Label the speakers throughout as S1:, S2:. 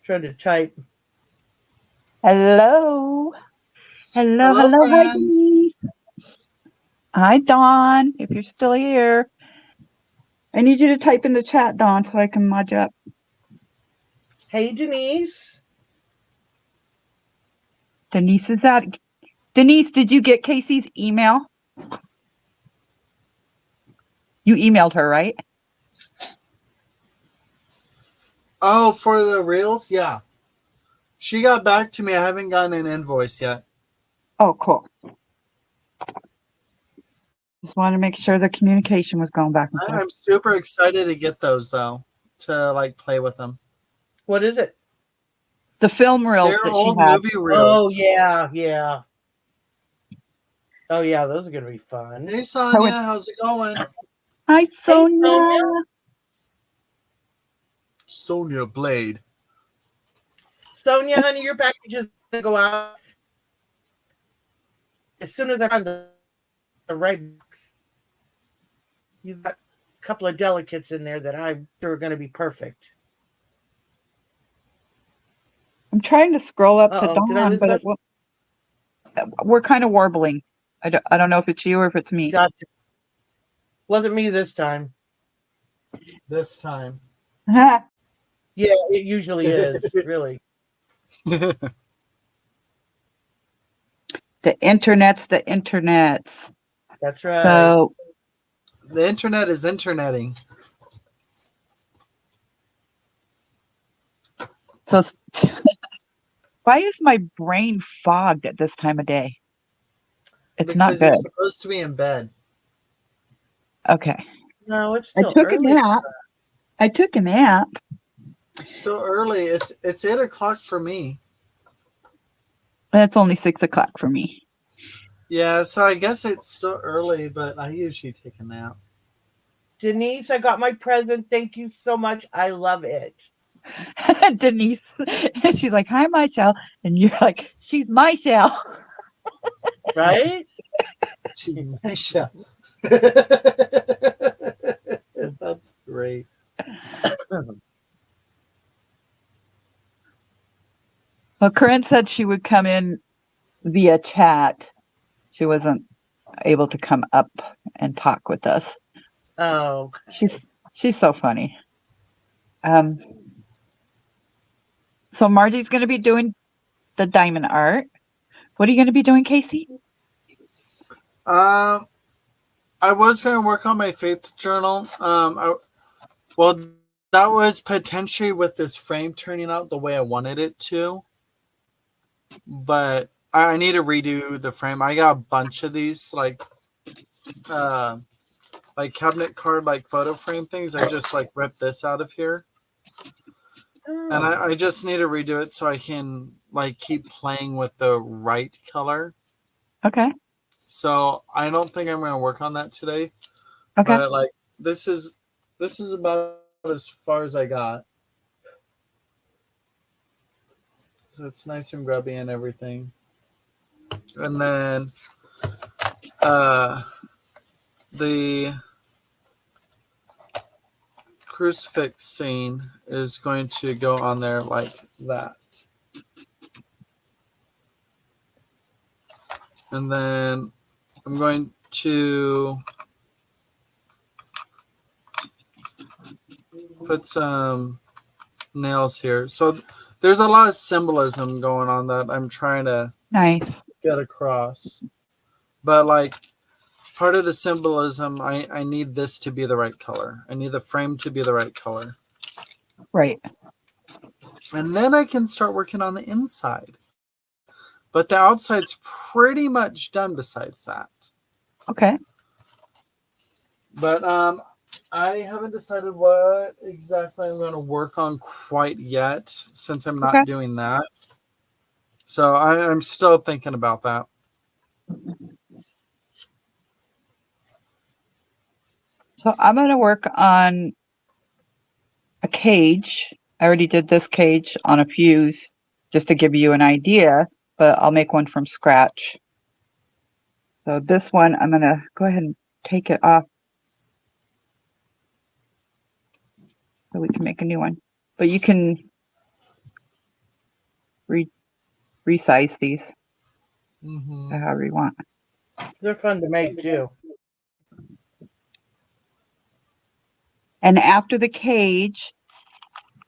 S1: Trying to type.
S2: Hello. Hello,
S3: Hello,
S2: hello. Hi,
S3: friends.
S2: Denise. Hi, Dawn. If you're still here, I need you to type in the chat, Dawn, so I can mod you up.
S1: Hey, Denise.
S2: Denise is out. Denise, did you get Casey's email? You emailed her, right?
S3: Oh, for the reels? Yeah. She got back to me. I haven't gotten an invoice yet.
S2: Oh, cool. Just wanted to make sure the communication was going back and forth.
S3: I'm super excited to get those, though, to like play with them.
S1: What is it?
S2: The film reels
S3: They're
S2: that she
S3: old
S2: had.
S3: movie
S1: Oh,
S3: reels.
S1: yeah. Oh, yeah, those are going to be fun.
S3: Hey, Sonia. How's it going?
S2: Hi,
S1: Hey,
S2: Sonia.
S1: Sonia.
S3: Sonia Blade.
S1: Sonia, honey, your package is going to go out as soon as I find the right box. You've got a couple of delicates in there that I'm sure are going to be perfect.
S2: I'm trying to scroll up to
S1: Uh-oh, did I
S2: Dawn,
S1: lose
S2: but
S1: that?
S2: we're kind of warbling. I don't know if it's you or if it's me.
S1: Gotcha. Wasn't me this time.
S3: This time.
S1: Yeah, it usually is, really.
S2: The internet's the internet's.
S1: That's right.
S2: So
S3: The internet is interneting.
S2: So why is my brain fogged at this time of day? It's not
S3: Because you're
S2: good.
S3: supposed to be in bed.
S2: Okay.
S1: No, it's
S2: I
S1: still
S2: took a
S1: early.
S2: nap.
S3: It's still early. It's 8 o'clock for me.
S2: And it's only 6 o'clock for me.
S3: Yeah, so I guess it's still early, but I usually take a nap.
S1: Denise, I got my present. Thank you so much. I love it.
S2: Denise, she's like, hi, Michelle. And you're like, she's Michelle.
S1: Right?
S3: She's Michelle. That's great.
S2: Well, Corinne said she would come in via chat. She wasn't able to come up and talk with us.
S1: Oh,
S2: She's so funny. So Margie's going to be doing the diamond art. What are you going to be doing, Casey?
S3: I was going to work on my faith journal. That was potentially with this frame turning out the way I wanted it to. But I need to redo the frame. I got a bunch of these like cabinet card like photo frame things. I just like ripped this out of here. And I just need to redo it so I can like keep playing with the right color.
S2: Okay.
S3: So I don't think I'm going to work on that today.
S2: Okay.
S3: But like this is about as far as I got. So it's nice and grubby and everything. And then the crucifix scene is going to go on there like that. And then I'm going to put some nails here. So there's a lot of symbolism going on that I'm trying to get across. But like part of the symbolism, I need this to be the right color. I need the frame to be the right color.
S2: Right.
S3: And then I can start working on the inside. But the outside's pretty much done besides that.
S2: Okay.
S3: But I haven't decided what exactly I'm going to work on quite yet since I'm not doing that. So I'm still thinking about that.
S2: So I'm going to work on a cage. I already did this cage on a fuse just to give you an idea, but I'll make one from scratch. So this one, I'm going to go ahead and take it off so we can make a new one. But you can resize these
S3: Mm-hmm.
S2: however you want.
S1: They're fun to make too.
S2: And after the cage,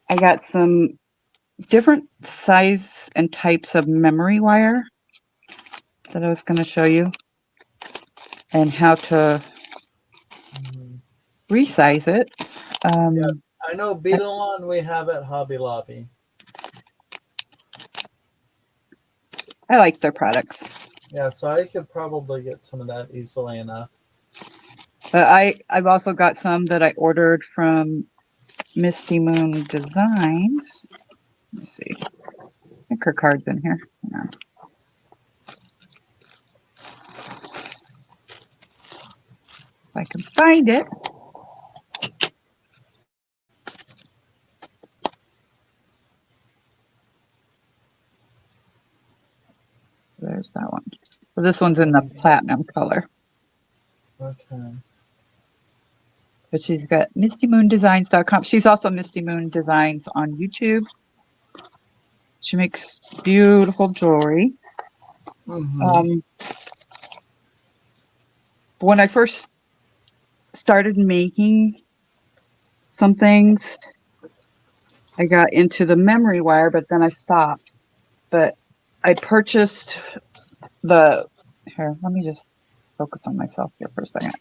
S2: I got some different size and types of memory wire that I was going to show you and how to resize it.
S3: Yeah, I know Beetle we have at Hobby Lobby.
S2: I like their products.
S3: Yeah, so I could probably get some of that easily enough.
S2: But I've also got some that I ordered from Misty Moon Designs. Let me see. I think her card's in here. Hang on. If I can find it. There's that one. So this one's in the platinum color.
S3: Okay.
S2: But she's got mistymoondesigns.com. She's also Misty Moon Designs on YouTube. She makes beautiful jewelry.
S3: Mm-hmm.
S2: When I first started making some things, I got into the memory wire, but then I stopped. But I purchased here, let me just focus on myself here for a second.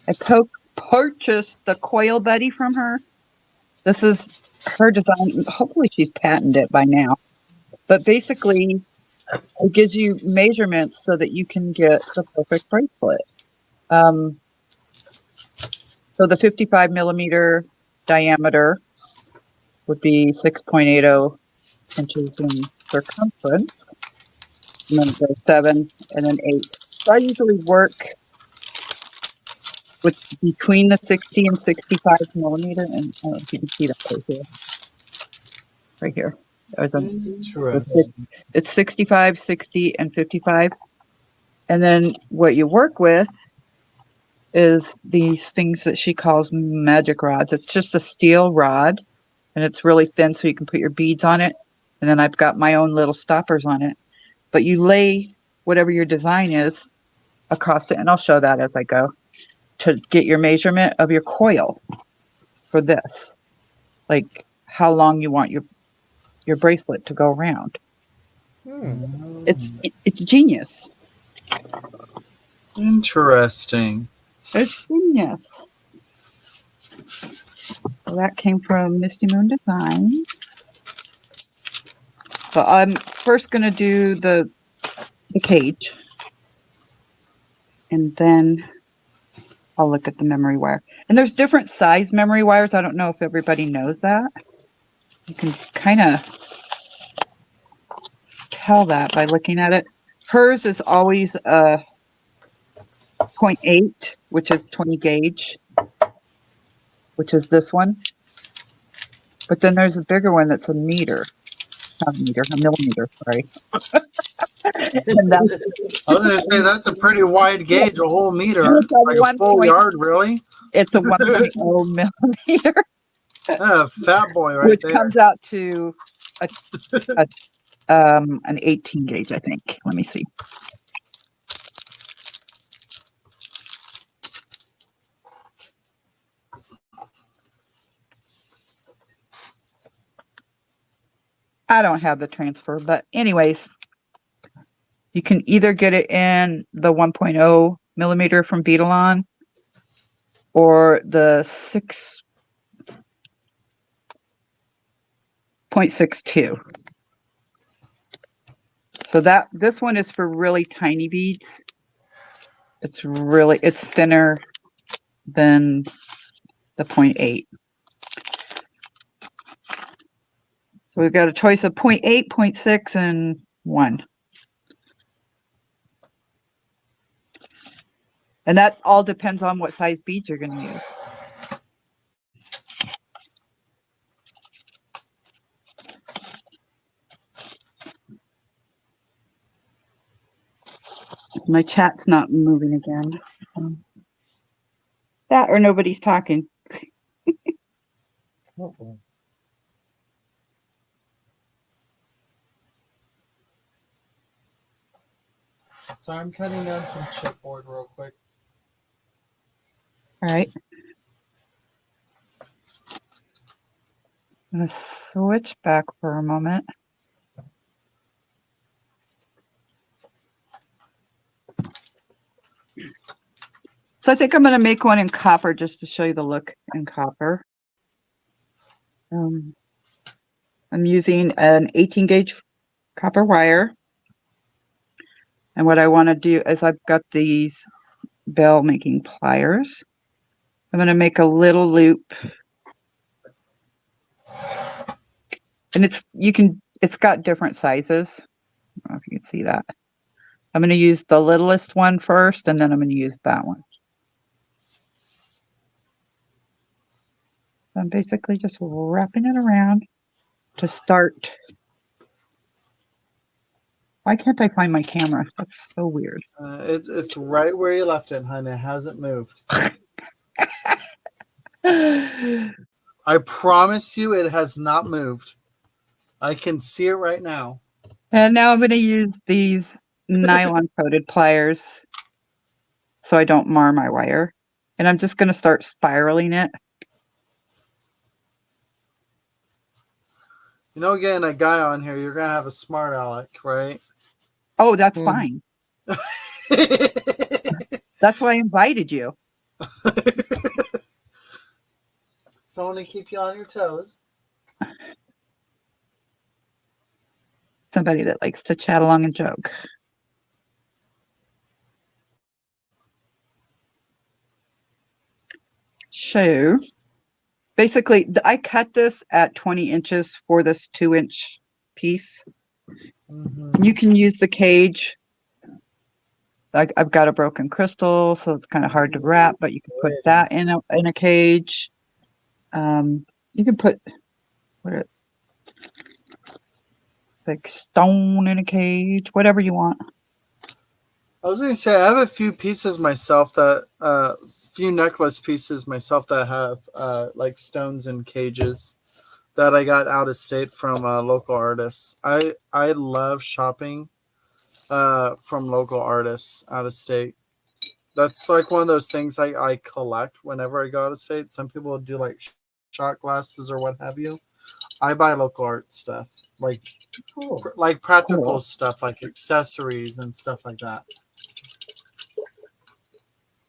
S2: I purchased the Coil Buddy from her. This is her design. Hopefully she's patented it by now. But basically, it gives you measurements so that you can get the perfect bracelet. So the 55 millimeter diameter would be 6.80 inches in circumference. And then there's 7 and then 8. So I usually work with between the 60 and 65 millimeter, and I don't know if you can see that right here.
S3: Interesting.
S2: It's 65, 60, and 55. And then what you work with is these things that she calls magic rods. It's just a steel rod, and it's really thin so you can put your beads on it. And then I've got my own little stoppers on it. But you lay whatever your design is across it, and I'll show that as I go, to get your measurement of your coil for this. Like how long you want your bracelet to go around. It's genius.
S3: Interesting.
S2: It's genius. So that came from Misty Moon Designs. So I'm first going to do the cage, and then I'll look at the memory wire. And there's different size memory wires. I don't know if everybody knows that. You can kind of tell that by looking at it. Hers is always a 0.8, which is 20 gauge, which is this one. But then there's a bigger one that's a meter. Not a meter, a millimeter, sorry. And
S3: I was going to say, that's a pretty wide gauge, a whole meter. Like a full yard, really?
S2: It's a 1.0 millimeter.
S3: Fat boy right
S2: which
S3: there.
S2: Comes out to an 18 gauge, I think. Let me see. I don't have the transfer, but anyways, you can either get it in the 1.0 millimeter from Beetle or the 6.62. So this one is for really tiny beads. It's thinner than the 0.8. So we've got a choice of 0.8, 0.6, and 1. And that all depends on what size beads you're going to use. My chat's not moving again. That or nobody's talking.
S3: So I'm cutting down some chipboard real quick.
S2: All right. I'm going to switch back for a moment. So I think I'm going to make one in copper just to show you the look in copper. I'm using an 18 gauge copper wire. And what I want to do is I've got these bell making pliers. I'm going to make a little loop. And it's got different sizes. I don't know if you can see that. I'm going to use the littlest one first, and then I'm going to use that one. I'm basically just wrapping it around to start. Why can't I find my camera? That's so weird.
S3: It's right where you left it, honey. It hasn't moved. I promise you it has not moved. I can see it right now.
S2: And now I'm going to use these nylon coated pliers so I don't mar my wire. And I'm just going to start spiraling it.
S3: You know, getting a guy on here, you're going to have a smart aleck, right?
S2: Oh, that's fine. That's why I invited you.
S3: Someone to keep you on your toes.
S2: Somebody that likes to chat along and joke. So basically, I cut this at 20 inches for this 2-inch piece. And you can use the cage. I've got a broken crystal, so it's kind of hard to wrap, but you can put that in a cage. You can put like stone in a cage, whatever you want.
S3: I was going to say, I have a few pieces myself that, few necklace pieces myself that have like stones in cages that I got out of state from local artists. I love shopping from local artists out of state. That's like one of those things I collect whenever I go out of state. Some people do like shot glasses or what have you. I buy local art stuff, like practical stuff, like accessories and stuff like that.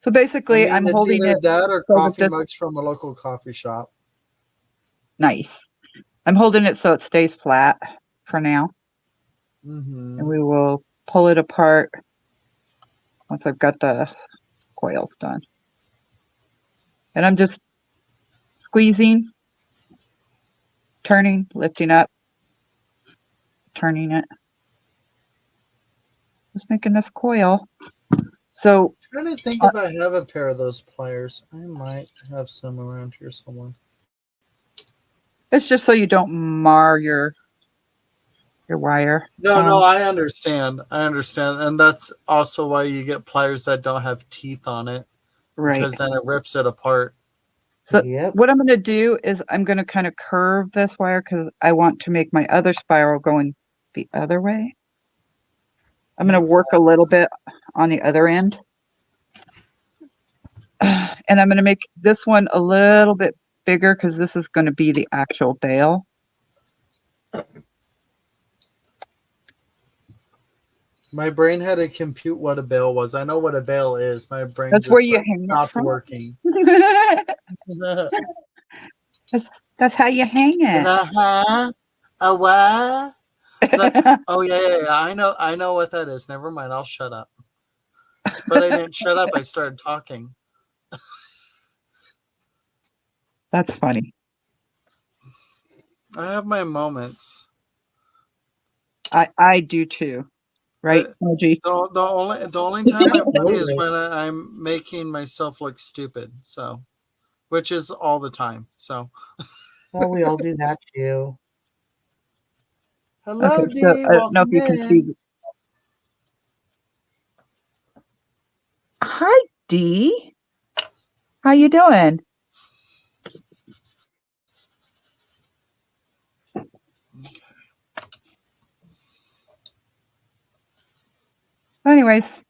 S2: So basically,
S3: I mean,
S2: I'm holding it.
S3: That or
S2: so
S3: coffee mugs from a local coffee shop.
S2: Nice. I'm holding it so it stays flat for now.
S3: Mm-hmm.
S2: And we will pull it apart once I've got the coils done. And I'm just squeezing, turning, lifting up, turning it. Just making this coil. So
S3: I'm trying to think if I have a pair of those pliers. I might have some around here somewhere.
S2: It's just so you don't mar your wire.
S3: No, I understand. And that's also why you get pliers that don't have teeth on it.
S2: Right.
S3: Because then it rips it apart.
S2: So what I'm going to do is I'm going to kind of curve this wire because I want to make my other spiral going the other way. I'm going to work a little bit on the other end. And I'm going to make this one a little bit bigger because this is going to be the actual bail.
S3: My brain had to compute what a bail was. I know what a bail is. My brain
S2: That's
S3: just
S2: where you hang
S3: stopped
S2: it from.
S3: working.
S2: That's how you hang it.
S3: A what? Like, oh yeah. I know what that is. Never mind. I'll shut up. But I didn't shut up. I started talking.
S2: That's funny.
S3: I have my moments.
S2: I do too. Right, Moji?
S3: The only time I'm funny is when I'm making myself look stupid. So, which is all the time. So.
S1: Well, we all do that too.
S3: Hello,
S2: okay, so I don't know if you can see. Hi, Dee. How you doing? anyways,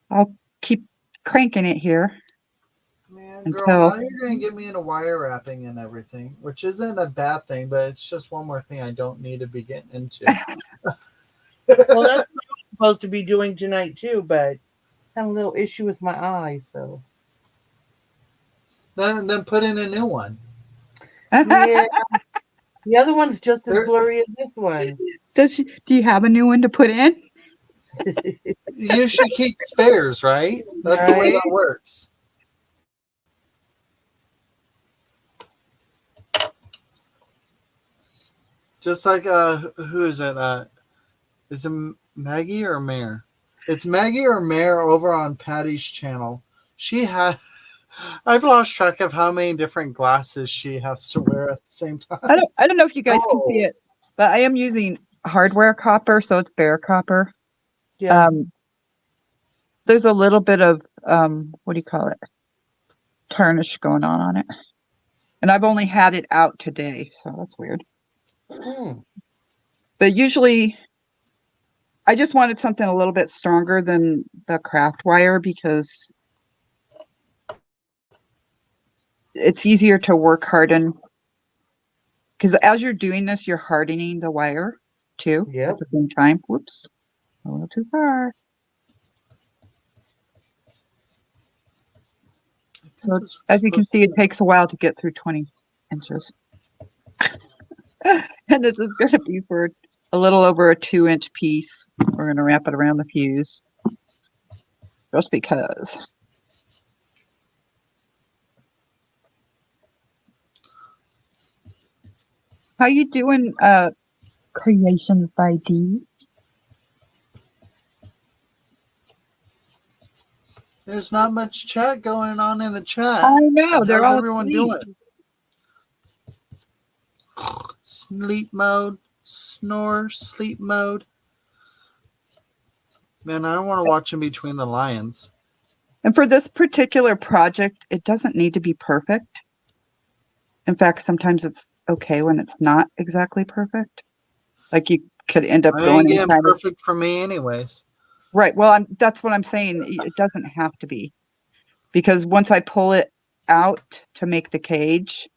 S2: I'll keep cranking it here.
S3: Man,
S2: Until...
S3: girl, now you're going to get me into wire wrapping and everything, which isn't a bad thing, but it's just one more thing I don't need to be getting into.
S1: Well, that's what I'm supposed to be doing tonight too, but I have a little issue with my eye, so.
S3: Then put in a new one.
S1: Yeah. The other one's just as blurry as this one.
S2: Do you have a new one to put in?
S3: You should keep spares, right? That's the way that works. Just like who is it? Is it Maggie or Mare? It's Maggie or Mare over on Patty's channel. She has. I've lost track of how many different glasses she has to wear at the same time.
S2: I don't know if you guys can see it, but I am using hardware copper, so it's bare copper.
S1: Yeah.
S2: There's a little bit of what do you call it? Tarnish going on it. And I've only had it out today, so that's weird. But usually I just wanted something a little bit stronger than the craft wire because it's easier to work harden. Because as you're doing this, you're hardening the wire too at the same time. Whoops, a little too far. So as you can see, it takes a while to get through 20 inches. And this is going to be for a little over a 2-inch piece. We're going to wrap it around the fuse. Just because. How you doing, Creations by D?
S3: There's not much chat going on in the chat.
S2: I know. They're
S3: How's
S2: all
S3: everyone
S2: asleep.
S3: doing? Sleep mode, snore, sleep mode. Man, I don't want to watch In Between the Lions.
S2: And for this particular project, it doesn't need to be perfect. In fact, sometimes it's okay when it's not exactly perfect. Like you could end up going
S3: It ain't perfect for me anyways.
S2: Right. Well, that's what I'm saying. It doesn't have to be. Because once I pull it out to make the cage,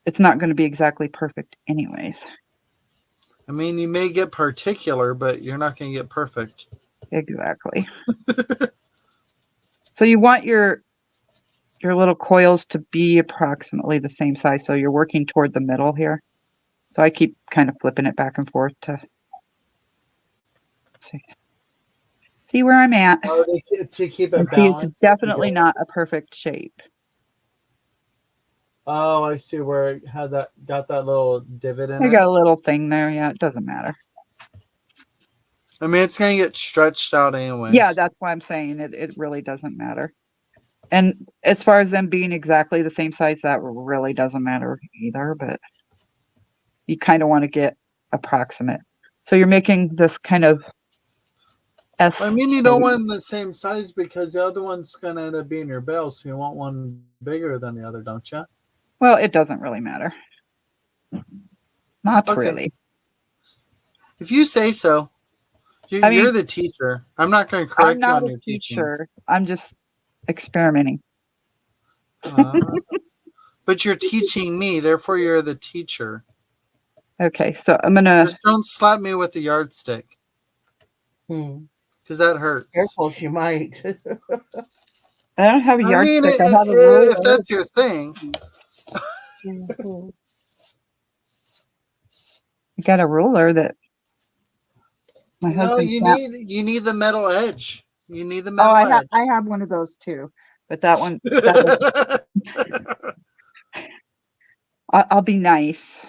S2: it's not going to be exactly perfect anyways.
S3: I mean, you may get particular, but you're not going to get perfect.
S2: Exactly. So you want your little coils to be approximately the same size. So you're working toward the middle here. So I keep kind of flipping it back and forth to see where I'm at.
S3: Oh, to keep it balanced.
S2: See, it's definitely not a perfect shape.
S3: Oh, I see where it had got that little divot in it.
S2: I got a little thing there. Yeah, it doesn't matter.
S3: I mean, it's going to get stretched out anyways.
S2: Yeah, that's why I'm saying it really doesn't matter. And as far as them being exactly the same size, that really doesn't matter either, but you kind of want to get approximate. So you're making this kind of S.
S3: I mean, you don't want the same size because the other one's going to end up being your bell, so you want one bigger than the other, don't you?
S2: Well, it doesn't really matter. Not really.
S3: If you say so. You're the teacher. I'm not going to correct you on your teaching.
S2: I'm just experimenting.
S3: But you're teaching me, therefore you're the teacher.
S2: Okay, so I'm going to...
S3: Just don't slap me with the yardstick. Because that hurts.
S1: Careful, she might.
S2: I don't have a yardstick. I have a
S3: ruler. If that's your thing.
S2: I got a ruler that my husband.
S3: No, you need the metal edge. You need the metal edge.
S2: I have one of those too, but that one. I'll be nice.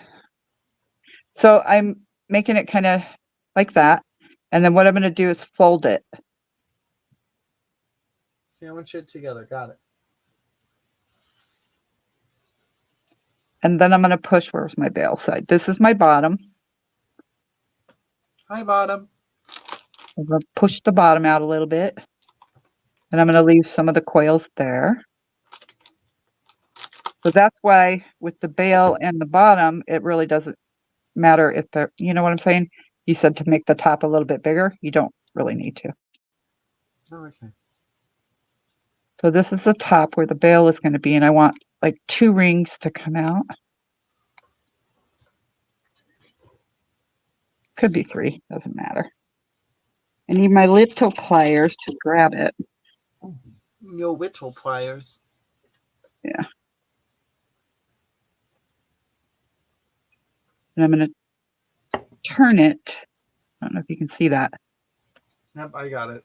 S2: So I'm making it kind of like that, and then what I'm going to do is fold it.
S3: Sandwich it together. Got it.
S2: And then I'm going to push. Where's my bail side? This is my bottom.
S3: Hi, bottom.
S2: I'm going to push the bottom out a little bit. And I'm going to leave some of the coils there. So that's why with the bail and the bottom, it really doesn't matter if they're, you know what I'm saying? you said to make the top a little bit bigger. You don't really need to.
S3: Oh, okay.
S2: So this is the top where the bail is going to be, and I want like 2 rings to come out. Could be 3, doesn't matter. I need my little pliers to grab it.
S3: Your whittle pliers.
S2: Yeah. And I'm going to turn it. I don't know if you can see that.
S3: Yep, I got it.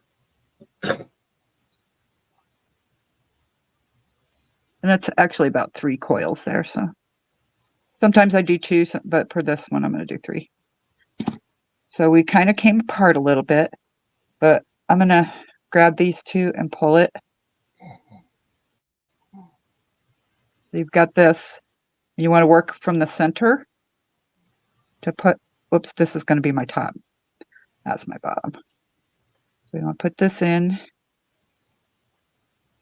S2: And that's actually about 3 coils there. So sometimes I do 2, but for this one, I'm going to do 3. So we kind of came apart a little bit, but I'm going to grab these 2 and pull it. So you've got this. You want to work from the center to put, whoops, this is going to be my top. That's my bottom. So we want to put this in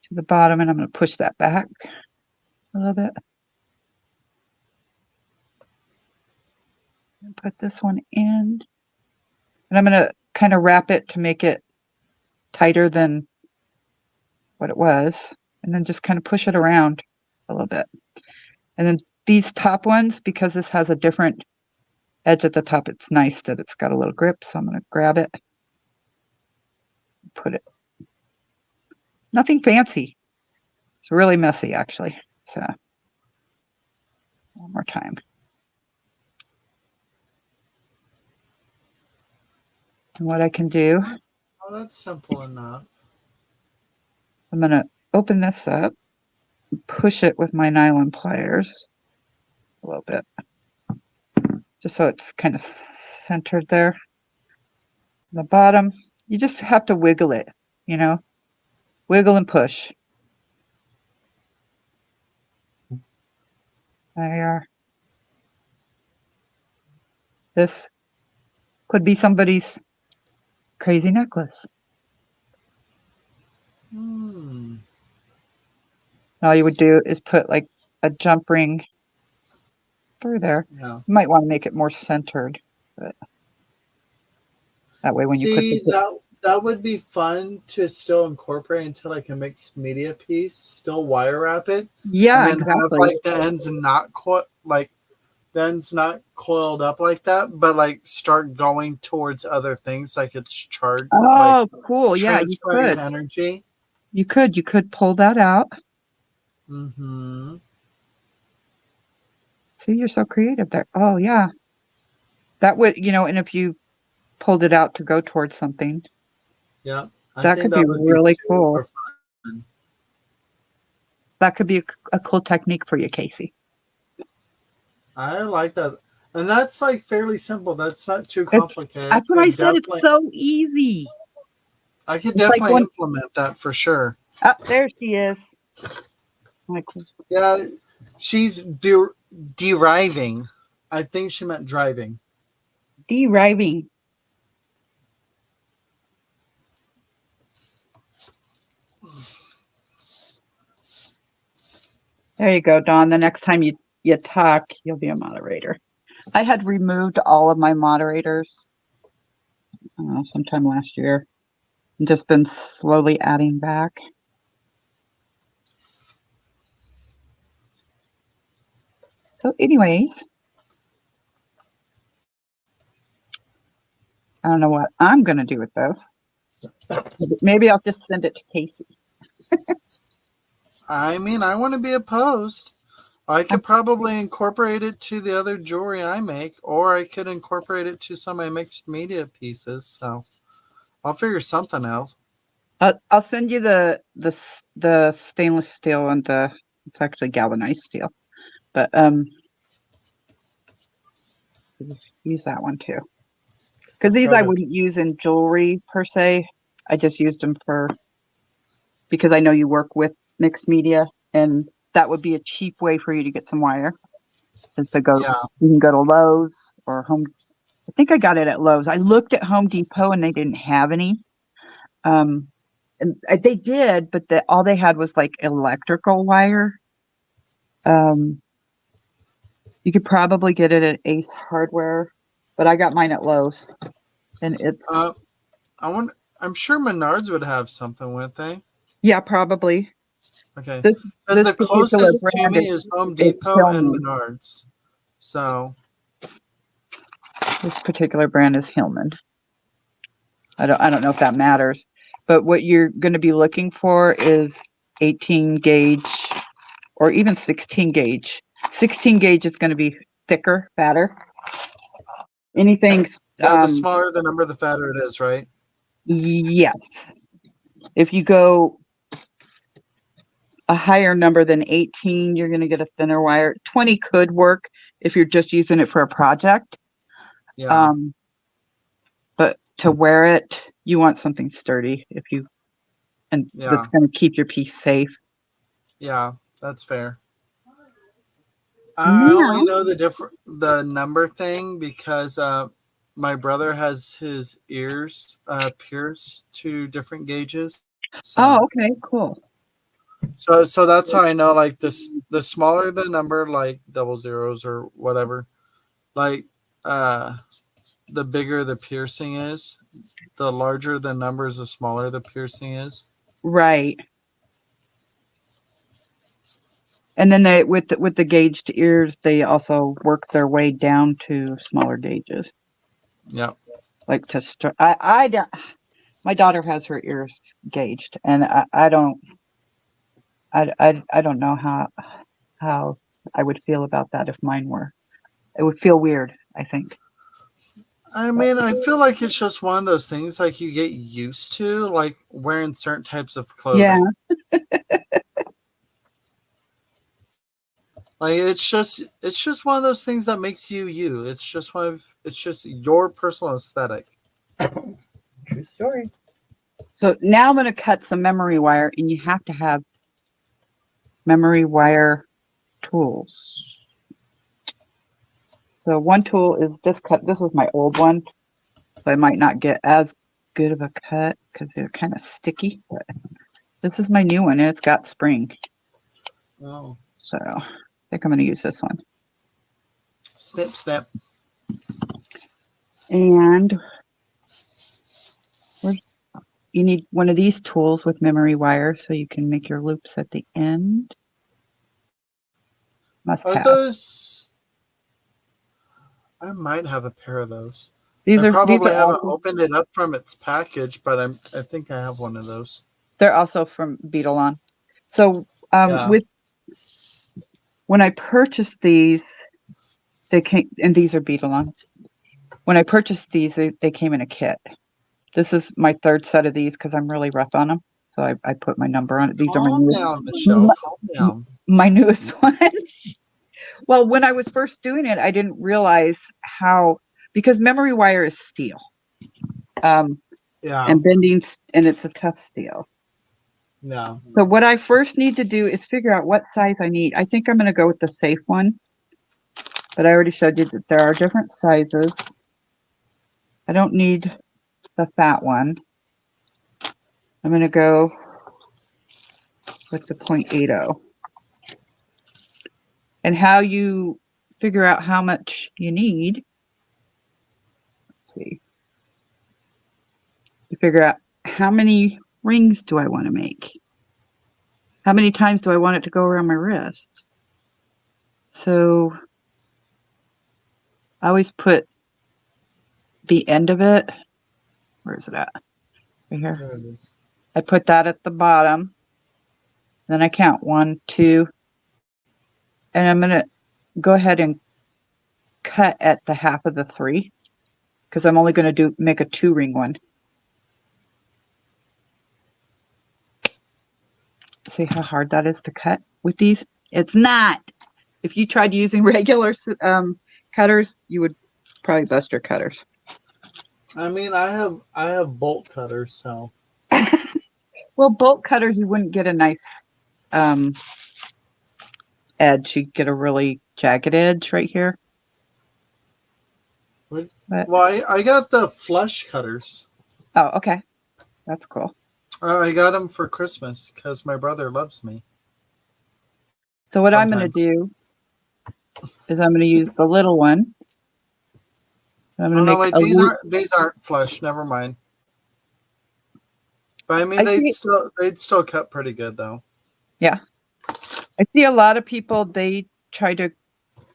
S2: to the bottom, and I'm going to push that back a little bit. And put this one in. And I'm going to kind of wrap it to make it tighter than what it was. And then just kind of push it around a little bit. And then these top ones, because this has a different edge at the top, it's nice that it's got a little grip. So I'm going to grab it. Put it. Nothing fancy. It's really messy, actually. So one more time. And what I can do,
S3: Oh, that's simple enough.
S2: I'm going to open this up, and push it with my nylon pliers a little bit, just so it's kind of centered there. The bottom, you just have to wiggle it, you know, wiggle and push. There you are. This could be somebody's crazy necklace. All you would do is put like a jump ring through there.
S3: Yeah.
S2: You might want to make it more centered, but that way when you put
S3: that would be fun to still incorporate into like a mixed media piece, still wire wrap it.
S2: Yeah,
S3: and then
S2: exactly.
S3: have like the ends not coiled up like that, but like start going towards other things, like it's charged.
S2: Oh,
S3: like,
S2: cool. Yeah, you could.
S3: Energy.
S2: You could pull that out.
S3: Mm-hmm.
S2: See, you're so creative there. Oh, yeah. That would, and if you pulled it out to go towards something.
S3: Yeah.
S2: That could be really cool.
S3: Fun.
S2: That could be a cool technique for you, Casey.
S3: I like that. And that's like fairly simple. That's not too complicated.
S2: That's what I said. It's so easy.
S3: I could definitely implement that for sure.
S2: Oh, there she is.
S3: Yeah, she's deriving. I think she meant driving.
S2: Deriving. There you go, Dawn. The next time you talk, you'll be a moderator. I had removed all of my moderators, I don't know, sometime last year. And just been slowly adding back. So anyways, I don't know what I'm going to do with this. Maybe I'll just send it to Casey.
S3: I mean, I want to be opposed. I could probably incorporate it to the other jewelry I make, or I could incorporate it to some of my mixed media pieces. So I'll figure something out.
S2: I'll send you the stainless steel and it's actually galvanized steel, but use that one too. Because these I wouldn't use in jewelry per se. I just used them because I know you work with mixed media, and that would be a cheap way for you to get some wire. Just to go, You can go to Lowe's or Home. I think I got it at Lowe's. I looked at Home Depot and they didn't have any. And they did, but all they had was like electrical wire. You could probably get it at Ace Hardware. but I got mine at Lowe's, and it's
S3: I'm sure Menards would have something, wouldn't they?
S2: yeah, probably.
S3: Okay.
S2: This
S3: Because the
S2: particular
S3: closest to
S2: brand
S3: me is Home
S2: is
S3: Depot and
S2: Hillman.
S3: Menards. So
S2: This particular brand is Hillman. I don't know if that matters, but what you're going to be looking for is 18 gauge or even 16 gauge. 16 gauge is going to be thicker, fatter. Anything,
S3: yeah, the smaller the number, the fatter it is, right?
S2: yes. If you go a higher number than 18, you're going to get a thinner wire. 20 could work if you're just using it for a project.
S3: Yeah.
S2: But to wear it, you want something sturdy that's going to keep your piece safe.
S3: Yeah, that's fair.
S2: Now,
S3: I only know the number thing because my brother has his ears pierced to different gauges. So,
S2: oh, okay, cool.
S3: So that's how I know. Like this, the smaller the number, like double zeros or whatever, like the bigger the piercing is. The larger the numbers, the smaller the piercing is.
S2: Right. And then they with the gauged ears, they also work their way down to smaller gauges.
S3: Yeah.
S2: Like to start, I don't. My daughter has her ears gauged, and I don't know how I would feel about that if mine were. It would feel weird, I think.
S3: I mean, I feel like it's just one of those things like you get used to, like wearing certain types of clothing.
S2: Yeah.
S3: Like it's just one of those things that makes you you. It's just your personal aesthetic.
S1: True story.
S2: So now I'm going to cut some memory wire, and you have to have memory wire tools. So one tool is just cut. This is my old one, so I might not get as good of a cut because they're kind of sticky. But this is my new one, and it's got spring.
S3: Oh.
S2: So I think I'm going to use this one.
S3: Snip, snip.
S2: And you need one of these tools with memory wire so you can make your loops at the end. Must
S3: Are
S2: have.
S3: those? I might have a pair of those.
S2: These
S3: I
S2: are
S3: probably haven't
S2: also,
S3: opened it up from its package, but I think I have one of those.
S2: they're also from Beetle-On. So when I purchased these, they came, and these are Beetle-On. When I purchased these, they came in a kit. This is my third set of these because I'm really rough on them. So I put my number on it. These are my newest.
S3: Calm down, Michelle. Calm down.
S2: My newest one. Well, when I was first doing it, I didn't realize because memory wire is steel. And bending, and it's a tough steel.
S3: Yeah.
S2: So what I first need to do is figure out what size I need. I think I'm going to go with the safe one. But I already showed you that there are different sizes. I don't need the fat one. I'm going to go with the 0.80. And how you figure out how much you need. Let's see. You figure out how many rings do I want to make? How many times do I want it to go around my wrist? So I always put the end of it. Where is it at? Right here.
S3: There it is.
S2: I put that at the bottom. Then I count 1, 2. And I'm going to go ahead and cut at the half of the 3 because I'm only going to make a 2-ring one. See how hard that is to cut with these? It's not. If you tried using regular cutters, you would probably bust your cutters.
S3: I mean, I have bolt cutters, so.
S2: Well, bolt cutters, you wouldn't get a nice edge. You'd get a really jagged edge right here.
S3: Well, I got the flush cutters.
S2: Oh, okay. That's cool.
S3: I got them for Christmas because my brother loves me.
S2: So what I'm going to do is I'm going to use the little one. I'm
S3: Oh
S2: going to
S3: no,
S2: make
S3: wait,
S2: a loop.
S3: these aren't flush. Never mind. But I mean,
S2: I see,
S3: they'd still cut pretty good though.
S2: yeah. I see a lot of people, they try to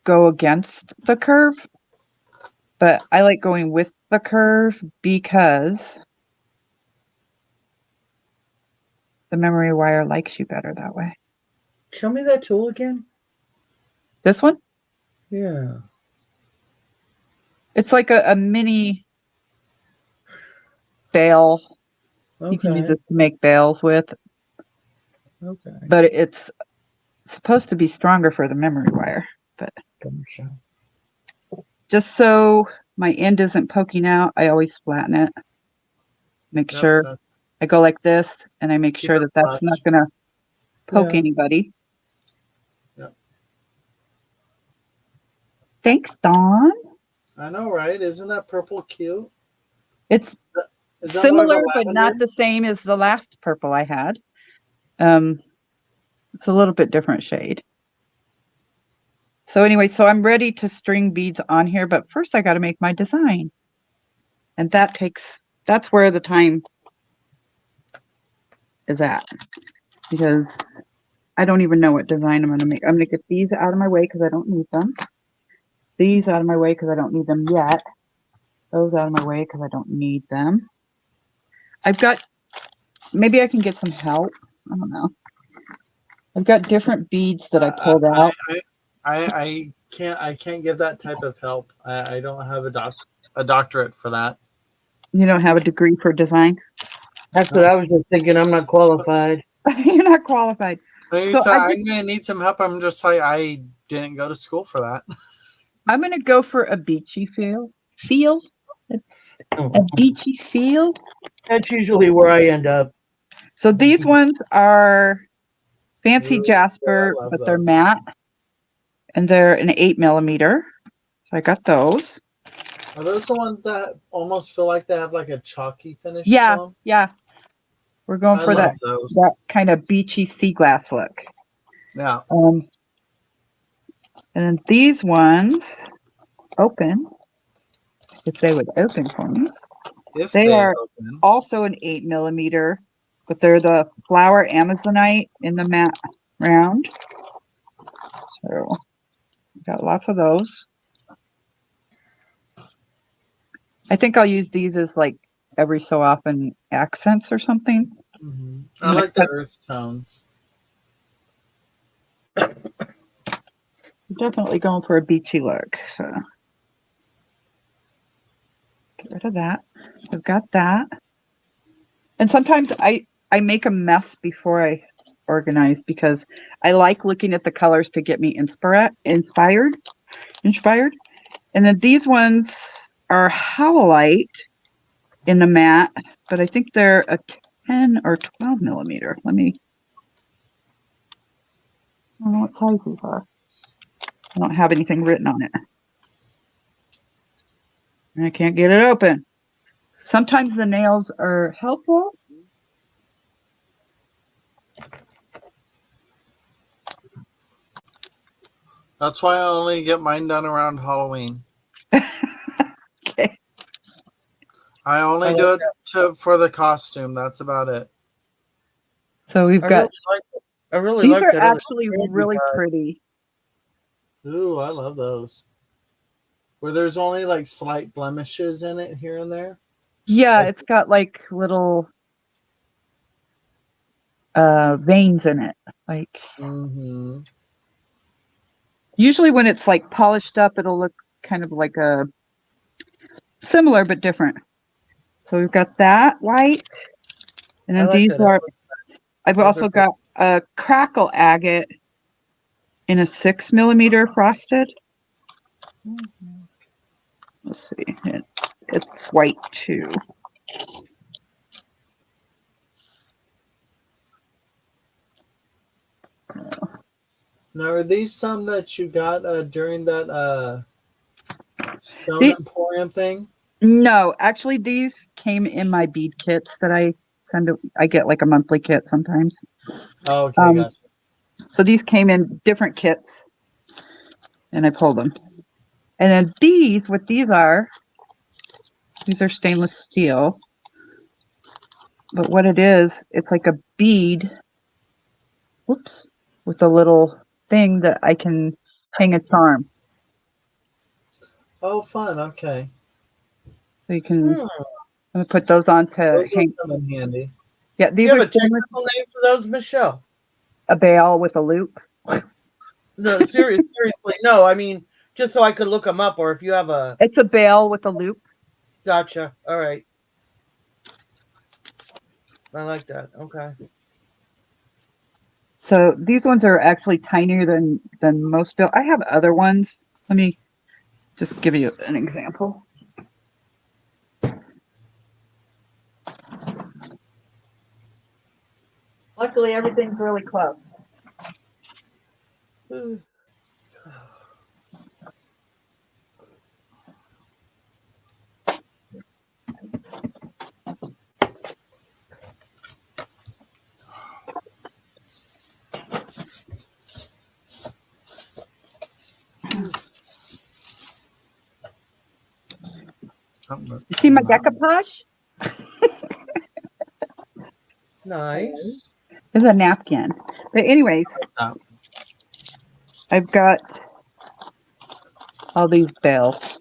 S2: go against the curve, but I like going with the curve because the memory wire likes you better that way.
S1: Show me that tool again.
S2: This one?
S1: Yeah.
S2: It's like a mini bail.
S1: Okay.
S2: You can use this to make bails with,
S1: Okay.
S2: but it's supposed to be stronger for the memory wire. But
S1: Gotcha.
S2: just so my end isn't poking out, I always flatten it. Make sure I go like this, and I make sure that that's not going to poke anybody.
S3: Yep.
S2: Thanks, Dawn.
S3: I know, right? Isn't that purple cute?
S2: It's
S3: Is that
S2: similar, but not the same as the last purple I had. It's a little bit different shade. So anyway, so I'm ready to string beads on here, but first I got to make my design. And that's where the time is at, because I don't even know what design I'm going to make. I'm going to get these out of my way because I don't need them. These out of my way because I don't need them yet. Those out of my way because I don't need them. Maybe I can get some help. I don't know. I've got different beads that I pulled out.
S3: I can't give that type of help. I don't have a doctorate for that.
S2: You don't have a degree for design?
S1: That's what I was just thinking. I'm not qualified.
S2: You're not qualified.
S3: When you say I'm going to need some help, I'm just like, I didn't go to school for that.
S2: I'm going to go for a beachy feel. A beachy feel.
S1: That's usually where I end up.
S2: So these ones are fancy jasper, but they're matte. And they're an 8mm. So I got those.
S3: Are those the ones that almost feel like they have like a chalky finish?
S2: Yeah,
S3: to them?
S2: yeah. We're going for that kind of beachy sea glass look.
S3: Yeah.
S2: And then these ones open, if they would open for me.
S3: If
S2: they are
S3: open.
S2: Also an 8mm, but they're the flower Amazonite in the matte round. So got lots of those. I think I'll use these as like every so often accents or something.
S3: Mm-hmm. I like the earth tones.
S2: Definitely going for a beachy look. So get rid of that. I've got that. And sometimes I make a mess before I organize because I like looking at the colors to get me inspired. And then these ones are howlite in the matte, but I think they're a 10 or 12mm. I don't know what size these are. I don't have anything written on it. I can't get it open. Sometimes the nails are helpful.
S3: That's why I only get mine done around Halloween.
S2: Okay.
S3: I only do it for the costume. That's about it.
S2: So we've got.
S1: I really
S2: these
S1: like
S2: are
S1: that.
S2: actually really pretty.
S3: Ooh, I love those. Where there's only like slight blemishes in it here and there.
S2: Yeah, it's got like little veins in it. Like usually when it's like polished up, it'll look kind of like a similar but different. So we've got that white, and then these are. I've also got a crackle agate in a 6mm frosted. Let's see, it's white too.
S3: Now, are these some that you got during that Stone Emporium thing?
S2: No, actually, these came in my bead kits that I send. I get like a monthly kit sometimes.
S3: Oh, okay, gotcha.
S2: So these came in different kits, and I pulled them. And then what these are These are stainless steel. But what it is, it's like a bead. Whoops. With a little thing that I can hang a charm.
S3: Oh, fun. Okay.
S2: So you can I'm gonna put those on to
S3: Those will
S2: hang.
S3: come in handy.
S2: Yeah,
S1: Do
S2: these
S1: you
S2: are
S1: have a
S2: stainless.
S1: technical name for those, Michelle?
S2: A bail with a loop.
S1: No, seriously. No, I mean, just so I could look them up, or if you have a...
S2: It's a bail with a loop.
S1: Gotcha. All right. I like that. Okay.
S2: So these ones are actually tinier than most bail. I have other ones. Let me just give you an example. Luckily, everything's really close. You see my decoupage?
S1: Nice.
S2: It's a napkin. But anyways, I've got all these bails.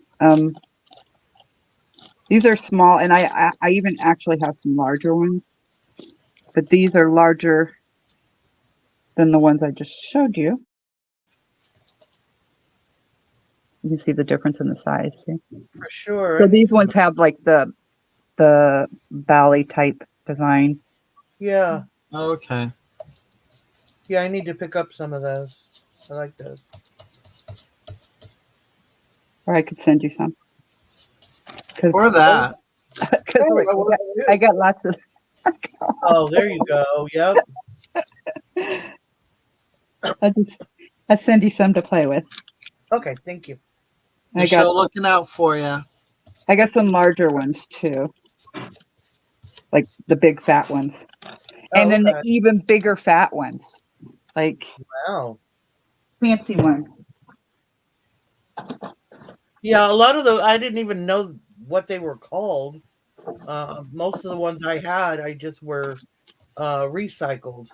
S2: These are small, and I even actually have some larger ones. But these are larger than the ones I just showed you. You can see the difference in the size. See?
S1: For sure.
S2: So these ones have like the Bali type design.
S1: Yeah.
S3: Okay.
S1: Yeah, I need to pick up some of those. I like those.
S2: Or I could send you some.
S3: Or that.
S2: Because I got lots of.
S1: Oh, there you go. Yep.
S2: I'll send you some to play with.
S1: Okay, thank you.
S3: Michelle looking out for you.
S2: I got some larger ones too. Like the big fat ones. And then the even bigger fat ones. Like fancy ones.
S1: Yeah, a lot of those I didn't even know what they were called. Most of the ones I had, I just were recycled.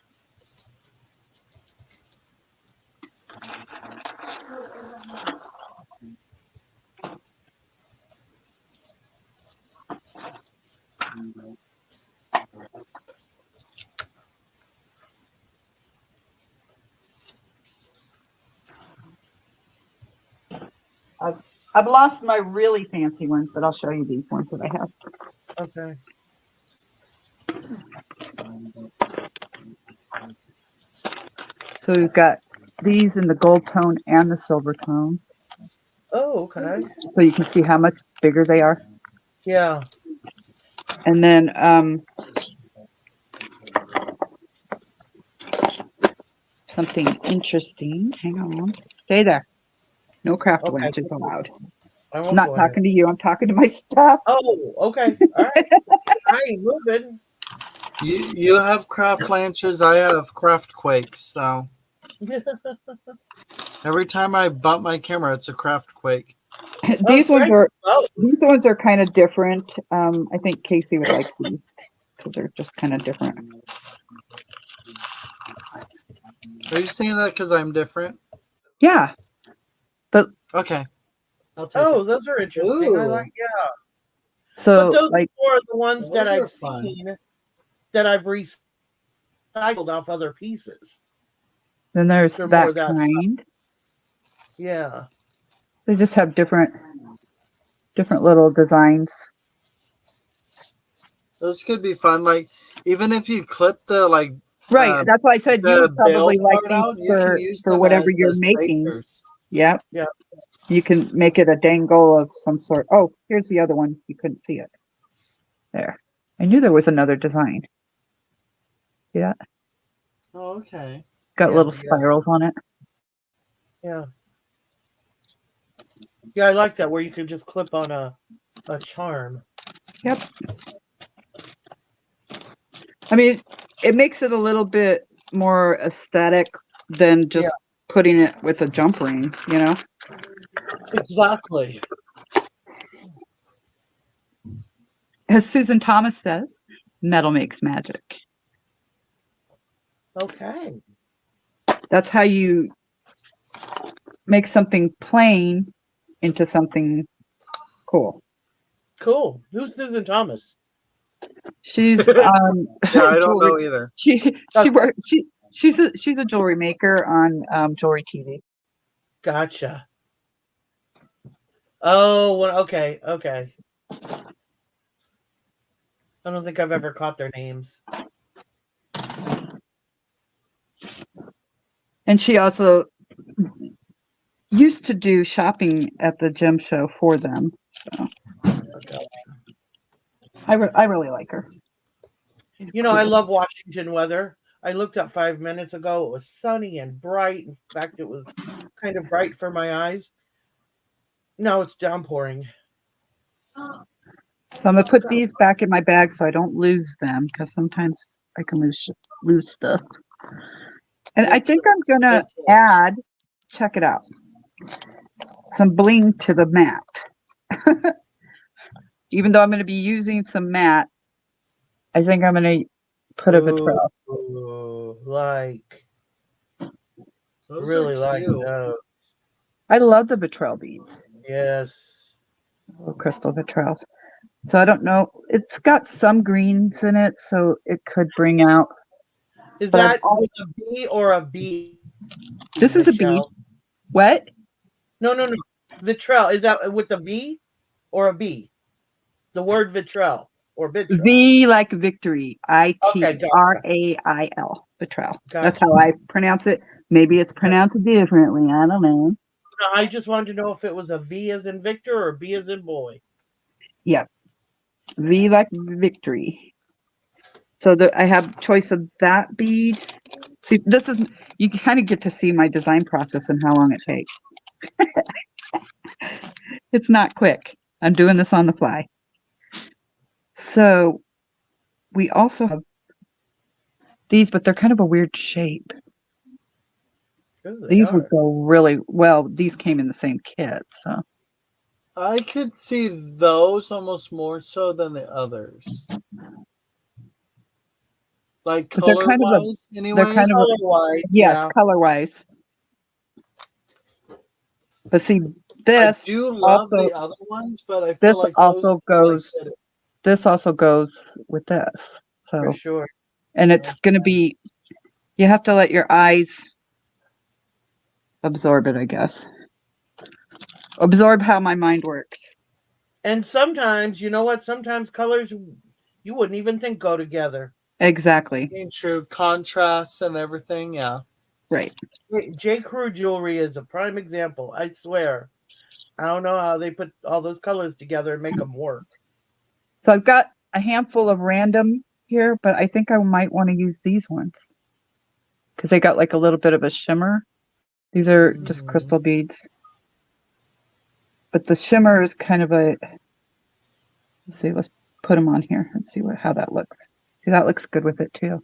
S2: I've lost my really fancy ones, but I'll show you these ones that I have.
S1: Okay.
S2: So we've got these in the gold tone and the silver tone.
S1: Oh, okay.
S2: So you can see how much bigger they are.
S1: Yeah.
S2: And then something interesting. Hang on. Stay there. No craft winches allowed. I'm not talking to you. I'm talking to my stuff.
S1: Oh, okay. All right. I ain't moving.
S3: You have craft lanches. I have craft quakes. So every time I bump my camera, it's a craft quake.
S2: These ones are kind of different. I think Casey would like these because they're just kind of different.
S3: Are you saying that because I'm different?
S2: Yeah. But
S3: okay.
S1: Oh, those are interesting.
S3: Ooh.
S1: I like, yeah.
S2: So,
S1: but those
S2: like,
S1: are the ones that I've
S3: fun.
S1: seen that I've recycled off other pieces.
S2: Then there's that kind.
S1: Yeah.
S2: They just have different little designs.
S3: Those could be fun. Like, even if you clip the, like...
S2: Right, that's why I said you would probably like these for whatever you're making. Yep.
S1: Yeah.
S2: You can make it a dangle of some sort. Oh, here's the other one. You couldn't see it. There. I knew there was another design. See that?
S3: Oh, okay.
S2: Got little spirals on it.
S1: Yeah. Yeah, I like that where you can just clip on a charm.
S2: Yep. I mean, it makes it a little bit more aesthetic than just putting it with a jump ring, you know?
S1: Exactly.
S2: as Susan Thomas says, metal makes magic.
S1: Okay.
S2: That's how you make something plain into something cool.
S1: Cool. Who's Susan Thomas?
S2: She's
S3: Yeah, I don't
S2: jewelry.
S3: know either.
S2: She's a jewelry maker on Jewelry TV.
S1: Gotcha. Oh, well, okay. I don't think I've ever caught their names.
S2: And she also used to do shopping at the gem show for them. So
S1: Okay.
S2: I really like her.
S1: You know, I love Washington weather. I looked up 5 minutes ago. It was sunny and bright. In fact, it was kind of bright for my eyes. Now it's downpouring.
S2: So I'm gonna put these back in my bag so I don't lose them, because sometimes I can lose stuff. And I think I'm gonna add, check it out, some bling to the mat. Even though I'm going to be using some matte, I think I'm going to put a vitrol.
S1: Really like those.
S2: I love the vitrol beads.
S1: Yes.
S2: Little crystal vitrals. So I don't know. It's got some greens in it, so it could bring out.
S1: Is that with a B or a B?
S2: This is a B. What?
S1: No. Vitrell. Is that with a V or a B? The word vitrell or vitrol.
S2: V like victory. ITRAIL. Vitrol.
S1: Gotcha.
S2: That's how I pronounce it. Maybe it's pronounced differently. I don't know.
S1: No, I just wanted to know if it was a V as in Victor or a B as in boy.
S2: Yeah. V like victory. So I have choice of that bead. See, this is, you can kind of get to see my design process and how long it takes. It's not quick. I'm doing this on the fly. So we also have these, but they're kind of a weird shape. These would go really well. These came in the same kit, so.
S3: I could see those almost more so than the others. Like color-wise, anyway?
S2: They're kind of
S1: color-wise.
S2: Yes, color-wise. But see, this
S3: I do love the other ones, but I feel
S2: this
S3: like
S2: also goes. This also goes with this. So
S1: for sure.
S2: And it's going to be. You have to let your eyes absorb it, I guess. Absorb how my mind works.
S1: And sometimes, you know what? Sometimes colors you wouldn't even think go together.
S2: Exactly.
S3: True. Contrasts and everything, yeah.
S2: Right.
S1: J. Crew jewelry is a prime example. I swear. I don't know how they put all those colors together and make them work.
S2: So I've got a handful of random here, but I think I might want to use these ones because they got like a little bit of a shimmer. These are just crystal beads. But the shimmer is kind of a, let's see, let's put them on here and see how that looks. See, that looks good with it too.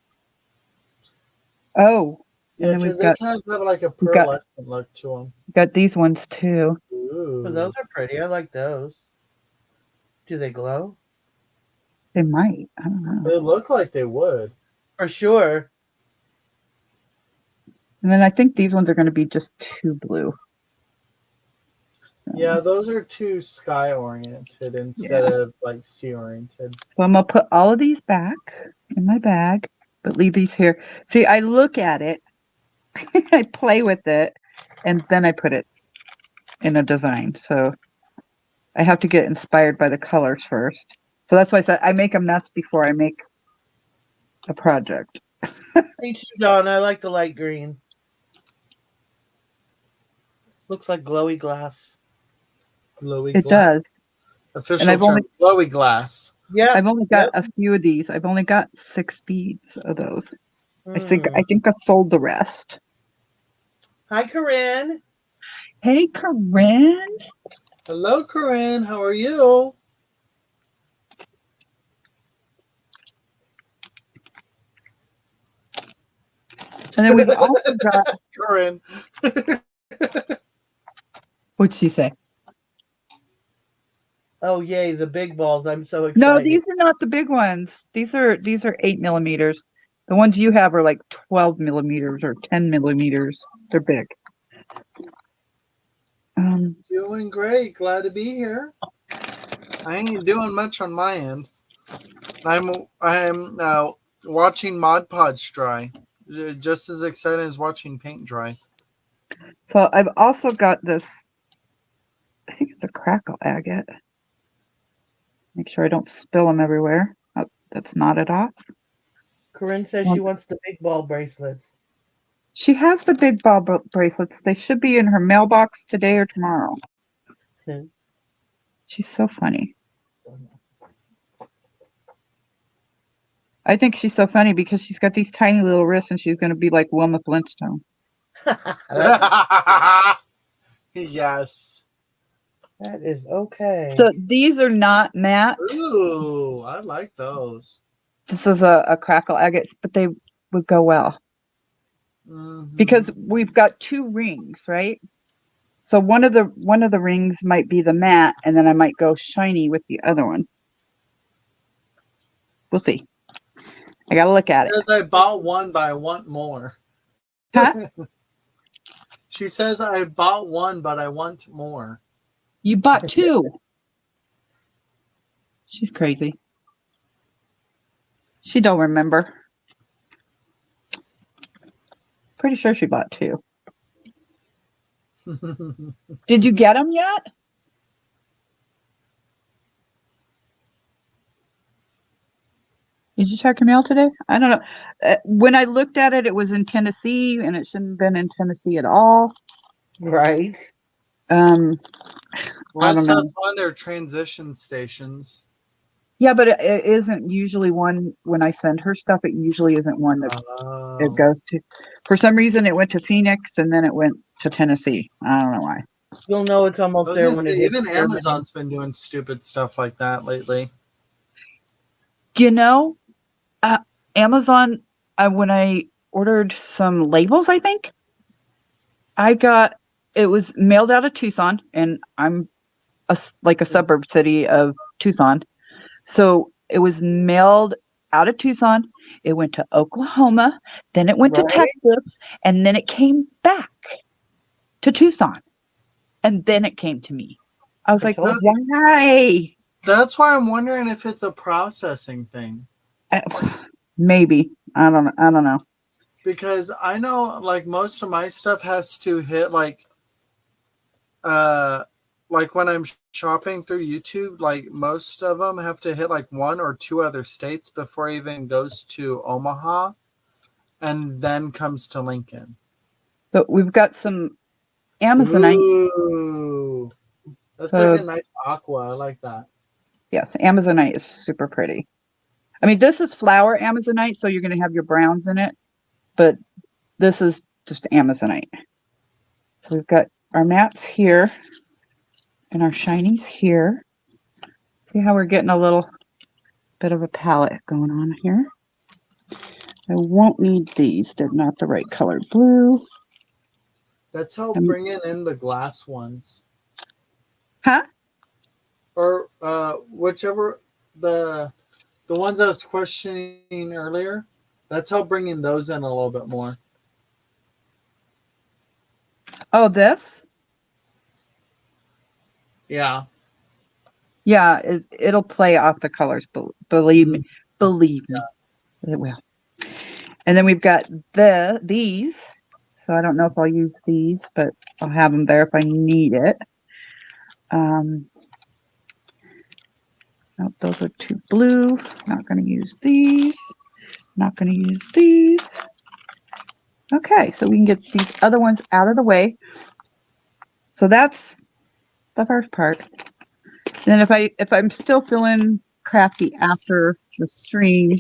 S2: Oh,
S3: yeah, and then we've got kind of have like a pearlescent look to them.
S2: Got these ones too.
S1: Ooh. Well, those are pretty. I like those. Do they glow?
S2: They might. I don't know.
S3: They look like they would.
S1: For sure.
S2: And then I think these ones are going to be just too blue.
S3: Yeah, those are too sky oriented instead of like sea oriented.
S2: So I'm going to put all of these back in my bag, but leave these here. See, I look at it, I play with it, and then I put it in a design. So I have to get inspired by the colors first. So that's why I said I make a mess before I make a project.
S1: Me too, Dawn. I like the light green. Looks like glowy glass.
S3: Glowy
S2: it
S3: glass.
S2: Does.
S3: Official and term, glowy glass.
S2: Yeah. I've only got a few of these. I've only got 6 beads of those. I think I sold the rest.
S1: Hi, Corinne.
S2: Hey, Corinne.
S3: Hello, Corinne. How are you?
S2: And then we've also got
S3: Corinne.
S2: What'd she say?
S1: Oh, yay, the big balls. I'm so
S2: No,
S1: excited.
S2: these are not the big ones. These are 8 millimeters. The ones you have are like 12 millimeters or 10 millimeters. They're big.
S3: Doing great. Glad to be here. I ain't doing much on my end. I'm watching Mod Podge dry. Just as exciting as watching paint dry.
S2: So I've also got this, I think it's a crackle agate. Make sure I don't spill them everywhere. Oh, that's knotted off.
S1: Corinne says she wants the big ball bracelets.
S2: She has the big ball bracelets. They should be in her mailbox today or tomorrow. She's so funny. I think she's so funny because she's got these tiny little wrists and she's going to be like Wilma Flintstone.
S3: Yes.
S1: That is okay.
S2: So these are not matte.
S3: Ooh, I like those.
S2: This is a crackle agate, but they would go well.
S3: Mm-hmm.
S2: Because we've got 2 rings, right? So one of the rings might be the matte, and then I might go shiny with the other one. We'll see. I gotta look at it.
S3: Because I bought one, but I want more.
S2: Huh?
S3: She says I bought one, but I want more.
S2: You bought 2. She's crazy. She don't remember. Pretty sure she bought 2. Did you get them yet? Did you check your mail today? I don't know. When I looked at it, it was in Tennessee, and it shouldn't have been in Tennessee at all.
S1: Right.
S3: Unless
S2: I don't know.
S3: that's on their transition stations.
S2: Yeah, but it isn't usually one. When I send her stuff, it usually isn't one that it goes to. For some reason, it went to Phoenix, and then it went to Tennessee. I don't know why.
S1: You'll know it's almost there when it hits.
S3: Even Amazon's been doing stupid stuff like that lately.
S2: You know, Amazon, when I ordered some labels, I think it was mailed out of Tucson, and I'm like a suburb city of Tucson. So it was mailed out of Tucson. It went to Oklahoma, then it went to Texas, and then it came back to Tucson, and then it came to me. I was like, why?
S3: That's why I'm wondering if it's a processing thing.
S2: Maybe. I don't know.
S3: Because I know, like, most of my stuff has to hit, like when I'm shopping through YouTube, like, most of them have to hit, like, 1 or 2 other states before it even goes to Omaha, and then comes to Lincoln.
S2: But we've got some Amazonite.
S3: Ooh. That's like a nice aqua. I like that.
S2: Yes, Amazonite is super pretty. I mean, this is flower Amazonite, so you're going to have your browns in it, but this is just Amazonite. So we've got our mattes here and our shinies here. See how we're getting a little bit of a palette going on here. I won't need these. They're not the right color blue.
S3: That's how bringing in the glass ones.
S2: Huh?
S3: Or whichever, the ones I was questioning earlier, that's how bringing those in a little bit more.
S2: Oh, this?
S3: Yeah.
S2: Yeah, it'll play off the colors. Believe me. It will. And then we've got these. So I don't know if I'll use these, but I'll have them there if I need it. Nope, those are too blue. Not going to use these. Not going to use these. Okay, so we can get these other ones out of the way. So that's the first part. And then if I'm still feeling crafty after the stream,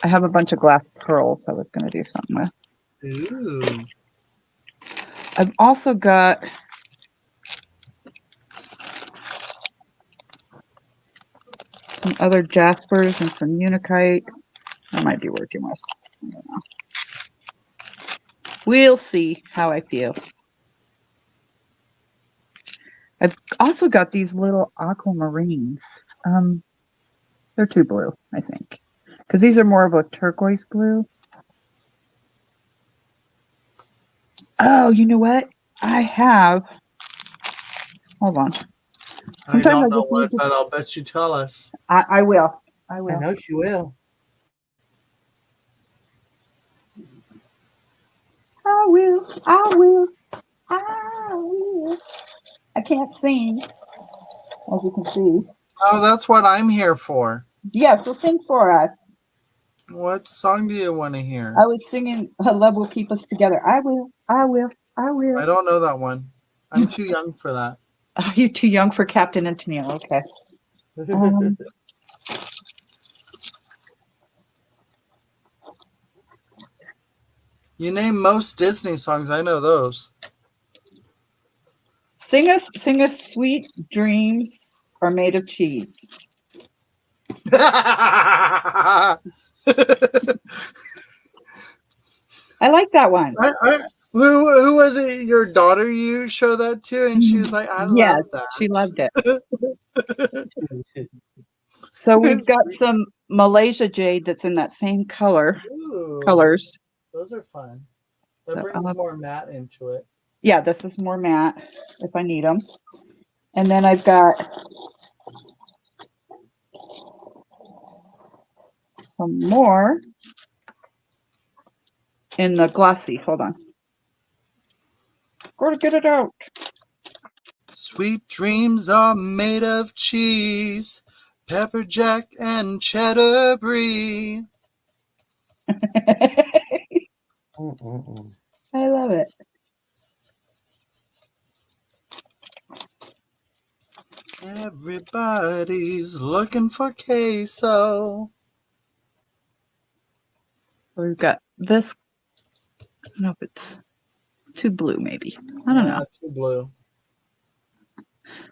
S2: I have a bunch of glass pearls I was going to do something with.
S3: Ooh.
S2: I've also got some other jaspers and some unikite I might be working with. I don't know. We'll see how I feel. I've also got these little aquamarines. They're too blue, I think, because these are more of a turquoise blue. Oh, you know what? I have. Hold on.
S3: I don't know what, but I'll bet you tell us.
S2: I will. I will.
S1: I know she will.
S2: I will. I will. I will. I can't sing, as you can see.
S3: Oh, that's what I'm here for.
S2: Yeah, so sing for us.
S3: What song do you want to hear?
S2: I was singing Love Will Keep Us Together. I will. I will. I will.
S3: I don't know that one. I'm too young for that.
S2: Oh, you're too young for Captain and Tennille. Okay.
S3: You name most Disney songs. I know those.
S2: Sing us Sweet Dreams Are Made of Cheese. I like that one.
S3: Who was it? Your daughter you showed that to, and she was like, "I love that."
S2: She loved it. So we've got some Malaysia jade that's in that same colors.
S3: Those are fun. That brings more matte into it.
S2: Yeah, this is more matte if I need them. And then I've got some more in the glossy. Hold on. Gotta get it out.
S3: Sweet dreams are made of cheese, pepper jack and cheddar brie.
S2: I love it.
S3: Everybody's looking for queso.
S2: We've got this. I don't know if it's too blue, maybe. I don't know.
S3: Too blue.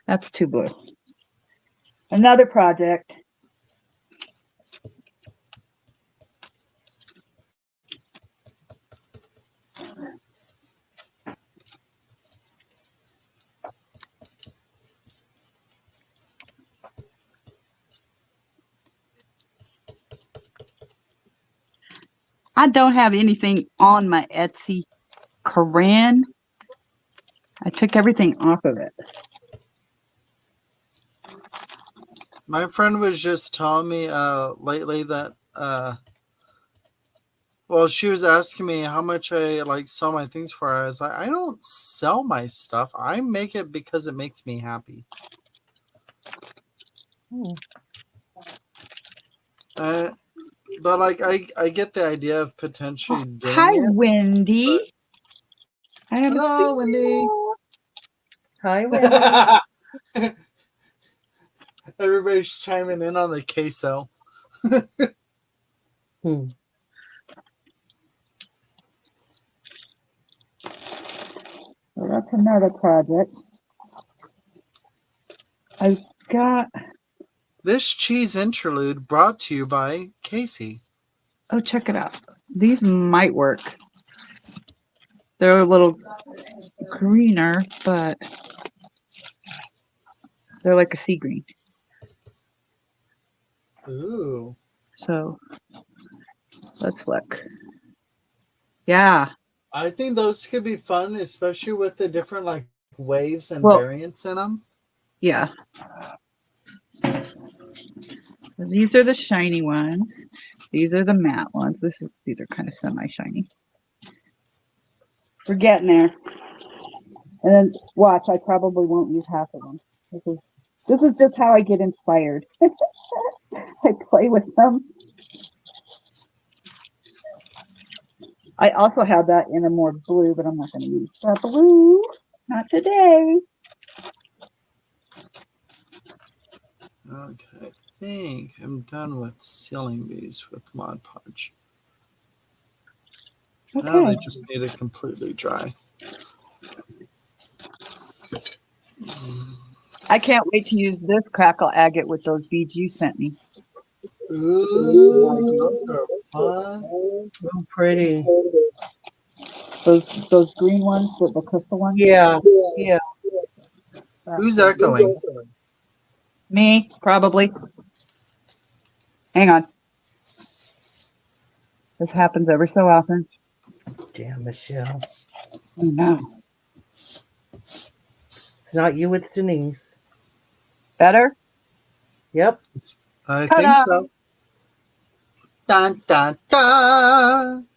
S2: That's too blue. Another project. I don't have anything on my Etsy Koran. I took everything off of it.
S3: My friend was just telling me lately that well, she was asking me how much I sell my things for. I was like, I don't sell my stuff. I make it because it makes me happy. But I get the idea of potentially doing
S2: Hi,
S3: it.
S2: Wendy.
S3: Hello, Wendy.
S1: Hi, Wendy.
S3: Everybody's chiming in on the queso.
S2: So that's another project. I've got.
S3: This cheese interlude brought to you by Casey.
S2: Oh, check it out. These might work. They're a little greener, but they're like a sea green.
S3: Ooh.
S2: So let's look. Yeah.
S3: I think those could be fun, especially with the different waves and variants in them.
S2: Yeah. So these are the shiny ones. These are the matte ones. These are kind of semi-shiny. We're getting there. And then watch, I probably won't use half of them. This is just how I get inspired. I play with them. I also have that in a more blue, but I'm not going to use that blue. Not today.
S3: Okay, I think I'm done with sealing these with Mod Podge. Okay. Now they just need to completely dry.
S2: I can't wait to use this crackle agate with those beads you sent me.
S3: Ooh, those are fun.
S1: So pretty.
S2: Those green ones, the crystal ones?
S1: Yeah.
S3: Who's echoing?
S2: Me, probably. Hang on. This happens every so often.
S1: Damn, Michelle.
S2: Oh, no.
S1: It's not you, it's Denise.
S2: Better?
S1: Yep.
S3: I think so. Dun, dun, dun.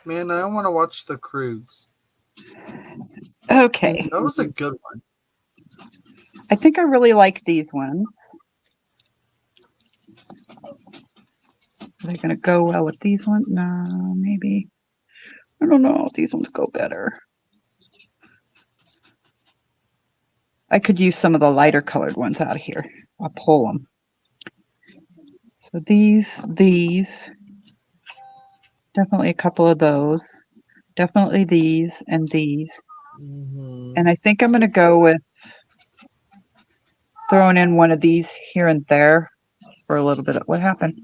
S3: Man, I want to watch The Croods.
S2: Okay.
S3: That was a good one.
S2: I think I really like these ones. Are they going to go well with these ones? No, maybe. I don't know. These ones go better. I could use some of the lighter colored ones out of here. I'll pull them. So these. Definitely a couple of those. Definitely these and these.
S3: Mm-hmm.
S2: And I think I'm going to go with throwing in one of these here and there for a little bit. What happened?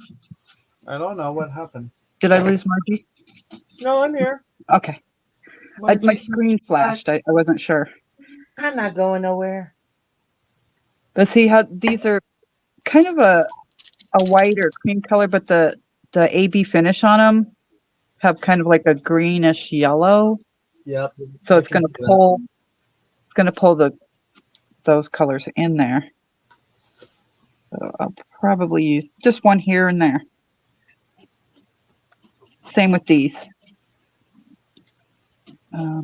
S3: I don't know what happened.
S2: Did I lose Margie?
S1: No, I'm here.
S2: Okay. My screen flashed. I wasn't sure.
S1: I'm not going nowhere.
S2: But see how these are kind of a white or cream color, but the AB finish on them have kind of like a greenish yellow.
S3: Yep.
S2: So it's going to pull. It's going to pull those colors in there. So I'll probably use just one here and there. Same with these.
S1: So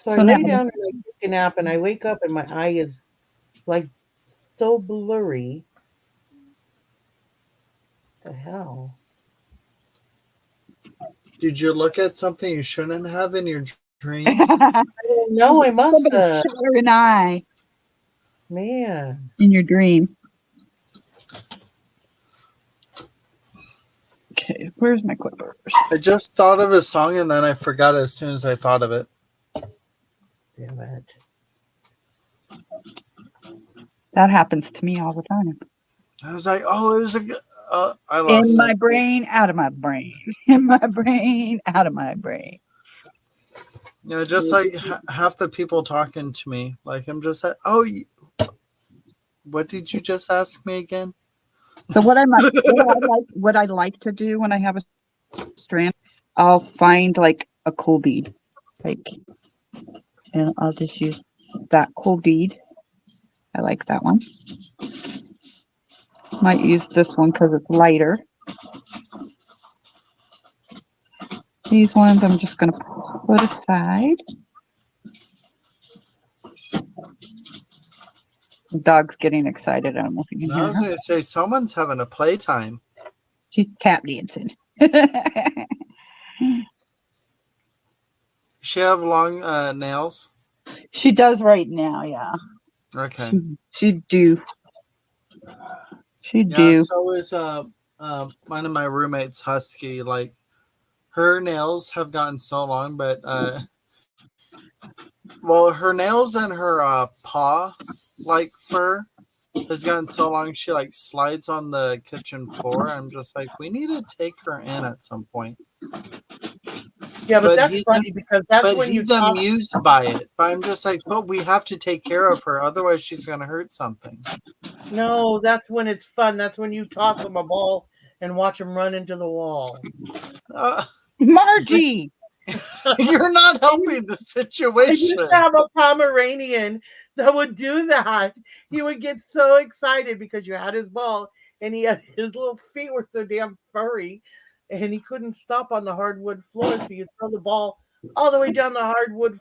S1: I lay down and I take a nap, and I wake up and my eye is like so blurry. What the hell?
S3: Did you look at something you shouldn't have in your dreams?
S1: I don't know. I must have.
S2: Shut an eye.
S1: Man.
S2: In your dream. Okay, where's my clippers?
S3: I just thought of a song and then I forgot it as soon as I thought of it.
S1: Damn it.
S2: That happens to me all the time.
S3: I was like, oh, it was a good... I lost
S2: in my brain, out of my brain. In my brain, out of my brain.
S3: You know, just like half the people talking to me. Like, I'm just like, oh, what did you just ask me again?
S2: So what I like to do when I have a strand, I'll find like a cool bead, and I'll just use that cool bead. I like that one. Might use this one because it's lighter. These ones I'm just going to put aside. The dog's getting excited. I don't know if you can hear her.
S3: I was going to say, someone's having a playtime.
S2: She's tap dancing.
S3: She have long nails?
S2: She does right now, yeah.
S3: Okay.
S2: She do.
S3: So is one of my roommates, Husky. Like, her nails have gotten so long, but her nails and her paw like fur has gotten so long she like slides on the kitchen floor. I'm just like, we need to take her in at some point.
S1: Yeah, but that's funny because that's when
S3: he's amused by it. But I'm just like, but we have to take care of her, otherwise she's gonna hurt something.
S1: No, that's when it's fun. That's when you toss him a ball and watch him run into the wall.
S2: Margie!
S3: You're not helping the situation.
S1: I used to have a Pomeranian that would do that. He would get so excited because you had his ball and he had his little feet were so damn furry and he couldn't stop on the hardwood floor. So you throw the ball all the way down the hardwood,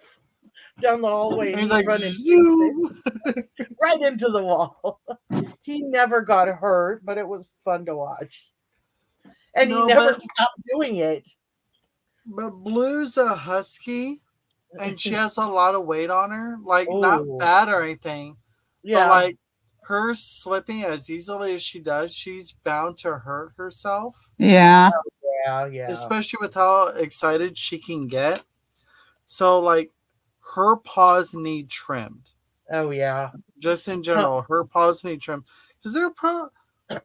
S1: down the hallway. And
S3: he's like, zoom!
S1: Right into the wall. He never got hurt, but it was fun to watch. And he never stopped doing it.
S3: But Blue's a husky, and she has a lot of weight on her. Like, not bad or anything. Yeah. But, like, her slipping as easily as she does, she's bound to hurt herself.
S2: Yeah.
S1: Yeah.
S3: Especially with how excited she can get. So, like, her paws need trimmed.
S1: Oh, yeah.
S3: Just in general, her paws need trimmed. Because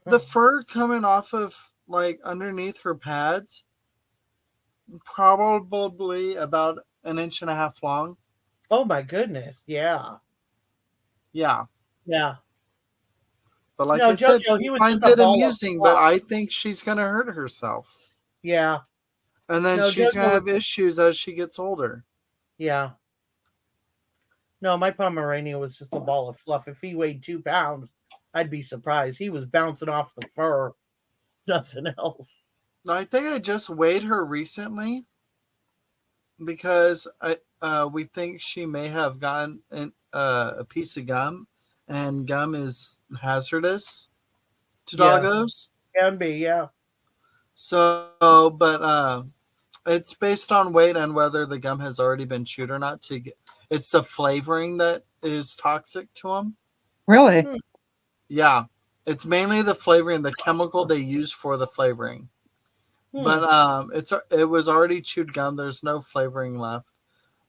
S3: the fur coming off of, like, underneath her pads, probably about 1.5 inches long.
S1: Oh my goodness. Yeah.
S3: Yeah.
S1: Yeah.
S3: But like
S1: No,
S3: I said,
S1: JoJo,
S3: she
S1: he was just
S3: finds
S1: a
S3: it
S1: ball of
S3: amusing, but
S1: fluff.
S3: I think she's going to hurt herself.
S1: Yeah.
S3: And then
S1: No,
S3: she's going
S1: JoJo
S3: to
S1: was
S3: have issues as she gets older.
S1: yeah. No, my Pomeranian was just a ball of fluff. If he weighed 2 pounds, I'd be surprised. He was bouncing off the fur. Nothing else.
S3: I think I just weighed her recently because we think she may have gotten a piece of gum, and gum is hazardous to
S1: Yeah.
S3: doggos.
S1: Can be, yeah.
S3: So, but it's based on weight and whether the gum has already been chewed or not. It's the flavoring that is toxic to them.
S2: Really?
S3: Yeah, it's mainly the flavoring, the chemical they use for the flavoring. But it was already chewed gum. There's no flavoring left.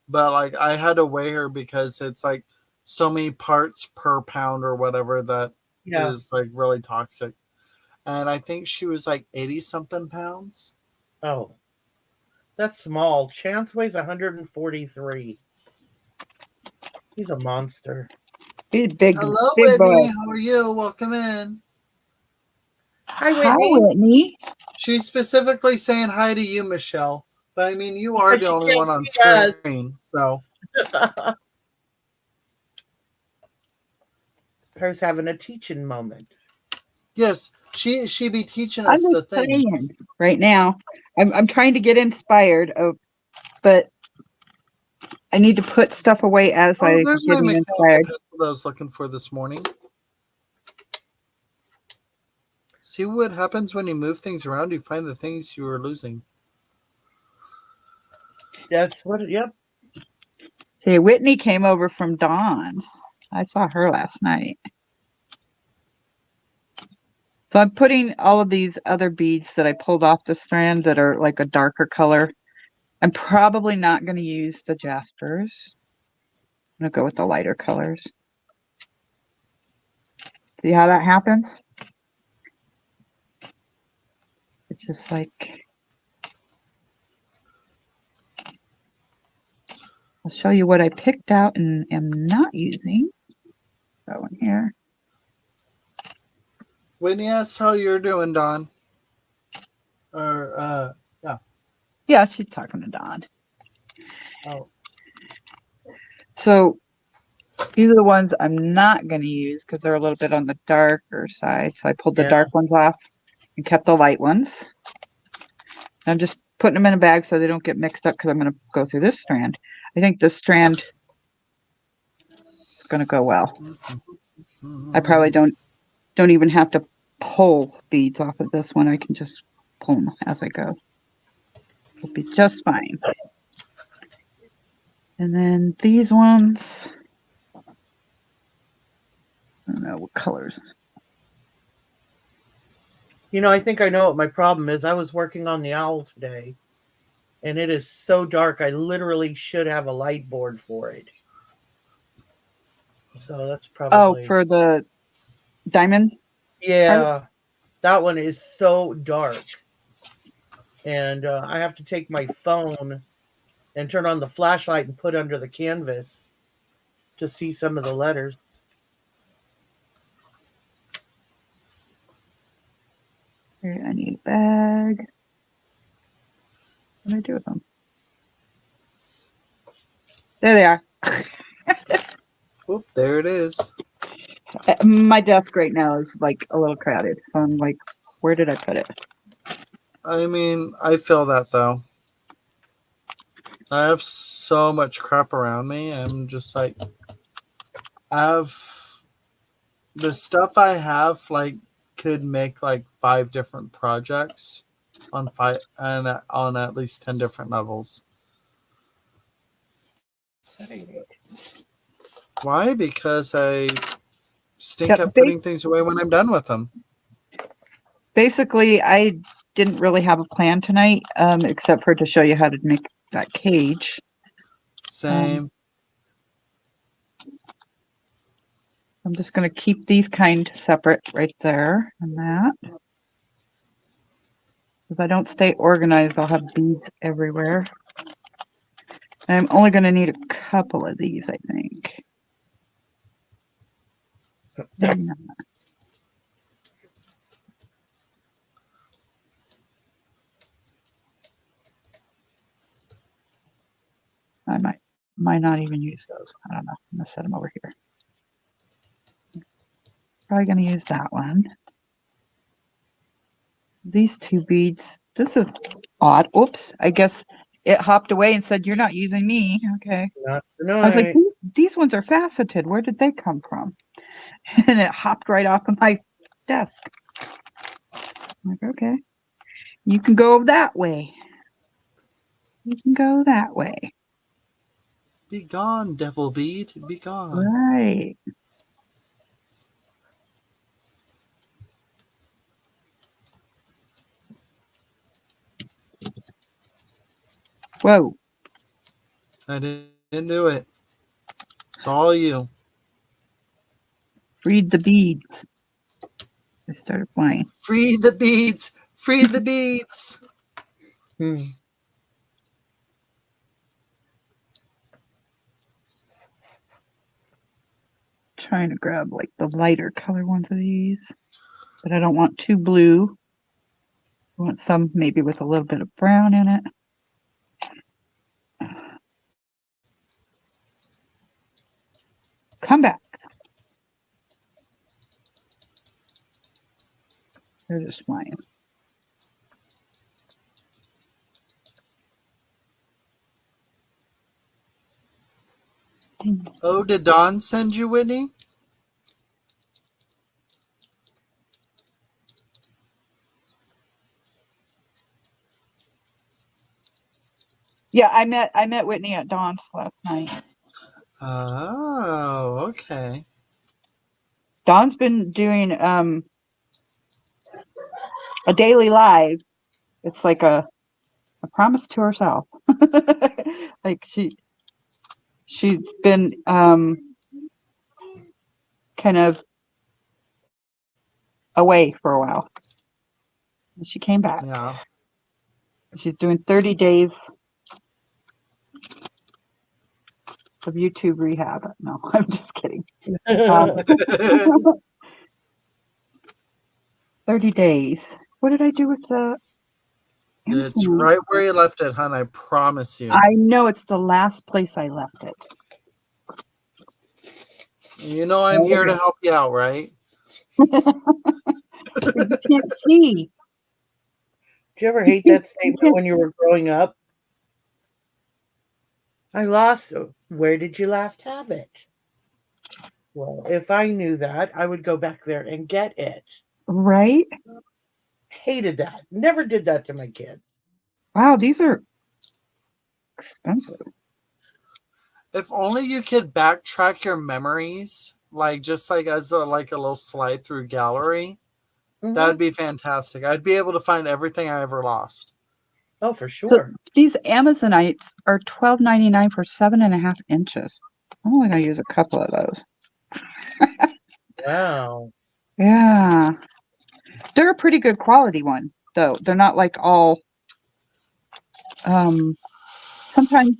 S3: But like I had to weigh her because it's like so many parts per pound or whatever that is like really toxic. And I think she was like 80 something pounds.
S1: Oh. That's small. Chance weighs 143. He's a monster.
S2: He's big,
S3: Hello,
S2: big boy.
S3: Whitney. How are you? Welcome in.
S1: Hi,
S2: Hi,
S1: Whitney.
S2: Whitney.
S3: She's specifically saying hi to you, Michelle. But I mean, you are the
S1: She
S3: only
S1: can't
S3: one on
S1: see us.
S3: screen. So
S1: Her's having a teaching moment.
S3: yes, she be teaching
S2: I'm
S3: us the
S2: just playing
S3: things.
S2: right now. I'm trying to get inspired, but I need to put stuff away as I
S3: There's
S2: get
S3: my mechanical
S2: inspired.
S3: pencil that I was looking for this morning. See what happens when you move things around? You find the things you were losing.
S1: That's what, yep.
S2: See, Whitney came over from Dawn's. I saw her last night. So I'm putting all of these other beads that I pulled off the strand that are like a darker color. I'm probably not going to use the Jaspers. I'm going to go with the lighter colors. See how that happens? It's just like, I'll show you what I picked out and am not using. That one here.
S3: Whitney asked how you're doing, Don. Or, yeah.
S2: Yeah, she's talking to Dawn.
S1: Oh.
S2: So these are the ones I'm not going to use because they're a little bit on the darker side. So I pulled the dark ones off and kept the light ones. I'm just putting them in a bag so they don't get mixed up because I'm going to go through this strand. I think this strand is going to go well. I probably don't even have to pull beads off of this one. I can just pull them as I go. It'll be just fine. And then these ones, I don't know what colors.
S1: You know, I think I know what my problem is. I was working on the owl today, and it is so dark. I literally should have a light board for it. So that's probably...
S2: Oh, for the diamond?
S1: Yeah. That one is so dark. And I have to take my phone and turn on the flashlight and put under the canvas to see some of the letters.
S2: Here, I need a bag. What do I do with them? There they are.
S3: Oop, there it is.
S2: My desk right now is like a little crowded. So I'm like, where did I put it?
S3: I mean, I feel that though. I have so much crap around me. I'm just like, I have the stuff I have like could make like 5 different projects on at least 10 different levels. Why? Because I stink at putting things away when I'm done with them.
S2: Basically, I didn't really have a plan tonight, except for to show you how to make that cage.
S3: Same.
S2: I'm just going to keep these kind separate right there and that. If I don't stay organized, I'll have beads everywhere. I'm only going to need a couple of these, I think. Maybe not. I might not even use those. I don't know. I'm going to set them over here. Probably going to use that one. These 2 beads. This is odd. Oops. I guess it hopped away and said, "You're not using me." Okay.
S1: Not
S2: I was like,
S1: tonight.
S2: these ones are faceted. Where did they come from? And it hopped right off of my desk. I'm like, okay. You can go that way. You can go that way.
S3: Be gone, devil bead. Be gone.
S2: Right. Whoa.
S3: I didn't do it. It's all you.
S2: Freed the beads. They started flying.
S3: Free the beads. Free the beads.
S2: Trying to grab like the lighter color ones of these, but I don't want too blue. I want some maybe with a little bit of brown in it. Come back. They're just flying.
S3: Oh, did Dawn send you, Whitney?
S2: Yeah, I met Whitney at Dawn's last night.
S3: Oh, okay.
S2: Dawn's been doing a daily live. It's like a promise to herself. Like she's been kind of away for a while. And she came back.
S3: Yeah.
S2: She's doing 30 days of YouTube rehab. No, I'm just kidding. 30 days. What did I do with the...
S3: It's right where you left it, hon. I promise you.
S2: I know it's the last place I left it.
S3: You know I'm here to help you out, right?
S2: You can't see.
S1: Did you ever hate that statement when you were growing up? I lost it. Where did you last have it? Well, if I knew that, I would go back there and get it.
S2: Right?
S1: Hated that. Never did that to my kids.
S2: Wow, these are expensive.
S3: If only you could backtrack your memories, like just like as a little slide through gallery.
S1: Mm-hmm.
S3: That'd be fantastic. I'd be able to find everything I ever lost.
S1: Oh, for sure.
S2: So these Amazonites are $12.99 for 7.5 inches. I'm only going to use a couple of those.
S1: Wow.
S2: Yeah. They're a pretty good quality one, though. They're not like all... sometimes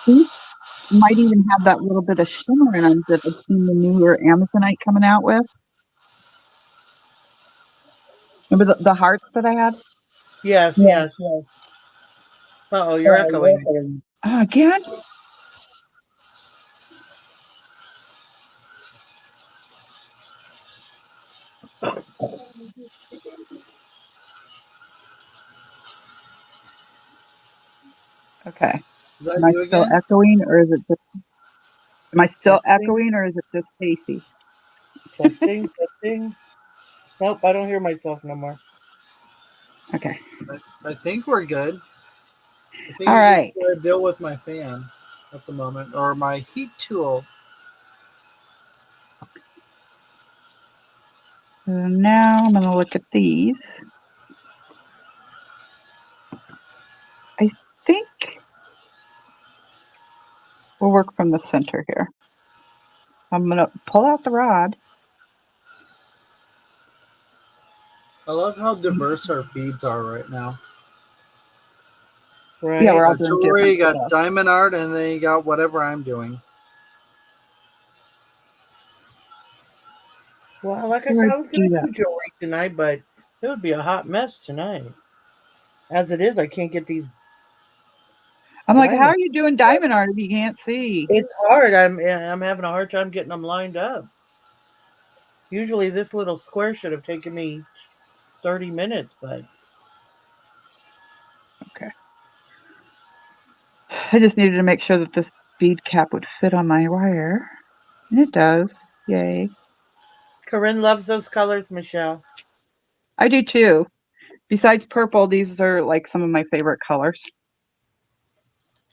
S2: these might even have that little bit of shimmer in them that I've seen the newer Amazonite coming out with. Remember the hearts that I had?
S1: Yes. Uh-oh, you're echoing.
S2: Oh, again? Okay. Am I still echoing, or is it just... Am I still echoing, or is it just Casey?
S1: Testing. Nope, I don't hear myself no more.
S2: Okay.
S3: I think we're good. I think
S2: all right.
S3: Just deal with my fan at the moment, or my heat tool.
S2: So now I'm going to look at these. I think we'll work from the center here. I'm going to pull out the rod.
S3: I love how diverse our feeds are right now.
S1: Right.
S2: Yeah, we're all
S3: You got
S2: doing
S3: jewelry,
S2: different
S3: you got
S2: stuff.
S3: diamond art, and then you got whatever I'm doing.
S1: Well, like I
S2: Where
S1: said,
S2: would
S1: I was
S2: do
S1: going to
S2: that?
S1: do jewelry tonight, but it would be a hot mess tonight. As it is, I can't get these
S2: I'm like, how are
S1: diamonds.
S2: you doing diamond art if you can't see?
S1: It's hard. I'm having a hard time getting them lined up. Usually, this little square should have taken me 30 minutes, but
S2: Okay. I just needed to make sure that this bead cap would fit on my wire. And it does. Yay.
S1: Corinne loves those colors, Michelle.
S2: I do too. Besides purple, these are like some of my favorite colors.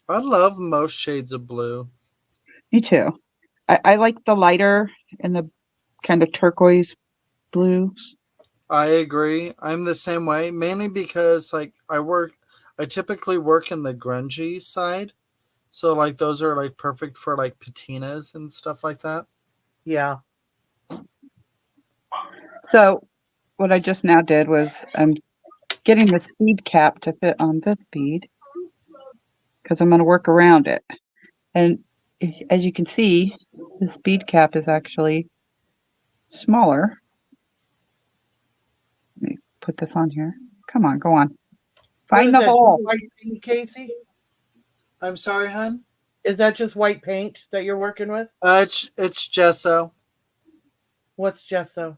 S3: I love most shades of blue.
S2: Me too. I like the lighter and the kind of turquoise blues.
S3: I agree. I'm the same way, mainly because like I typically work in the grungy side. So like those are like perfect for like patinas and stuff like that.
S1: Yeah.
S2: So what I just now did was I'm getting this bead cap to fit on this bead because I'm going to work around it. And as you can see, this bead cap is actually smaller. Let me put this on here. Come on, go on.
S1: What
S2: Find
S1: is
S2: the
S1: that? Just
S2: hole.
S1: white paint, Casey?
S3: I'm sorry, hun.
S1: Is that just white paint that you're working with?
S3: It's gesso.
S1: What's gesso?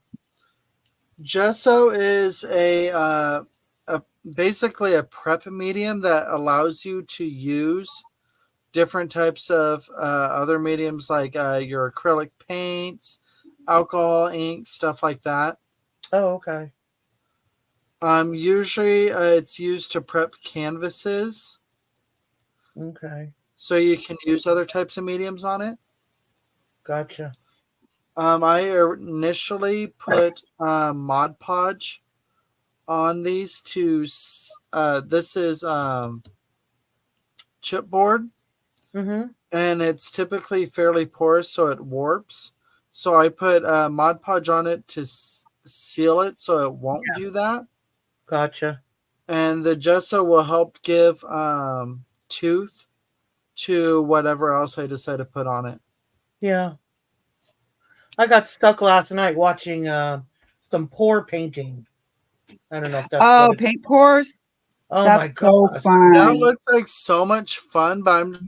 S3: Gesso is a basically a prep medium that allows you to use different types of other mediums like your acrylic paints, alcohol, ink, stuff like that.
S1: Oh, okay.
S3: Usually it's used to prep canvases,
S1: Okay.
S3: so you can use other types of mediums on it.
S1: Gotcha.
S3: I initially put Mod Podge on these to. This is chipboard,
S1: Mm-hmm.
S3: and it's typically fairly porous, so it warps. So I put Mod Podge on it to seal it, so it won't do that.
S1: Gotcha.
S3: And the gesso will help give tooth to whatever else I decide to put on it.
S1: Yeah. I got stuck last night watching some pour painting. I don't know if that's what
S2: Oh,
S1: it's.
S2: paint pours.
S1: Oh my
S2: That's so
S1: gosh.
S3: That
S2: fun.
S3: looks like so much fun, but I'm just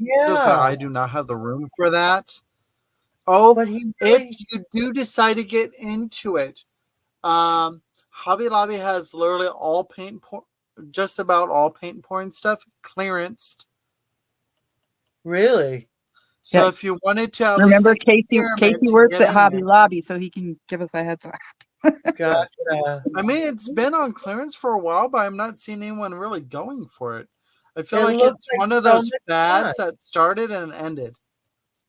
S1: Yeah.
S3: I do not have the room for that. Oh,
S1: But he
S3: if
S1: really,
S3: you do decide to get into it, Hobby Lobby has literally just about all paint and pouring stuff clearanced.
S1: really.
S3: So
S2: Yeah.
S3: if you wanted to at least
S2: Remember,
S3: take an
S2: Casey
S3: experiment to
S2: works
S3: get
S2: at
S3: in
S2: Hobby
S3: there.
S2: Lobby, so he can give us a heads up.
S3: Yes.
S1: Gotcha.
S3: I mean, it's been on clearance for a while, but I'm not seeing anyone really going for it. I feel
S1: It
S3: like
S1: looks
S3: it's
S1: like
S3: one of
S1: so
S3: those
S1: much fun.
S3: fads that started and ended.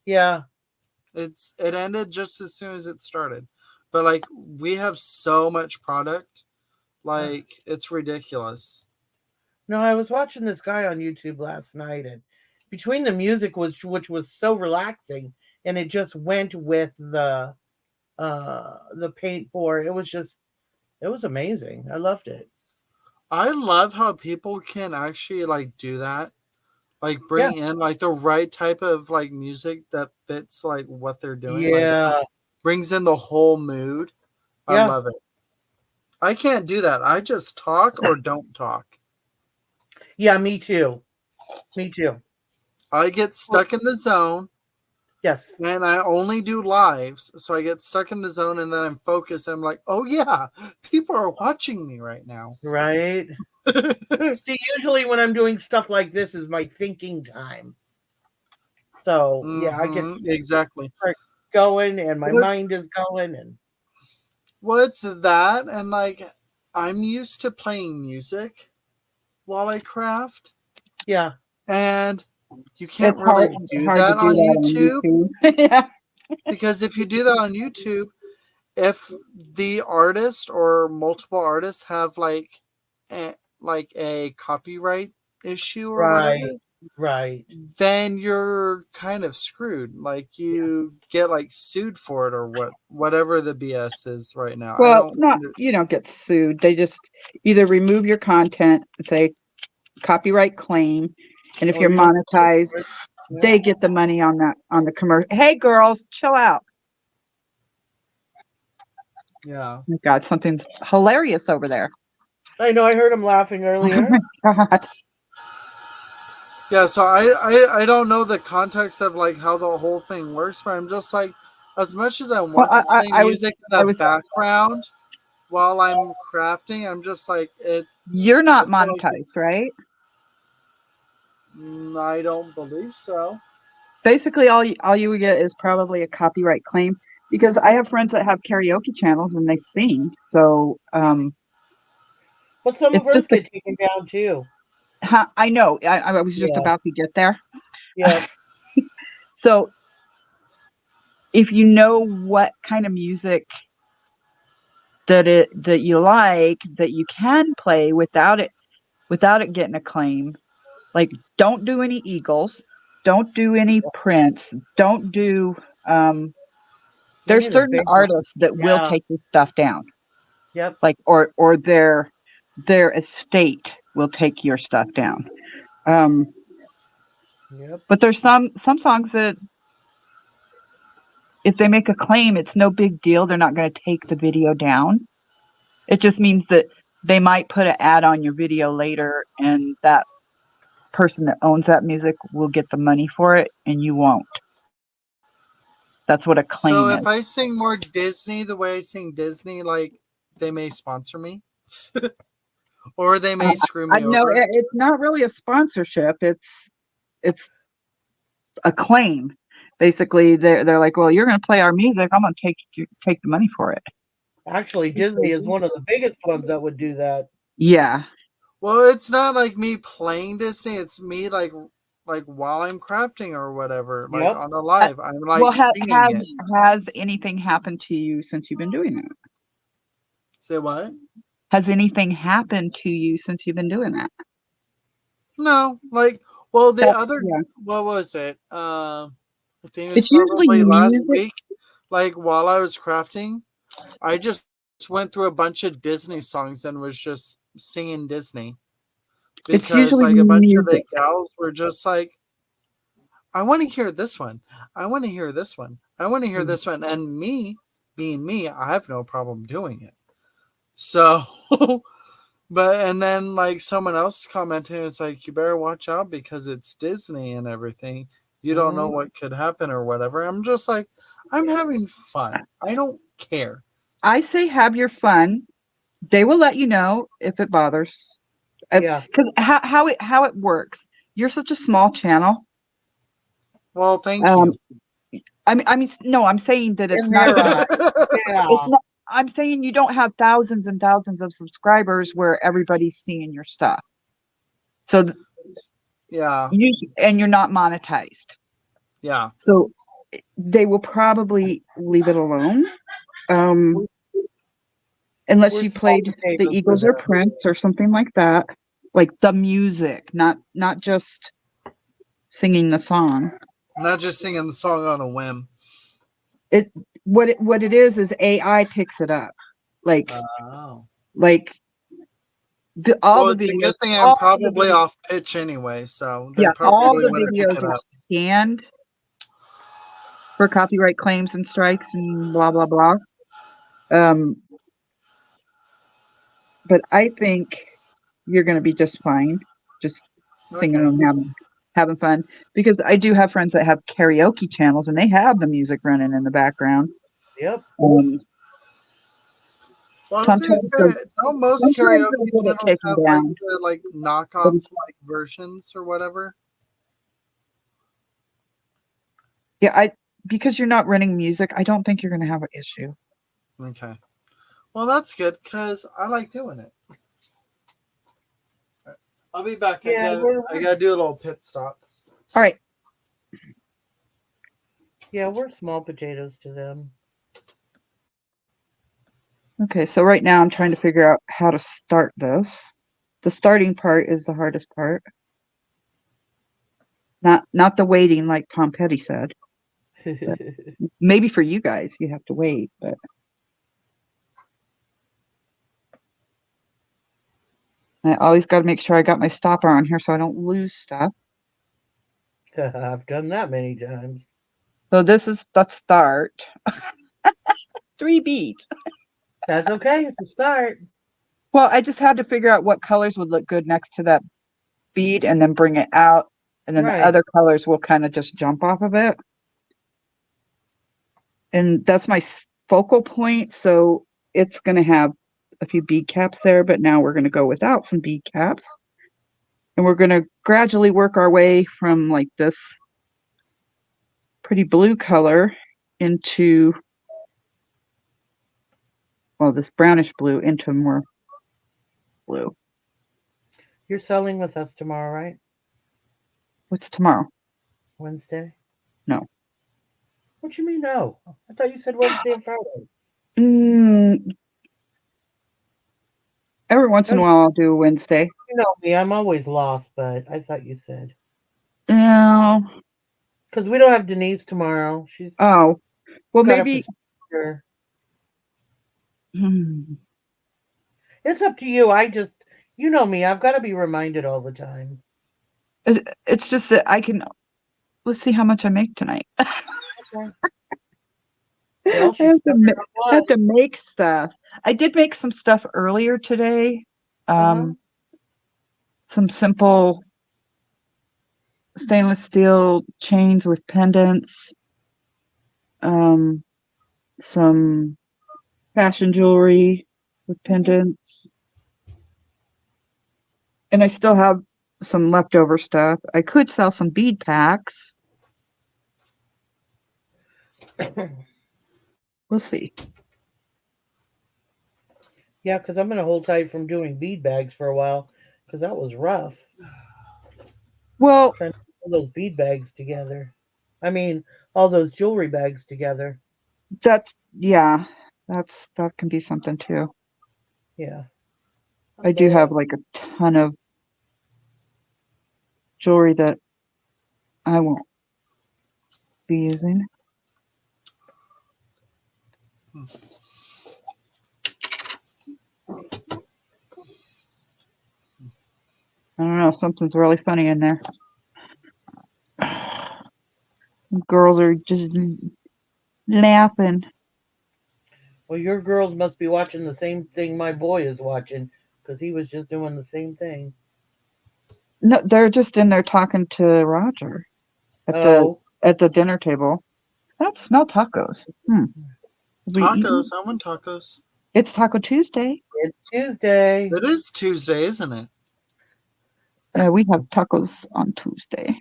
S1: Yeah.
S3: It ended just as soon as it started. But like we have so much product, like it's ridiculous.
S1: No, I was watching this guy on YouTube last night, and between the music which was so relaxing, and it just went with the paint pour. It was amazing. I loved it.
S3: I love how people can actually like do that. Like
S1: Yeah.
S3: bring in like the right type of like music that fits like what they're doing. Like
S1: Yeah.
S3: brings in the whole mood. I
S1: Yeah.
S3: love it. I can't do that. I just talk or don't talk.
S1: Yeah, me too. Me too.
S3: I get stuck in the zone
S1: Yes.
S3: and I only do lives. So I get stuck in the zone and then I'm focused. I'm like, oh yeah, people are watching me right now.
S1: Right. See, usually when I'm doing stuff like this is my thinking time. So yeah, I get
S3: exactly.
S1: start going and my
S3: What's
S1: mind is going and
S3: what's that? And like I'm used to playing music while I craft.
S1: yeah.
S3: And you can't
S2: It's
S3: really
S2: hard
S3: do
S2: to
S3: that
S2: do
S3: on
S2: that on
S3: YouTube
S2: YouTube. Yeah.
S3: because if you do that on YouTube, if the artist or multiple artists have like a copyright issue or whatever,
S1: Right. Right.
S3: then you're kind of screwed. Like
S1: Yeah.
S3: you get like sued for it or whatever the BS is right now. I
S2: Well,
S3: don't
S2: not you don't get sued. They just either remove your content and say copyright claim. And if
S1: Oh,
S2: you're
S1: you don't
S2: monetized,
S1: yeah.
S2: they get the money on that, on the commercial. Hey girls, chill out.
S3: Yeah.
S2: Oh my God, something's hilarious over there.
S1: I know. I heard him laughing
S2: Oh
S1: earlier.
S2: my God.
S3: Yeah, so I don't know the context of like how the whole thing works, but I'm just like, as much as I
S2: Well,
S3: want to play music in
S2: I
S3: the
S2: was,
S3: background while I'm crafting, I'm just like
S2: you're not
S3: I feel like
S2: monetized, right?
S3: I don't believe so.
S2: Basically, all you would get is probably a copyright claim, because I have friends that have karaoke channels and they sing. So
S1: But some of
S2: it's
S1: hers
S2: just
S1: get taken down too.
S2: I know. I was just
S1: Yeah.
S2: about to get there.
S1: Yeah.
S2: So if you know what kind of music that you like, that you can play without it getting a claim, like don't do any Eagles, don't do any Prince, don't do
S1: Any
S2: there's
S1: of the
S2: certain
S1: big ones.
S2: artists that will
S1: Yeah.
S2: take your stuff down.
S1: Yep.
S2: Like or their estate will take your stuff down.
S1: Yep.
S2: But there's some songs that if they make a claim, it's no big deal. They're not going to take the video down. It just means that they might put an ad on your video later, and that person that owns that music will get the money for it, and you won't. That's what a
S3: So
S2: claim
S3: if I
S2: is.
S3: sing more Disney the way I sing Disney, like they may sponsor me, or they may screw
S2: I
S3: me
S2: know
S3: over.
S2: it's not really a sponsorship. It's a claim. Basically, they're like, well, you're going to play our music. I'm going to take the money for it.
S1: Actually, Disney is one of the biggest ones that would do that.
S2: Yeah.
S3: Well, it's not like me playing Disney. It's me like while I'm crafting or whatever, like
S1: Yep.
S3: on a live. I'm like
S2: Well,
S3: singing it.
S2: has anything happened to you since you've been doing that?
S3: Say what?
S2: Has anything happened to you since you've been doing that?
S3: No, like well, the
S2: That,
S3: other
S2: yeah.
S3: what was it? I think it was
S2: It's usually
S3: probably last
S2: music.
S3: week. Like while I was crafting, I just went through a bunch of Disney songs and was just singing Disney
S2: It's
S3: because
S2: usually
S3: like a bunch of the
S2: music.
S3: gals were just like, I want to hear this one. I want to hear this one. I want to hear this one. And me, being me, I have no problem doing it. So, but, and then like someone else commented, it's like, you better watch out because it's Disney and everything. You don't know what could happen or whatever. I'm just like, I'm having fun. I don't care.
S2: I say have your fun. They will let you know if it bothers.
S1: Yeah.
S2: Because how it works. You're such a small channel.
S3: Well, thank you.
S2: I mean, no, I'm saying that it's
S1: In
S2: not.
S1: their eyes. Yeah.
S2: It's not. I'm saying you don't have thousands and thousands of subscribers where everybody's seeing your stuff. So
S3: Yeah.
S2: and you're not monetized.
S3: Yeah.
S2: So they will probably leave it alone. Unless
S1: We're
S2: you
S1: small
S2: played the
S1: potatoes for
S2: Eagles or
S1: them.
S2: Prince or something like that. Like the music, not just singing the song.
S3: Not just singing the song on a whim.
S2: What it is AI picks it up. Like
S3: Oh.
S2: all the
S3: It's a
S2: videos.
S3: good thing I'm probably off pitch anyway, so they
S2: All
S3: probably
S2: the
S3: wouldn't pick
S2: videos
S3: it
S2: are
S3: up.
S2: scanned for copyright claims and strikes and blah blah blah. But I think you're going to be just fine, just singing and having fun. Because I do have friends that have karaoke channels and they have the music running in the background.
S1: Yep.
S3: Well,
S2: Sometimes
S3: don't most karaoke
S2: they'll get it
S3: channels
S2: taken
S3: have
S2: down.
S3: like knockoff like versions or whatever?
S2: Yeah, because you're not running music, I don't think you're going to have an issue.
S3: Okay. Well, that's good because I like doing it. I'll be back.
S1: Yeah,
S3: I gotta do a little pit stop.
S2: All right.
S1: Yeah, we're small potatoes to them.
S2: Okay, so right now I'm trying to figure out how to start this. The starting part is the hardest part. Not the waiting like Tom Petty said. Maybe for you guys you have to wait, but I always got to make sure I got my stopper on here so I don't lose stuff.
S1: I've done that many times.
S2: So this is the start. 3 beads.
S1: That's okay. It's a start.
S2: Well, I just had to figure out what colors would look good next to that bead and then bring it out. And then
S1: Right.
S2: the other colors will kind of just jump off of it. And that's my focal point. So it's going to have a few bead caps there, but now we're going to go without some bead caps. And we're going to gradually work our way from like this pretty blue color into, well, this brownish blue into more blue.
S1: You're selling with us tomorrow, right?
S2: What's tomorrow?
S1: Wednesday?
S2: No.
S1: What you mean no? I thought you said Wednesday and Friday.
S2: Every once in a while I'll do a Wednesday.
S1: You know me, I'm always lost, but I thought you said.
S2: No.
S1: Because we don't have Denise tomorrow. She's
S2: well, maybe.
S1: It's up to you. You know me, I've got to be reminded all the time.
S2: It's just that let's see how much I make tonight.
S1: Okay.
S2: Well, I have to make stuff. I did make some stuff earlier today. Some simple stainless steel chains with pendants. Some fashion jewelry with pendants. And I still have some leftover stuff. I could sell some bead packs. We'll see.
S1: Yeah, because I'm going to hold tight from doing bead bags for a while because that was rough.
S2: Well,
S1: trying to put all those bead bags together. I mean, all those jewelry bags together.
S2: That can be something too.
S1: Yeah.
S2: I do have like a ton of jewelry that I won't be using. I don't know. Something's really funny in there. Girls are just laughing.
S1: Well, your girls must be watching the same thing my boy is watching because he was just doing the same thing.
S2: No, they're just in there talking to Roger at the dinner table. I don't smell tacos.
S3: Tacos? I want tacos.
S2: It's Taco Tuesday.
S1: It's Tuesday.
S3: It is Tuesday, isn't it?
S2: We have tacos on Tuesday.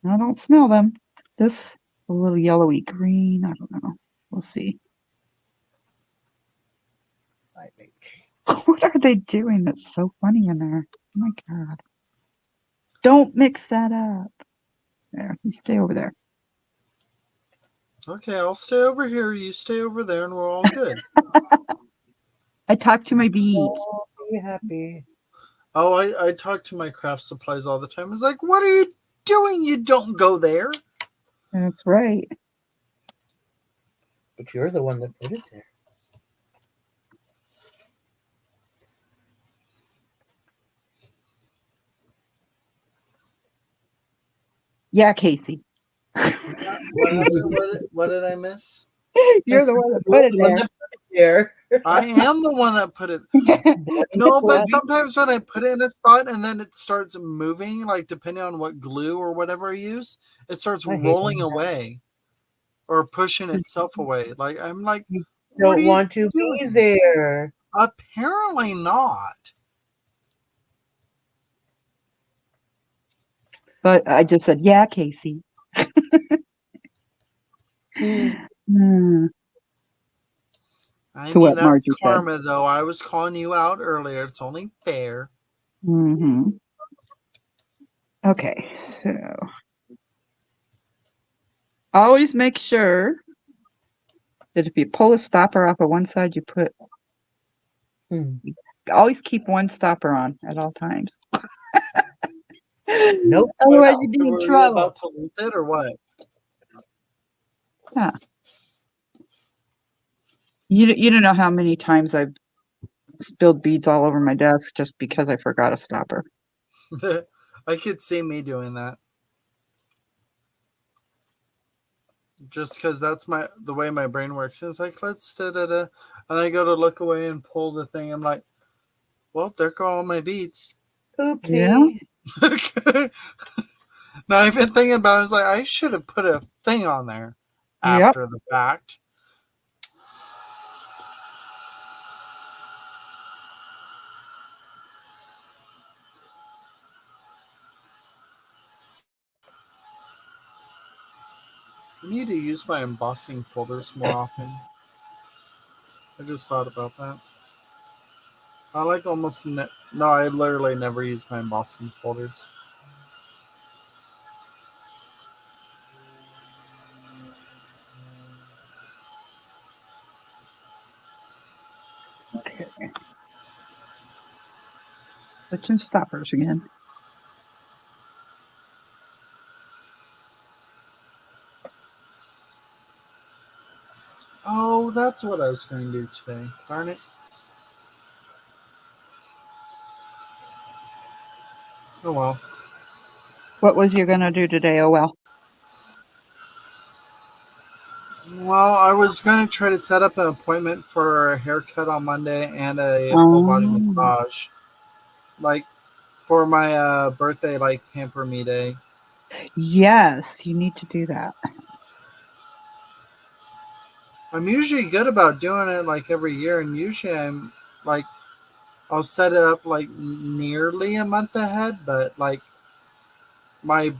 S2: I don't smell them. This is a little yellowy green. I don't know. We'll see. What are they doing that's so funny in there? Oh my God. Don't mix that up. There, you stay over there.
S3: Okay, I'll stay over here. You stay over there, and we're all good.
S2: I talk to my beads.
S1: Oh, be happy.
S3: Oh, I talk to my craft supplies all the time. It's like, what are you doing? You don't go there.
S2: That's right.
S1: But you're the one that put it there.
S2: Yeah, Casey.
S3: What did I miss?
S2: You're the one that put it there.
S3: I am the one that put it. No, but sometimes when I put it in a spot and then it starts moving, like depending on what glue or whatever I use, it starts rolling away or pushing itself away. Like I'm like,
S1: you don't want to be there.
S3: Apparently not.
S2: But I just said, yeah, Casey.
S3: I mean, that's karma, though. I was calling you out earlier. It's only fair.
S2: Mm-hmm. Okay, so always make sure that if you pull a stopper off of one side, you put. Always keep one stopper on at all times.
S1: Nope.
S2: Otherwise, you'd be in trouble.
S3: About to lose it or what?
S2: Yeah. You don't know how many times I've spilled beads all over my desk just because I forgot a stopper.
S3: I could see me doing that. Just because that's the way my brain works. It's like, let's da-da-da. And I go to look away and pull the thing. I'm like, well, there go all my beads.
S1: Oopsie.
S2: Yeah.
S3: Now, I've been thinking about it. It's like, I should have put a thing on there after the fact. I need to use my embossing folders more often. I just thought about that. I like almost no, I literally never use my embossing folders.
S2: Okay. Switching stoppers again.
S3: Oh, that's what I was going to do today. Darn it. Oh well.
S2: What was you gonna do today? Oh well.
S3: Well, I was going to try to set up an appointment for a haircut on Monday and a full body massage. Like, for my birthday, like, pamper me day.
S2: Yes, you need to do that.
S3: I'm usually good about doing it, like, every year. And usually I'm, like, I'll set it up, like, nearly a month ahead. But, like, my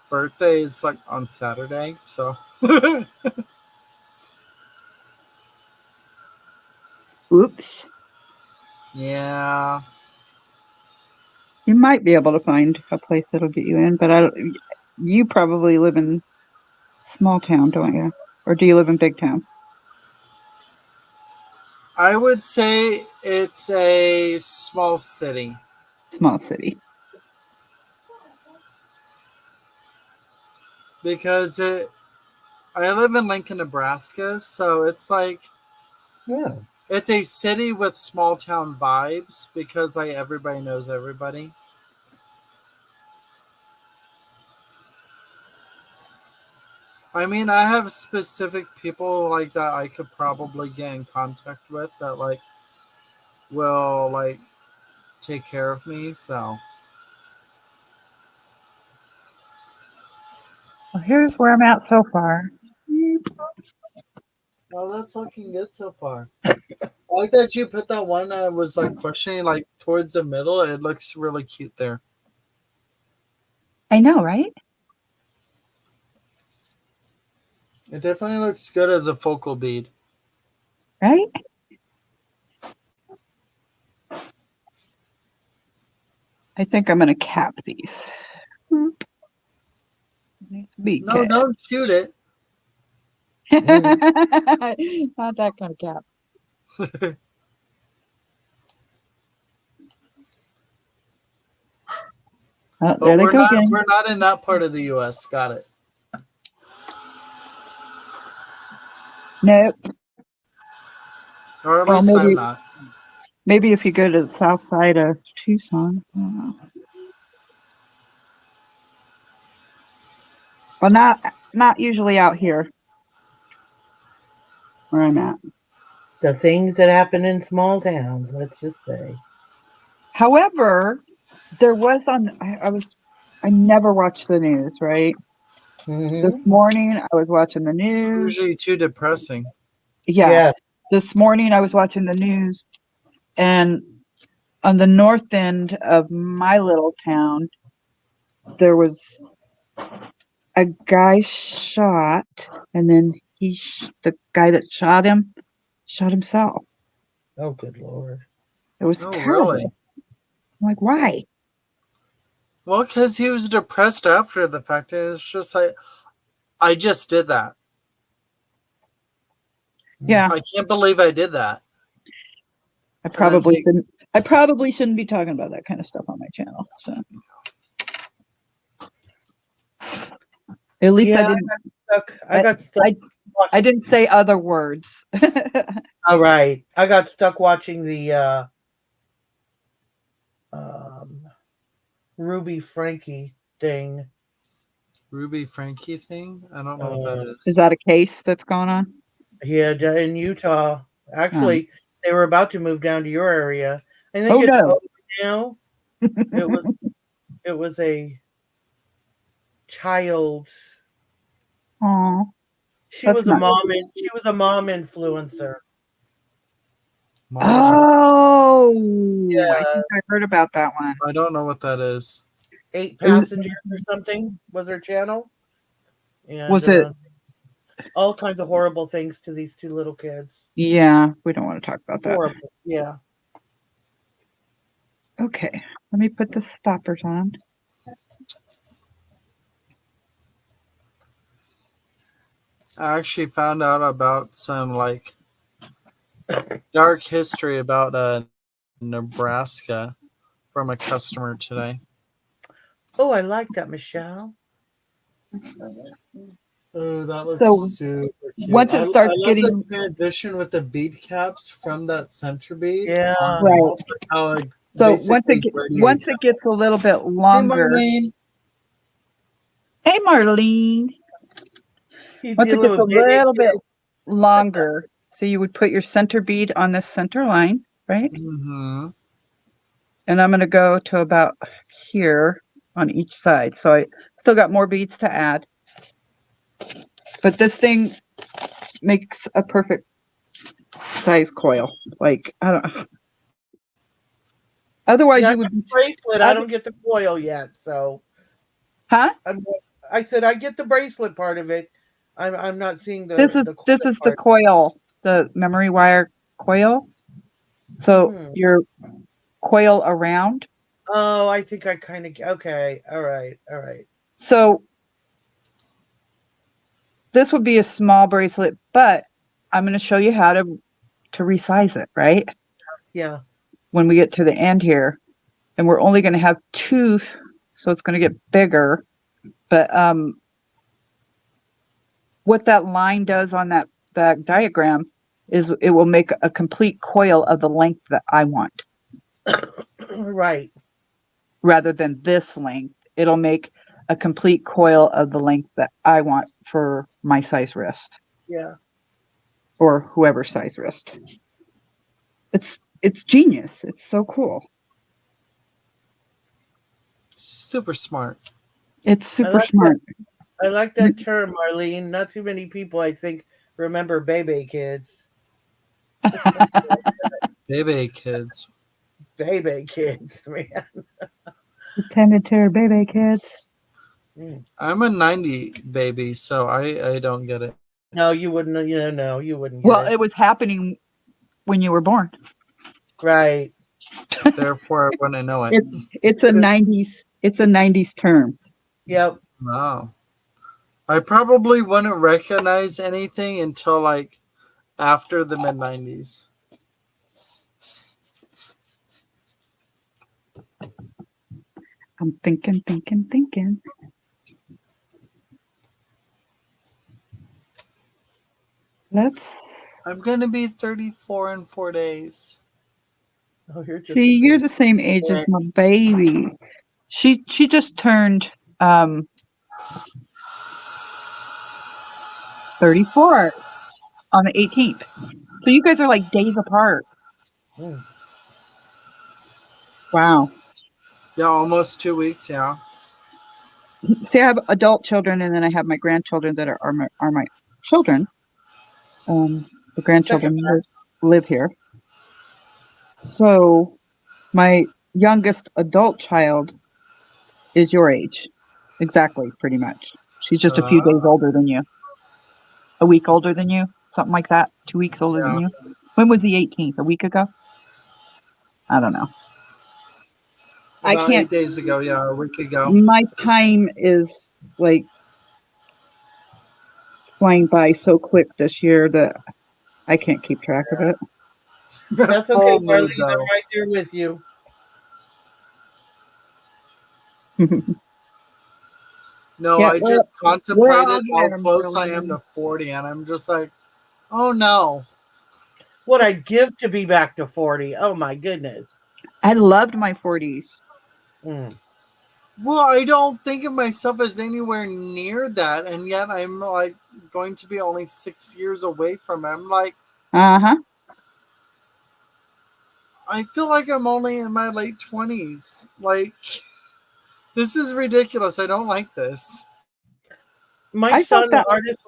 S3: birthday is, like, on Saturday. So...
S2: Oops.
S3: Yeah.
S2: You might be able to find a place that'll get you in, but you probably live in small town, don't you? Or do you live in big town?
S3: I would say it's a small city.
S2: Small city.
S3: Because I live in Lincoln, Nebraska, so it's like...
S1: Yeah.
S3: It's a city with small town vibes because like everybody knows everybody. I mean, I have specific people like that I could probably get in contact with that like will like take care of me. So
S2: Well, here's where I'm at so far.
S3: well, that's looking good so far. I like that you put that one that was like questioning like towards the middle. It looks really cute there.
S2: I know, right?
S3: It definitely looks good as a focal bead.
S2: Right? I think I'm going to cap these.
S3: No, don't shoot it.
S2: Not that kind of cap. Oh, there they go again.
S3: We're not in that part of the U.S. Got it.
S2: Nope.
S3: Or at least I'm not.
S2: Maybe if you go to the south side of Tucson. Well, not usually out here where I'm at.
S1: The things that happen in small towns, let's just say.
S2: However, there was I never watch the news, right?
S1: Mm-hmm.
S2: This morning I was watching the news.
S3: It's usually too depressing.
S2: Yeah.
S1: Yes.
S2: This morning I was watching the news, and on the north end of my little town, there was a guy shot, and then the guy that shot him shot himself.
S1: Oh, good Lord.
S2: It was terrible.
S3: Really?
S2: I'm like, why?
S3: Well, because he was depressed after the fact. And it's just like, I just did that.
S2: Yeah.
S3: I can't believe I did that.
S2: I probably shouldn't be talking about that kind of stuff on my channel. So at least I didn't.
S1: I got stuck.
S2: I didn't say other words.
S1: All right. I got stuck watching the Ruby Frankie thing.
S3: Ruby Frankie thing? I don't know what that
S1: Uh,
S2: Is
S3: is.
S2: that a case that's going on?
S1: Yeah, in Utah.
S2: Oh,
S1: Actually, they were about to move down to your area. I think
S2: oh
S1: it's
S2: no.
S1: over now. It was it was a child.
S2: Oh,
S1: She
S2: that's
S1: was a
S2: not.
S1: mom and she was a mom influencer.
S3: Mom.
S2: Oh, I
S1: Yeah,
S2: think I heard about that one.
S3: I don't know what that is.
S1: 8
S2: It was.
S1: passengers or something was her channel, and
S2: Was it?
S1: all kinds of horrible things to these two little kids.
S2: Yeah, we don't want to talk about that.
S1: Horrible. Yeah.
S2: Okay, let me put the stoppers on.
S3: I actually found out about some like dark history about Nebraska from a customer today.
S1: Oh, I like that, Michelle.
S3: Oh, that looks
S2: So
S3: super cute.
S2: once
S3: I
S2: it starts
S3: love the
S2: getting
S3: transition with the bead caps from that center bead
S1: Yeah.
S3: on
S2: right,
S3: also how it
S2: so
S3: basically
S2: once
S3: radiates
S2: it
S3: out.
S2: gets a little bit
S3: Hey,
S2: longer.
S3: Marlene.
S2: Hey, Marlene.
S1: You
S2: Once it
S1: dealing
S2: gets a
S1: with baby
S2: little bit
S1: kids.
S2: longer, so you would put your center bead on this center line, right?
S3: Mm-hmm.
S2: And I'm going to go to about here on each side. So I still got more beads to add. But this thing makes a perfect size coil. Like, I don't. Otherwise,
S1: Yeah, I
S2: you
S1: got
S2: would be.
S1: the bracelet. I
S2: Other,
S1: don't get the coil yet, so
S2: huh?
S1: I'm, I said I get the bracelet part of it. I'm not seeing
S2: This
S1: the
S2: is
S1: the
S2: this
S1: coil
S2: is the
S1: part.
S2: coil, the memory wire coil. So
S1: Hmm.
S2: your coil around.
S1: Oh, I think I kind of okay. All right, all right.
S2: So this would be a small bracelet, but I'm going to show you how to resize it, right?
S1: Yeah,
S2: When we get to the end here, and we're only going to have two, so it's going to get bigger. But what that line does on that diagram is it will make a complete coil of the length that I want,
S1: right.
S2: rather than this length. It'll make a complete coil of the length that I want for my size wrist,
S1: Yeah.
S2: or whoever's size wrist. It's genius. It's so cool.
S3: Super smart.
S2: It's
S1: I
S2: super
S1: like that.
S2: smart.
S1: I like that term, Marlene. Not too many people, I think, remember baby kids.
S3: Baby kids.
S1: Baby kids, man.
S2: Pretended to baby kids.
S1: Mm.
S3: I'm a 90 baby, so I don't get it.
S1: No, you wouldn't. No, you wouldn't get
S2: Well,
S1: it.
S2: it was happening when you were born.
S1: Right.
S3: Therefore, I wouldn't know it.
S2: It's a 90s term.
S1: Yep.
S3: Wow. I probably wouldn't recognize anything until like after the mid 90s.
S2: I'm thinking. Let's
S3: I'm gonna be 34 in 4 days.
S1: Oh, you're just
S2: see.
S1: a
S2: You're
S1: baby.
S2: the same age as my baby. She just turned 34 on the 18th. So you guys are like days apart.
S1: Mm.
S2: Wow.
S3: Yeah, almost 2 weeks. Yeah.
S2: See, I have adult children, and then I have my grandchildren that are my children. The
S1: Second
S2: grandchildren live here. So my youngest adult child is your age. Exactly, pretty much. She's just a few days older than you. A week older than you, something like that. 2 weeks older than
S3: Yeah.
S2: you. When was the 18th? A week ago? I don't know. I
S3: About
S2: can't.
S3: 8 days ago. Yeah, a week ago.
S2: My time is like flying by so quick this year that I can't keep track of it.
S1: That's okay,
S3: Full
S1: Marlene.
S3: mood
S1: I'm
S3: though.
S1: right there with you.
S3: No,
S2: Yeah,
S3: I
S2: we're
S3: just
S2: all
S3: contemplated how
S2: there,
S3: close I am to
S2: Marlene.
S3: 40, and I'm just like, oh no.
S1: What I'd give to be back to 40. Oh my goodness.
S2: I loved my 40s.
S1: Mm.
S3: Well, I don't think of myself as anywhere near that, and yet I'm like going to be only 6 years away from it. I'm like,
S2: Uh-huh.
S3: I feel like I'm only in my late 20s. Like, this is ridiculous. I don't like this.
S1: My
S2: I felt
S1: son, the
S2: that.
S1: hardest.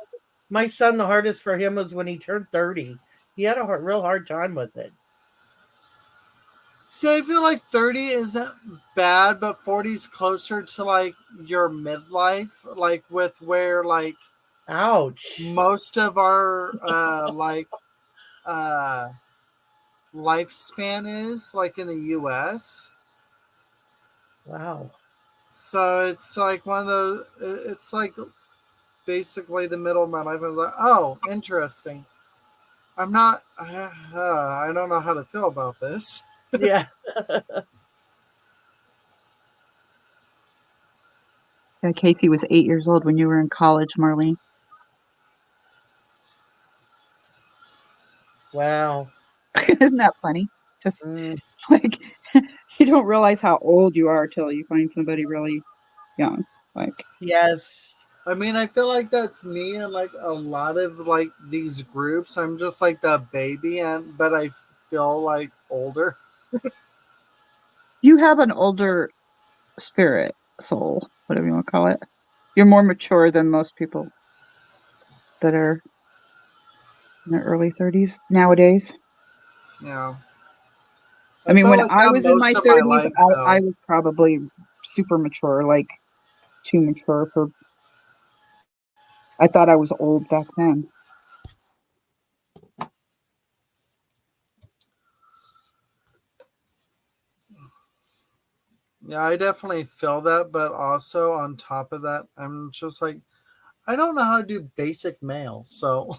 S1: My son, the hardest for him was when he turned 30. He had a real hard time with it.
S3: See, I feel like 30 isn't bad, but 40 is closer to like your midlife, like with where like
S1: Ouch!
S3: most of our uh lifespan is, like in the US.
S1: Wow.
S3: So it's like one of those. It's like basically the middle of my life. I was like, oh, interesting. I'm not. I don't know how to feel about this.
S1: Yeah.
S2: Yeah, Casey was 8 years old when you were in college, Marlene.
S1: Wow.
S2: Isn't that funny? Just
S1: Mm.
S2: like you don't realize how old you are till you find somebody really young. Like,
S1: Yes.
S3: I mean, I feel like that's me and like a lot of like these groups. I'm just like the baby, and but I feel like older.
S2: you have an older spirit, soul, whatever you want to call it. You're more mature than most people that are in their early 30s nowadays.
S3: Yeah,
S2: I
S3: I
S2: mean,
S3: felt
S2: when
S3: like
S2: I
S3: that
S2: was in my
S3: most of my
S2: 30s,
S3: life
S2: I
S3: though.
S2: was probably super mature, like too mature for. I thought I was old back then.
S3: Yeah, I definitely feel that, but also on top of that, I'm just like, I don't know how to do basic mail, so.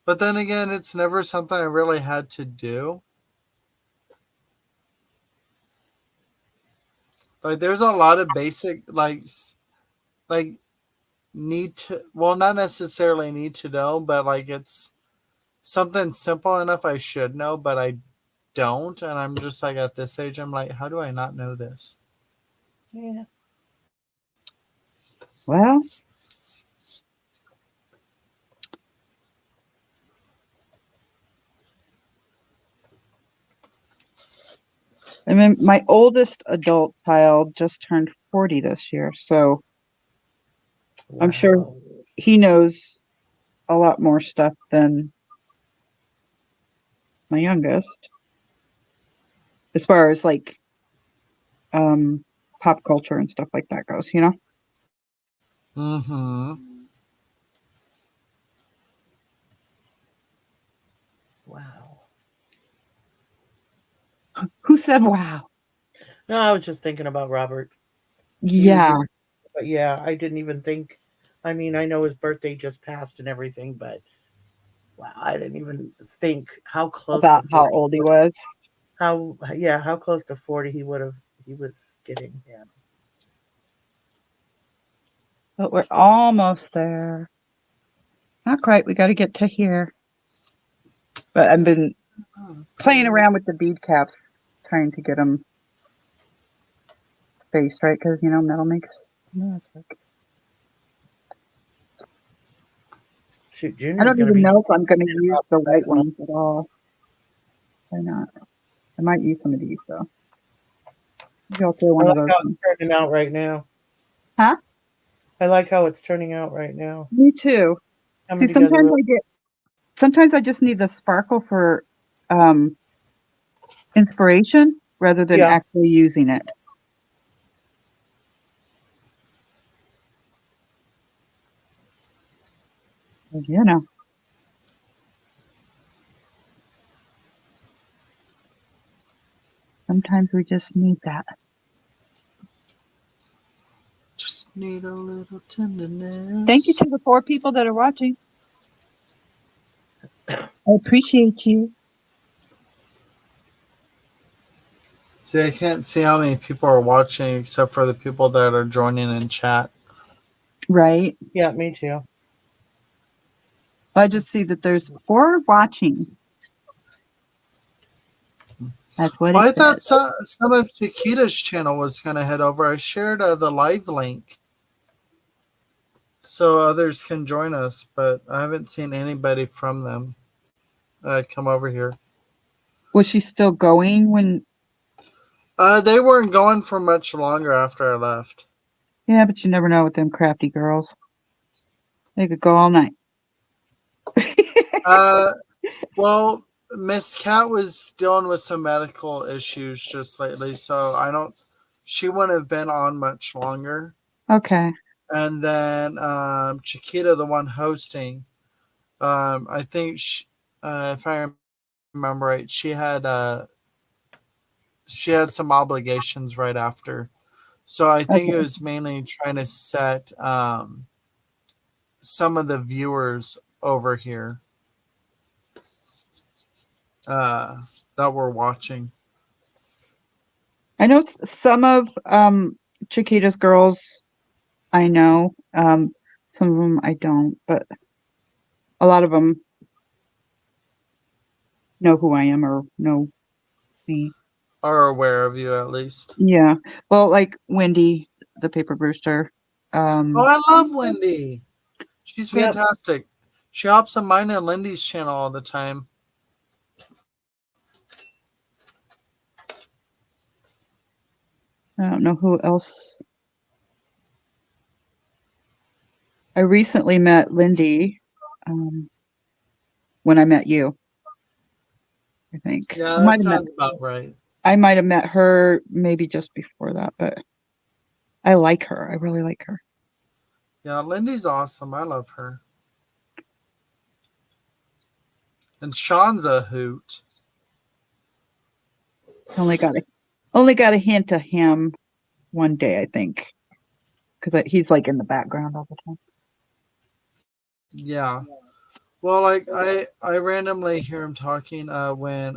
S3: But then again, it's never something I really had to do. Like, there's a lot of basic, like need to, well, not necessarily need to know, but like it's something simple enough I should know, but I don't. And I'm just like, at this age, I'm like, how do I not know this?
S1: Yeah.
S2: Well, I mean, my oldest adult child just turned 40 this year, so I'm sure
S1: Wow.
S2: he knows a lot more stuff than my youngest, as far as like um, pop culture and stuff like that goes, you know?
S3: Mm-hmm.
S1: Wow.
S2: Who said wow?
S1: No, I was just thinking about Robert. He was
S2: Yeah.
S1: doing, but yeah, I didn't even think. I mean, I know his birthday just passed and everything, but wow, I didn't even think how close to
S2: About how
S1: 40.
S2: old he was.
S1: How yeah, how close to 40 he would have. He was getting. Yeah.
S2: But we're almost there. Not quite. We got to get to here. But I've been playing
S3: Okay.
S2: around with the bead caps, trying to get them spaced right, because you know metal makes magic.
S1: Shoot,
S2: I
S1: Junior's
S2: don't
S1: going to
S2: even
S1: be
S2: know if I'm going to
S1: in
S2: use
S1: about
S2: the white
S1: 7 months.
S2: ones at all. Why not? I might use some of these though. Maybe I'll throw
S1: I
S2: one of
S1: like
S2: those
S1: how
S2: in.
S1: it's turning out right now.
S2: Huh?
S1: I like how it's turning out right now.
S2: Me too.
S1: Coming
S2: See,
S1: together
S2: sometimes
S1: real.
S2: I get. Sometimes I just need the sparkle for um, inspiration rather than
S1: Yeah.
S2: actually using it. You know, sometimes we just need that.
S3: Just need a little
S2: Thank you
S3: tenderness.
S2: to the 4 people that are watching. I appreciate you.
S3: See, I can't see how many people are watching except for the people that are joining in chat.
S2: Right.
S1: Yeah, me too.
S2: I just see that there's 4 watching. That's what
S3: Well,
S2: it
S3: I thought
S2: says.
S3: some of Chiquita's channel was going to head over. I shared the live link so others can join us, but I haven't seen anybody from them come over here.
S2: Was she still going when?
S3: They weren't going for much longer after I left.
S2: Yeah, but you never know with them crafty girls. They could go all night.
S3: Well, Miss Cat was dealing with some medical issues just lately, so she wouldn't have been on much longer.
S2: Okay.
S3: And then Chiquita, the one hosting, I think if I remember right, she had some obligations right after. So I think it was mainly trying to set some of the viewers over here that were watching.
S2: I know some of Chiquita's girls. I know some of them I don't, but a lot of them know who I am or know me.
S3: Are aware of you at least.
S2: Yeah. Well, like Wendy, the Paper Brewster.
S3: Oh, I love Wendy. She's
S1: Yep.
S3: fantastic. She hops on mine and Lindy's channel all the time.
S2: I don't know who else. I recently met Lindy when I met you, I think.
S3: Yeah, that sounds about right.
S2: I might have met her maybe just before that, but I like her. I really like her.
S3: Yeah, Lindy's awesome. I love her. And Sean's a hoot.
S2: Only got a hint of him one day, I think, because he's like in the background all the time.
S3: Yeah. Well, like I randomly hear him talking when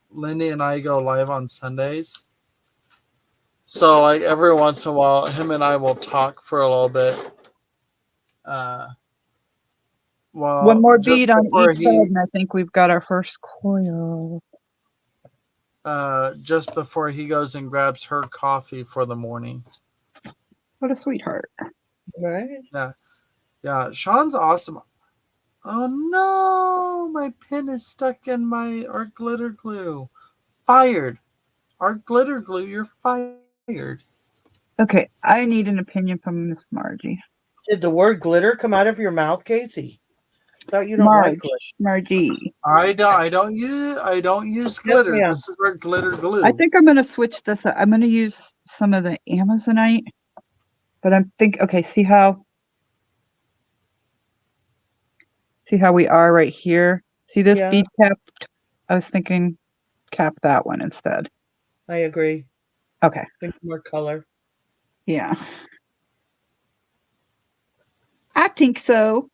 S3: Lindy and I go live on Sundays. So like every once in a while, him and I will talk for a little bit. Well,
S2: One more bead on each side, and I think we've got our first coil.
S3: Just before he goes and grabs her coffee for the morning.
S2: What a sweetheart.
S1: Right?
S3: Yeah. Sean's awesome. Oh no, my pin is stuck in my art glitter glue. Fired. Art glitter glue, you're fired.
S2: Okay, I need an opinion from Miss Margie.
S1: Did the word glitter come out of your mouth, Casey? Thought you don't like glitter.
S2: Margie.
S3: I don't use glitter.
S1: Yes,
S3: this is our glitter glue.
S2: I think I'm gonna switch this up. I'm gonna use some of the Amazonite, but I'm thinking. Okay, see how we are right here. See this bead capped? I was thinking cap that one instead.
S1: I agree.
S2: Okay.
S1: Think more color.
S2: Yeah. I think so.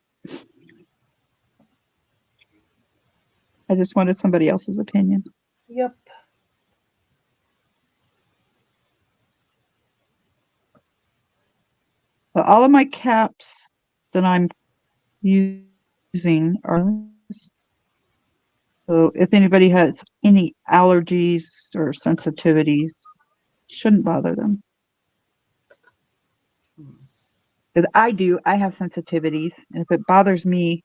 S2: I just wanted somebody else's opinion.
S1: Yep.
S2: But all of my caps that I'm using are this. So if anybody has any allergies or sensitivities, shouldn't bother them. Because I have sensitivities, and if it bothers me,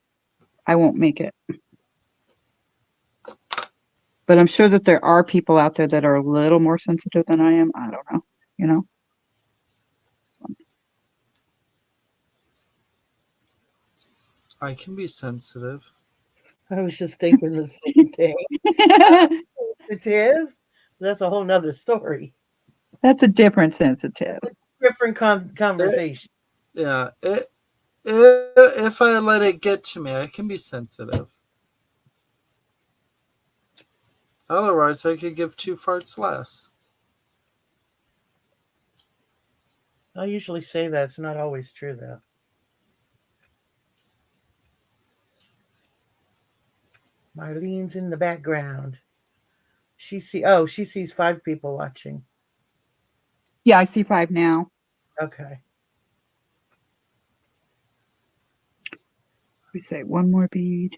S2: I won't make it. But I'm sure that there are people out there that are a little more sensitive than I am. I don't know, you know.
S3: I can be sensitive.
S1: I was just thinking the same thing. Sensitive? That's a whole nother story.
S2: That's a different sensitive.
S1: Different conversation.
S3: If I let it get to me, I can be sensitive. Otherwise, I could give 2 farts less.
S1: I usually say that. It's not always true, though. Marlene's in the background. She sees 5 people watching.
S2: Yeah, I see 5 now.
S1: Okay.
S2: We say one more bead.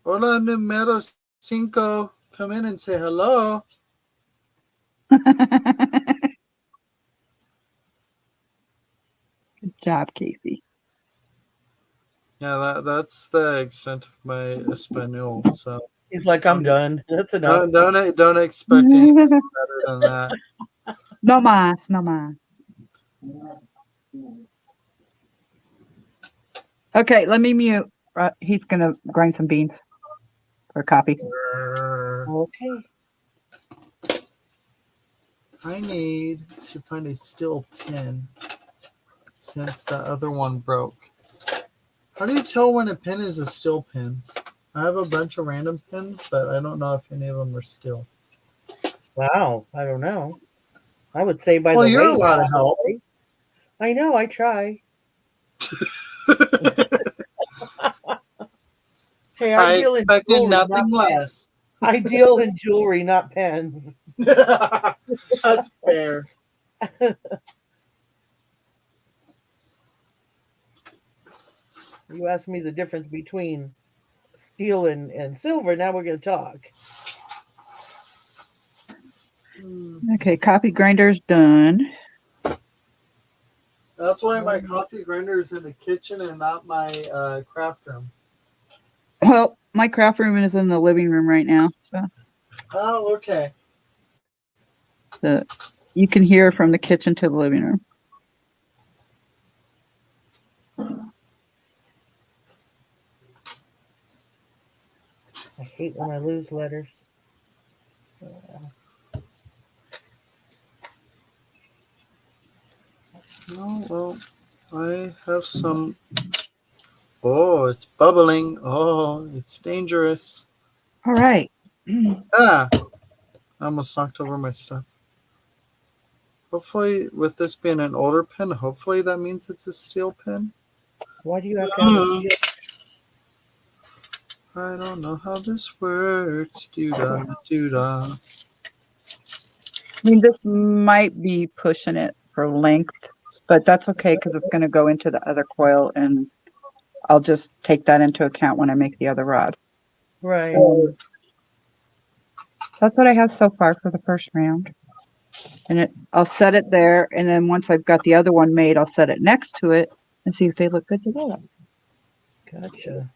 S3: Hola, número Cinco, come in and say hello.
S2: Good job, Casey.
S3: Yeah, that's the extent of my Espanol. So
S1: He's like, I'm done. That's enough.
S3: Don't expect anything better than that.
S2: No más, no más. Okay, let me mute. He's gonna grind some beans for coffee.
S1: Okay.
S3: I need to find a steel pen since the other one broke. How do you tell when a pen is a steel pen? I have a bunch of random pens, but I don't know if any of them are steel.
S1: Wow. I don't know. I would say by the
S3: Well, you're
S1: weight.
S3: a lot of help.
S1: I know. I try. Hey,
S3: I expected nothing less.
S1: I deal in jewelry, not pen.
S3: That's fair.
S1: You asked me the difference between steel and silver. Now we're going to talk.
S2: Okay, coffee grinder's done.
S3: That's why my coffee grinder is in the kitchen and not my craft room.
S2: Well, my craft room is in the living room right now, so.
S3: Oh, okay.
S2: You can hear from the kitchen to the living room.
S1: I hate when I lose letters.
S3: Oh, well, I have some. Oh, it's bubbling. Oh, it's dangerous.
S2: All right.
S3: Ah, I almost knocked over my stuff. Hopefully, with this being an older pen, hopefully that means it's a steel pen.
S1: Why do you have to have a steel?
S3: I don't know how this works. Doo-da, doo-da.
S2: I mean, this might be pushing it for length, but that's okay because it's going to go into the other coil, and I'll just take that into account when I make the other rod.
S1: Right.
S2: That's what I have so far for the first round. And I'll set it there, and then once I've got the other one made, I'll set it next to it and see if they look good together.
S1: Gotcha.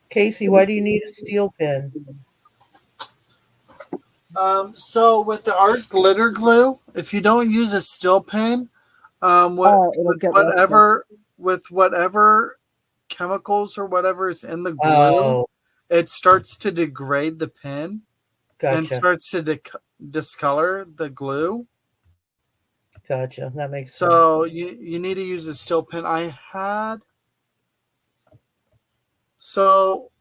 S1: Casey, why do you need a steel pen?
S3: So with the art glitter glue, if you don't use a steel pen, with whatever chemicals or whatever is in the glue, it starts to degrade the pen and starts to discolor the glue.
S1: Gotcha. That makes
S3: sense. So you need to use a steel pen. So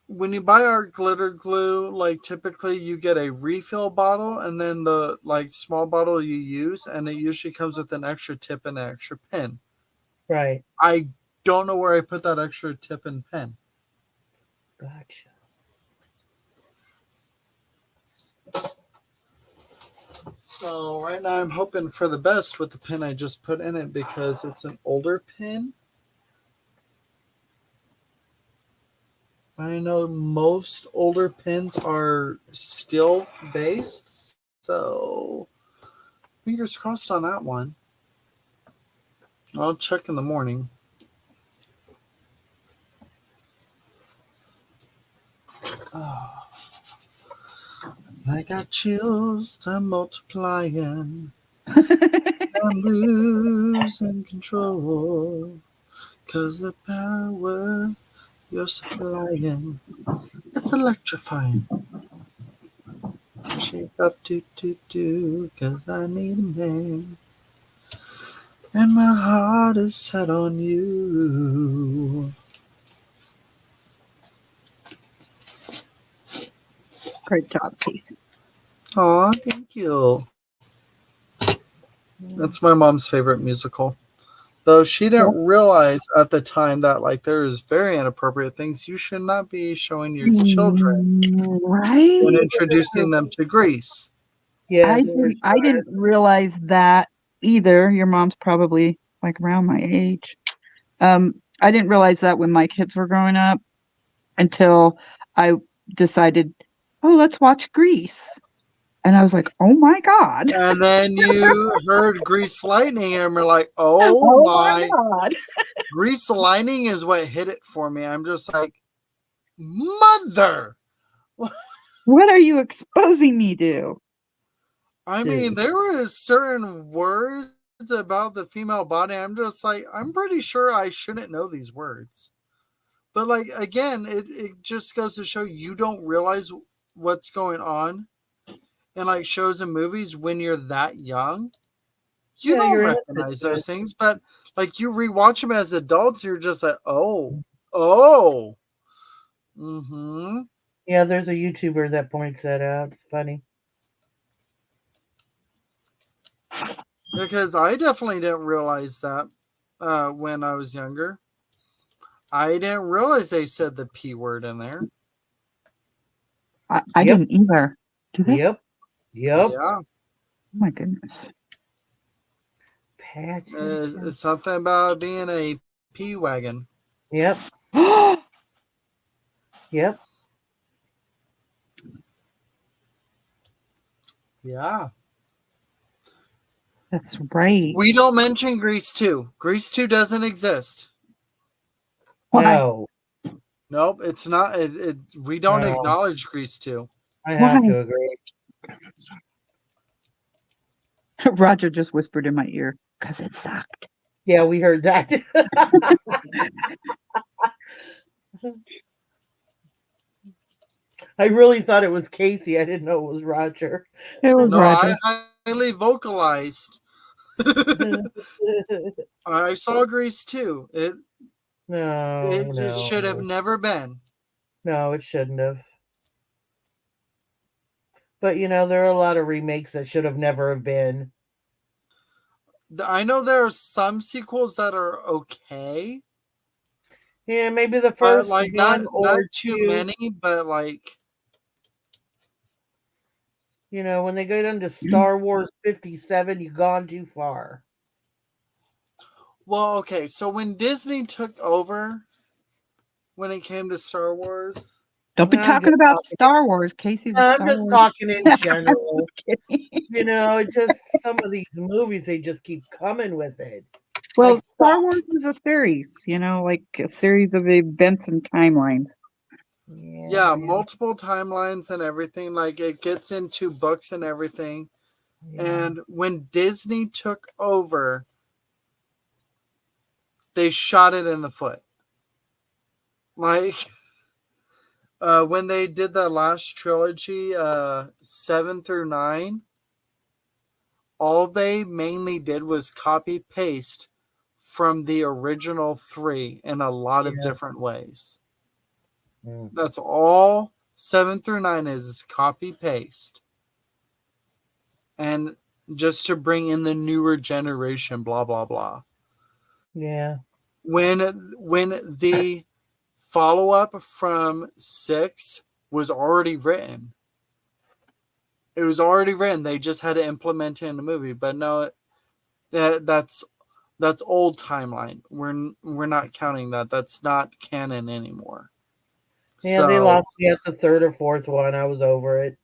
S3: when you buy art glitter glue, like typically you get a refill bottle and then the small bottle you use, and it usually comes with an extra tip and an extra pen.
S1: Right.
S3: I don't know where I put that extra tip and pen.
S1: Gotcha.
S3: So right now I'm hoping for the best with the pen I just put in it because it's an older pen. I know most older pens are steel based, so fingers crossed on that one. I'll check in the morning. Oh, I got chills, I'm multiplying. I'm losing control, 'cause the power you're supplying, it's electrifying. Shake up, do, 'cause I need a man. And my heart is set on you.
S2: Great job, Casey.
S3: Aw, thank you. That's my mom's favorite musical. Though she didn't realize at the time that there is very inappropriate things you should not be showing your children when introducing them to Grease.
S2: Yeah, I didn't realize that either. Your mom's probably around my age. I didn't realize that when my kids were growing up until I decided, oh, let's watch Grease. And I was like, oh my God.
S3: And then you heard Grease Lightning and we're like, oh my
S2: God.
S3: Grease Lightning is what hit it for me. I'm just like, mother.
S2: What are you exposing me to?
S3: I mean, there was certain words about the female body. I'm just like, I'm pretty sure I shouldn't know these words. But like, again, it just goes to show you don't realize what's going on in like shows and movies when you're that young. You don't recognize those things, but like you rewatch them as adults, you're just like, oh. Mm-hmm.
S1: Yeah, there's a YouTuber that points that out. It's funny.
S3: Because I definitely didn't realize that when I was younger. I didn't realize they said the P word in there.
S2: I didn't either. Do they?
S1: Yep.
S3: Yeah.
S2: Oh my goodness.
S3: It's something about being a P wagon.
S1: Yep. Yep.
S3: Yeah.
S2: That's right.
S3: We don't mention Grease 2. Grease 2 doesn't exist.
S1: No.
S3: Nope, it's not. We don't acknowledge Grease 2.
S1: I have to agree.
S2: Roger just whispered in my ear, because it sucked.
S1: Yeah, we heard that. I really thought it was Casey. I didn't know it was Roger.
S2: It was Roger.
S3: I highly vocalized. I saw Grease 2. It should have never been.
S1: No, it shouldn't have. But there are a lot of remakes that should have never have been.
S3: I know there are some sequels that are okay.
S1: Yeah, maybe the first
S3: like
S1: one
S3: not too many, but like
S1: when they go down to Star Wars 57, you've gone too far.
S3: Well, okay, so when Disney took over, when it came to Star Wars.
S2: Don't be talking about Star Wars. Casey's a Star Wars.
S1: I'm just talking in general. It's just some of these movies, they just keep coming with it.
S2: Well, like, Star Wars is a series, like a series of events and timelines.
S3: Yeah, multiple timelines and everything. Like it gets into books and everything. Yeah. And when Disney took over, they shot it in the foot. Like when they did the last trilogy, 7 through 9, all they mainly did was copy paste from the original 3 in a lot of different ways. That's all 7 through 9 is copy paste. And just to bring in the newer generation, blah, blah, blah.
S1: Yeah.
S3: When the follow-up from 6 was already written. It was already written. They just had to implement it in the movie. But no, that's old timeline. We're not counting that. That's not canon anymore.
S1: Yeah, they lost me at the 3rd or 4th one. I was over it.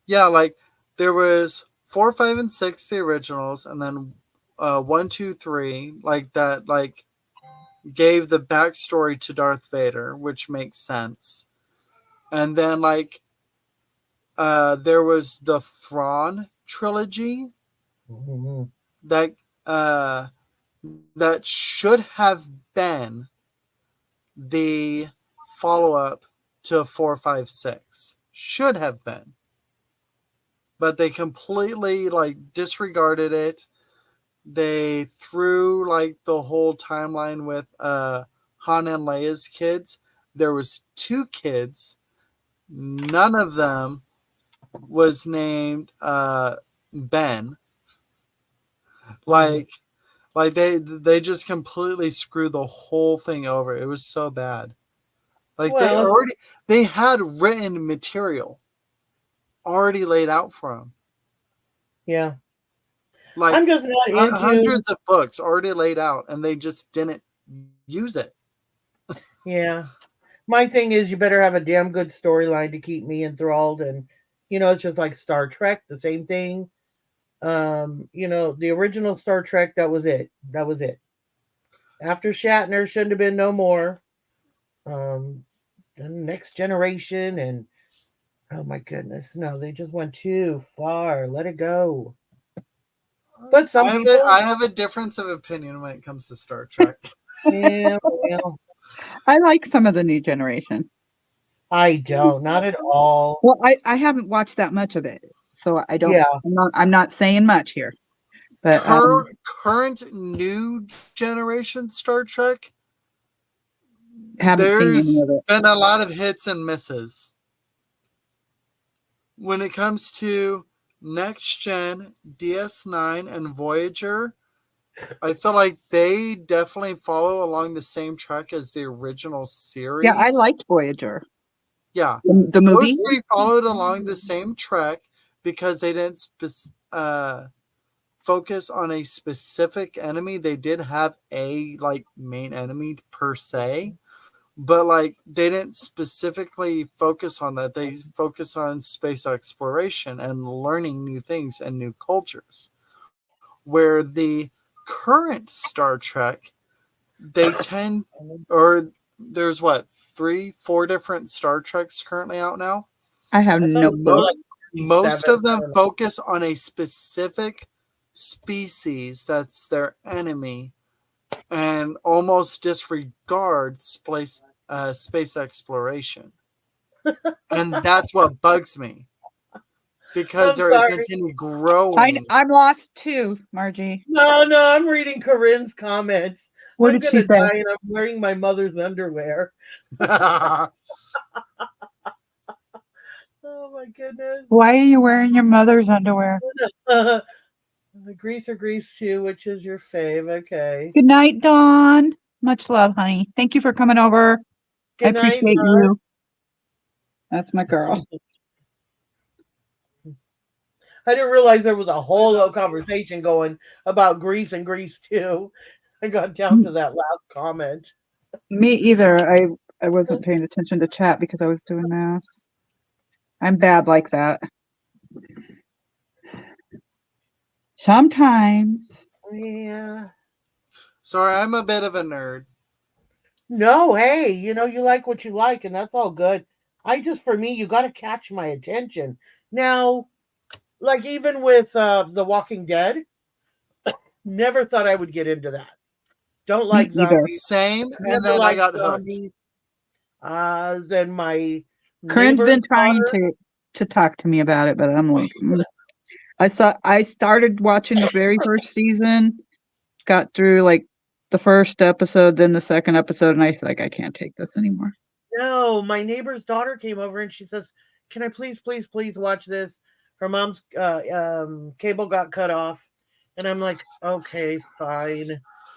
S3: Yeah, like there was 4, 5, and 6, the originals, and then 1, 2, 3, like that, like gave the backstory to Darth Vader, which makes sense. And then like there was the Thrawn trilogy that should have been the follow-up to 4, 5, 6. Should have been. But they completely like disregarded it. They threw like the whole timeline with Han and Leia's kids. There was 2 kids. None of them was named Ben. Like they just completely screwed the whole thing over. It was so bad. Like they had written material already laid out for them.
S1: Yeah.
S3: Like
S1: I'm just not into
S3: hundreds of books already laid out, and they just didn't use it.
S1: Yeah. My thing is, you better have a damn good storyline to keep me enthralled, and it's just like Star Trek, the same thing. The original Star Trek, that was it. That was it. After Shatner, shouldn't have been no more. And Next Generation, and oh my goodness, no, they just went too far. Let it go. But some people,
S3: I have a difference of opinion when it comes to Star Trek.
S1: yeah, well,
S2: I like some of the new generation.
S1: I don't, not at all.
S2: Well, I haven't watched that much of it, so I don't.
S1: Yeah.
S2: I'm not saying much here, but
S3: Current new generation Star Trek,
S2: haven't seen any
S3: there's
S2: of it.
S3: been a lot of hits and misses. When it comes to Next Gen, DS9, and Voyager, I feel like they definitely follow along the same track as the original series.
S2: Yeah, I liked Voyager.
S3: Yeah.
S2: The movie?
S3: Those three followed along the same track because they didn't focus on a specific enemy. They did have a main enemy per se, but they didn't specifically focus on that. They focus on space exploration and learning new things and new cultures. Where the current Star Trek, they tend, or there's 3-4 different Star Treks currently out now.
S2: I have no clue.
S3: Most of them focus on a specific species that's their enemy and almost disregard space exploration. And that's what bugs me. Because there isn't any growing.
S2: I'm lost too, Margie.
S1: No, I'm reading Corinne's comments.
S2: What
S1: I'm
S2: did she
S1: gonna
S2: say?
S1: die and I'm wearing my mother's underwear. Oh my goodness.
S2: Why are you wearing your mother's underwear?
S1: Grease or Grease 2, which is your fave? Okay.
S2: Good night, Dawn. Much love, honey. Thank you for coming over.
S1: Good
S2: I
S1: night,
S2: appreciate you. That's my girl.
S1: I didn't realize there was a whole little conversation going about Grease and Grease 2. I got down to that last comment.
S2: Me either. I wasn't paying attention to chat because I was doing mass. I'm bad like that. Sometimes.
S1: Yeah.
S3: Sorry, I'm a bit of a nerd.
S1: No, hey, you like what you like, and that's all good. For me, you got to catch my attention. Now, even with The Walking Dead, never thought I would get into that. Don't like zombies.
S3: Same, and then I got
S1: zombies. Then my
S2: Corinne's been trying to talk to me about it, but I'm like, I started watching the very first season, got through the first episode, then the second episode, and I was like, I can't take this anymore.
S1: No, my neighbor's daughter came over and she says, "Can I please watch this?" Her mom's cable got cut off, and I'm like, "Okay, fine."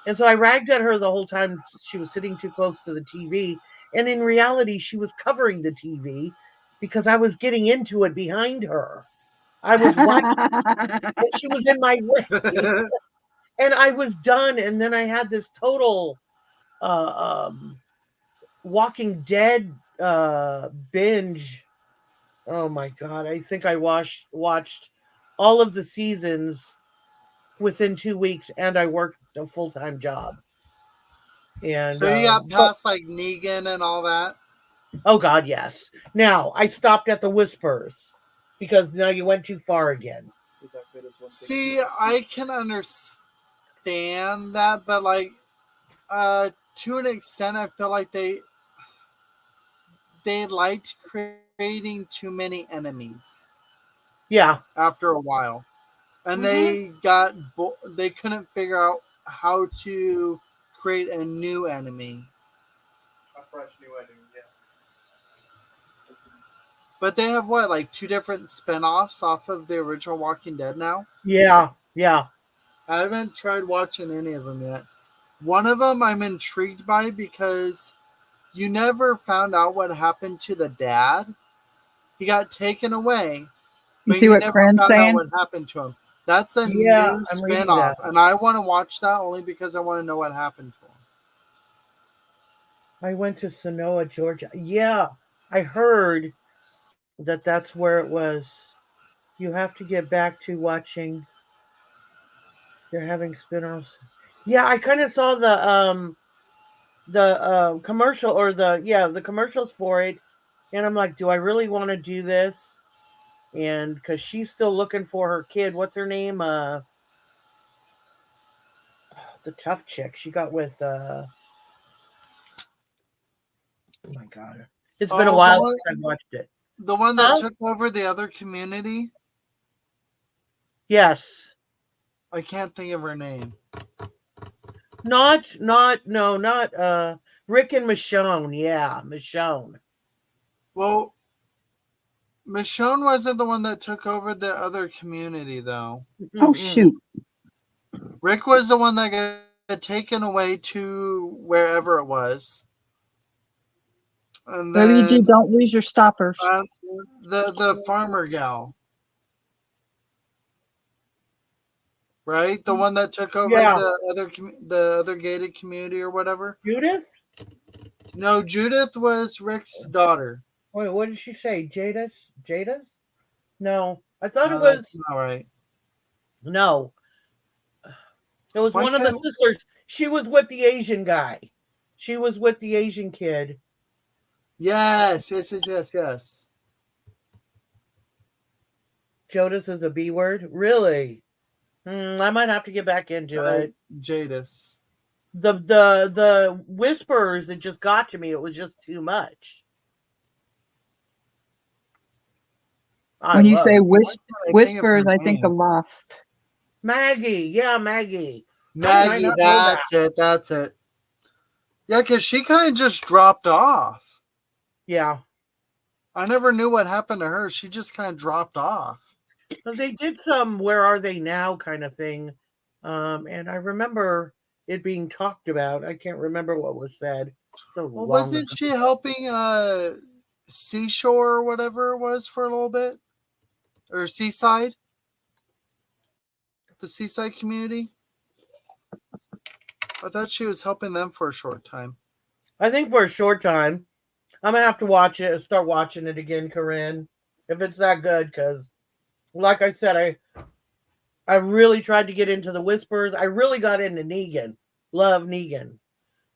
S1: And so I ragged at her the whole time she was sitting too close to the TV, and in reality, she was covering the TV because I was getting into it behind her. I was watching, and she was in my way. And I was done, and then I had this total Walking Dead binge. Oh my god! I think I watched all of the seasons within 2 weeks, and I worked a full-time job. And
S3: so you got past Negan and all that.
S1: Oh god, yes. Now I stopped at the Whispers because now you went too far again.
S3: See, I can understand that, but to an extent, I feel like they liked creating too many enemies.
S1: Yeah.
S3: After a while, and they couldn't figure out how to create a new enemy.
S4: A fresh new enemy, yeah.
S3: But they have 2 different spin-offs off of the original Walking Dead now?
S1: Yeah.
S3: I haven't tried watching any of them yet. One of them I'm intrigued by because you never found out what happened to the dad. He got taken away.
S2: You see what Corinne's saying?
S3: What happened to him. That's a new spin-off, and I want to watch that only because I want to know what happened to him.
S1: I went to Sonoa, Georgia. Yeah, I heard that that's where it was. You have to get back to watching. They're having spin-offs. Yeah, I kind of saw the commercial or the commercials for it, and I'm like, do I really want to do this? And because she's still looking for her kid. What's her name? The tough chick she got with. Oh my god, it's been a
S3: Oh,
S1: while since I watched it.
S3: the one that
S1: Huh?
S3: took over the other community.
S1: Yes.
S3: I can't think of her name.
S1: Not Rick and Michonne. Yeah, Michonne.
S3: Well, Michonne wasn't the one that took over the other community, though.
S2: Oh, shoot.
S3: Rick was the one that got taken away to wherever it was. And then
S2: Luigi, don't lose your stoppers.
S3: the farmer gal, right? The one that took over
S1: Yeah.
S3: the other gated community or whatever.
S1: Judith?
S3: No, Judith was Rick's daughter.
S1: Wait, what did she say? Jadis? Jadis? No, I thought it
S3: No,
S1: was
S3: that's not right.
S1: no. It was
S3: Why
S1: one of the
S3: can't-
S1: sisters. She was with the Asian guy. She was with the Asian kid.
S3: Yes.
S1: Jodis is a B word? Really? I might have to get back into it.
S3: Jadis.
S1: The whispers that just got to me, it was just too much.
S2: When you say whispers, I
S3: her
S2: think
S3: name?
S2: of Lost.
S1: Maggie. Yeah, Maggie.
S3: Maggie, that's it. Yeah, because she kind of just dropped off.
S1: Yeah.
S3: I never knew what happened to her. She just kind of dropped off.
S1: They did some "Where Are They Now" kind of thing, and I remember it being talked about. I can't remember what was said. So
S3: Well,
S1: long
S3: wasn't
S1: ago.
S3: she helping Seashore or whatever it was for a little bit? Or Seaside? The Seaside community? I thought she was helping them for a short time.
S1: I think for a short time. I'm gonna have to watch it. Start watching it again, Corinne, if it's that good. Because, like I said, I really tried to get into the whispers. I really got into Negan. Love Negan.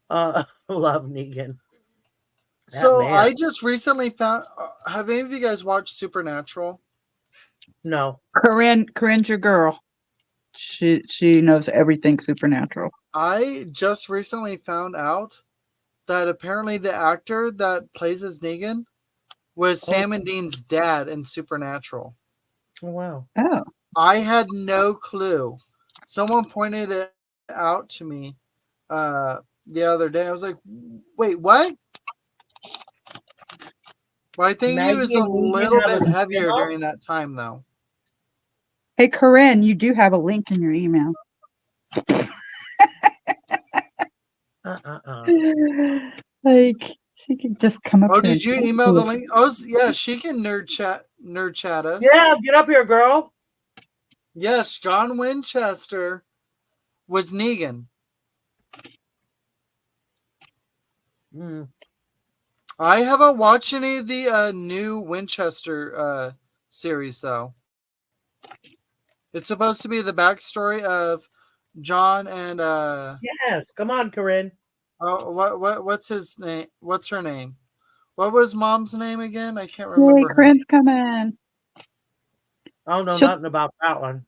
S1: Love Negan.
S3: So
S1: man.
S3: I just recently found. Have any of you guys watched Supernatural?
S1: No.
S2: Corinne's your girl. She knows everything supernatural.
S3: I just recently found out that apparently the actor that plays as Negan was Sam and Dean's dad in Supernatural.
S1: Oh, wow.
S2: Oh.
S3: I had no clue. Someone pointed it out to me the other day. I was like, wait, what? Well, I think he was a little bit heavier during that time, though.
S2: Hey, Corinne, you do have a link in your email. Like, she can just come up.
S3: Oh, did you email the link? Oh, yeah, she can nerd chat us.
S1: Yeah, get up here, girl.
S3: Yes, John Winchester was Negan. I haven't watched any of the new Winchester series, though. It's supposed to be the backstory of John and
S1: yes, come on, Corinne.
S3: What's his name? What's her name? What was Mom's name again? I can't remember.
S2: Hey, Corinne's coming.
S1: I don't know nothing about that one.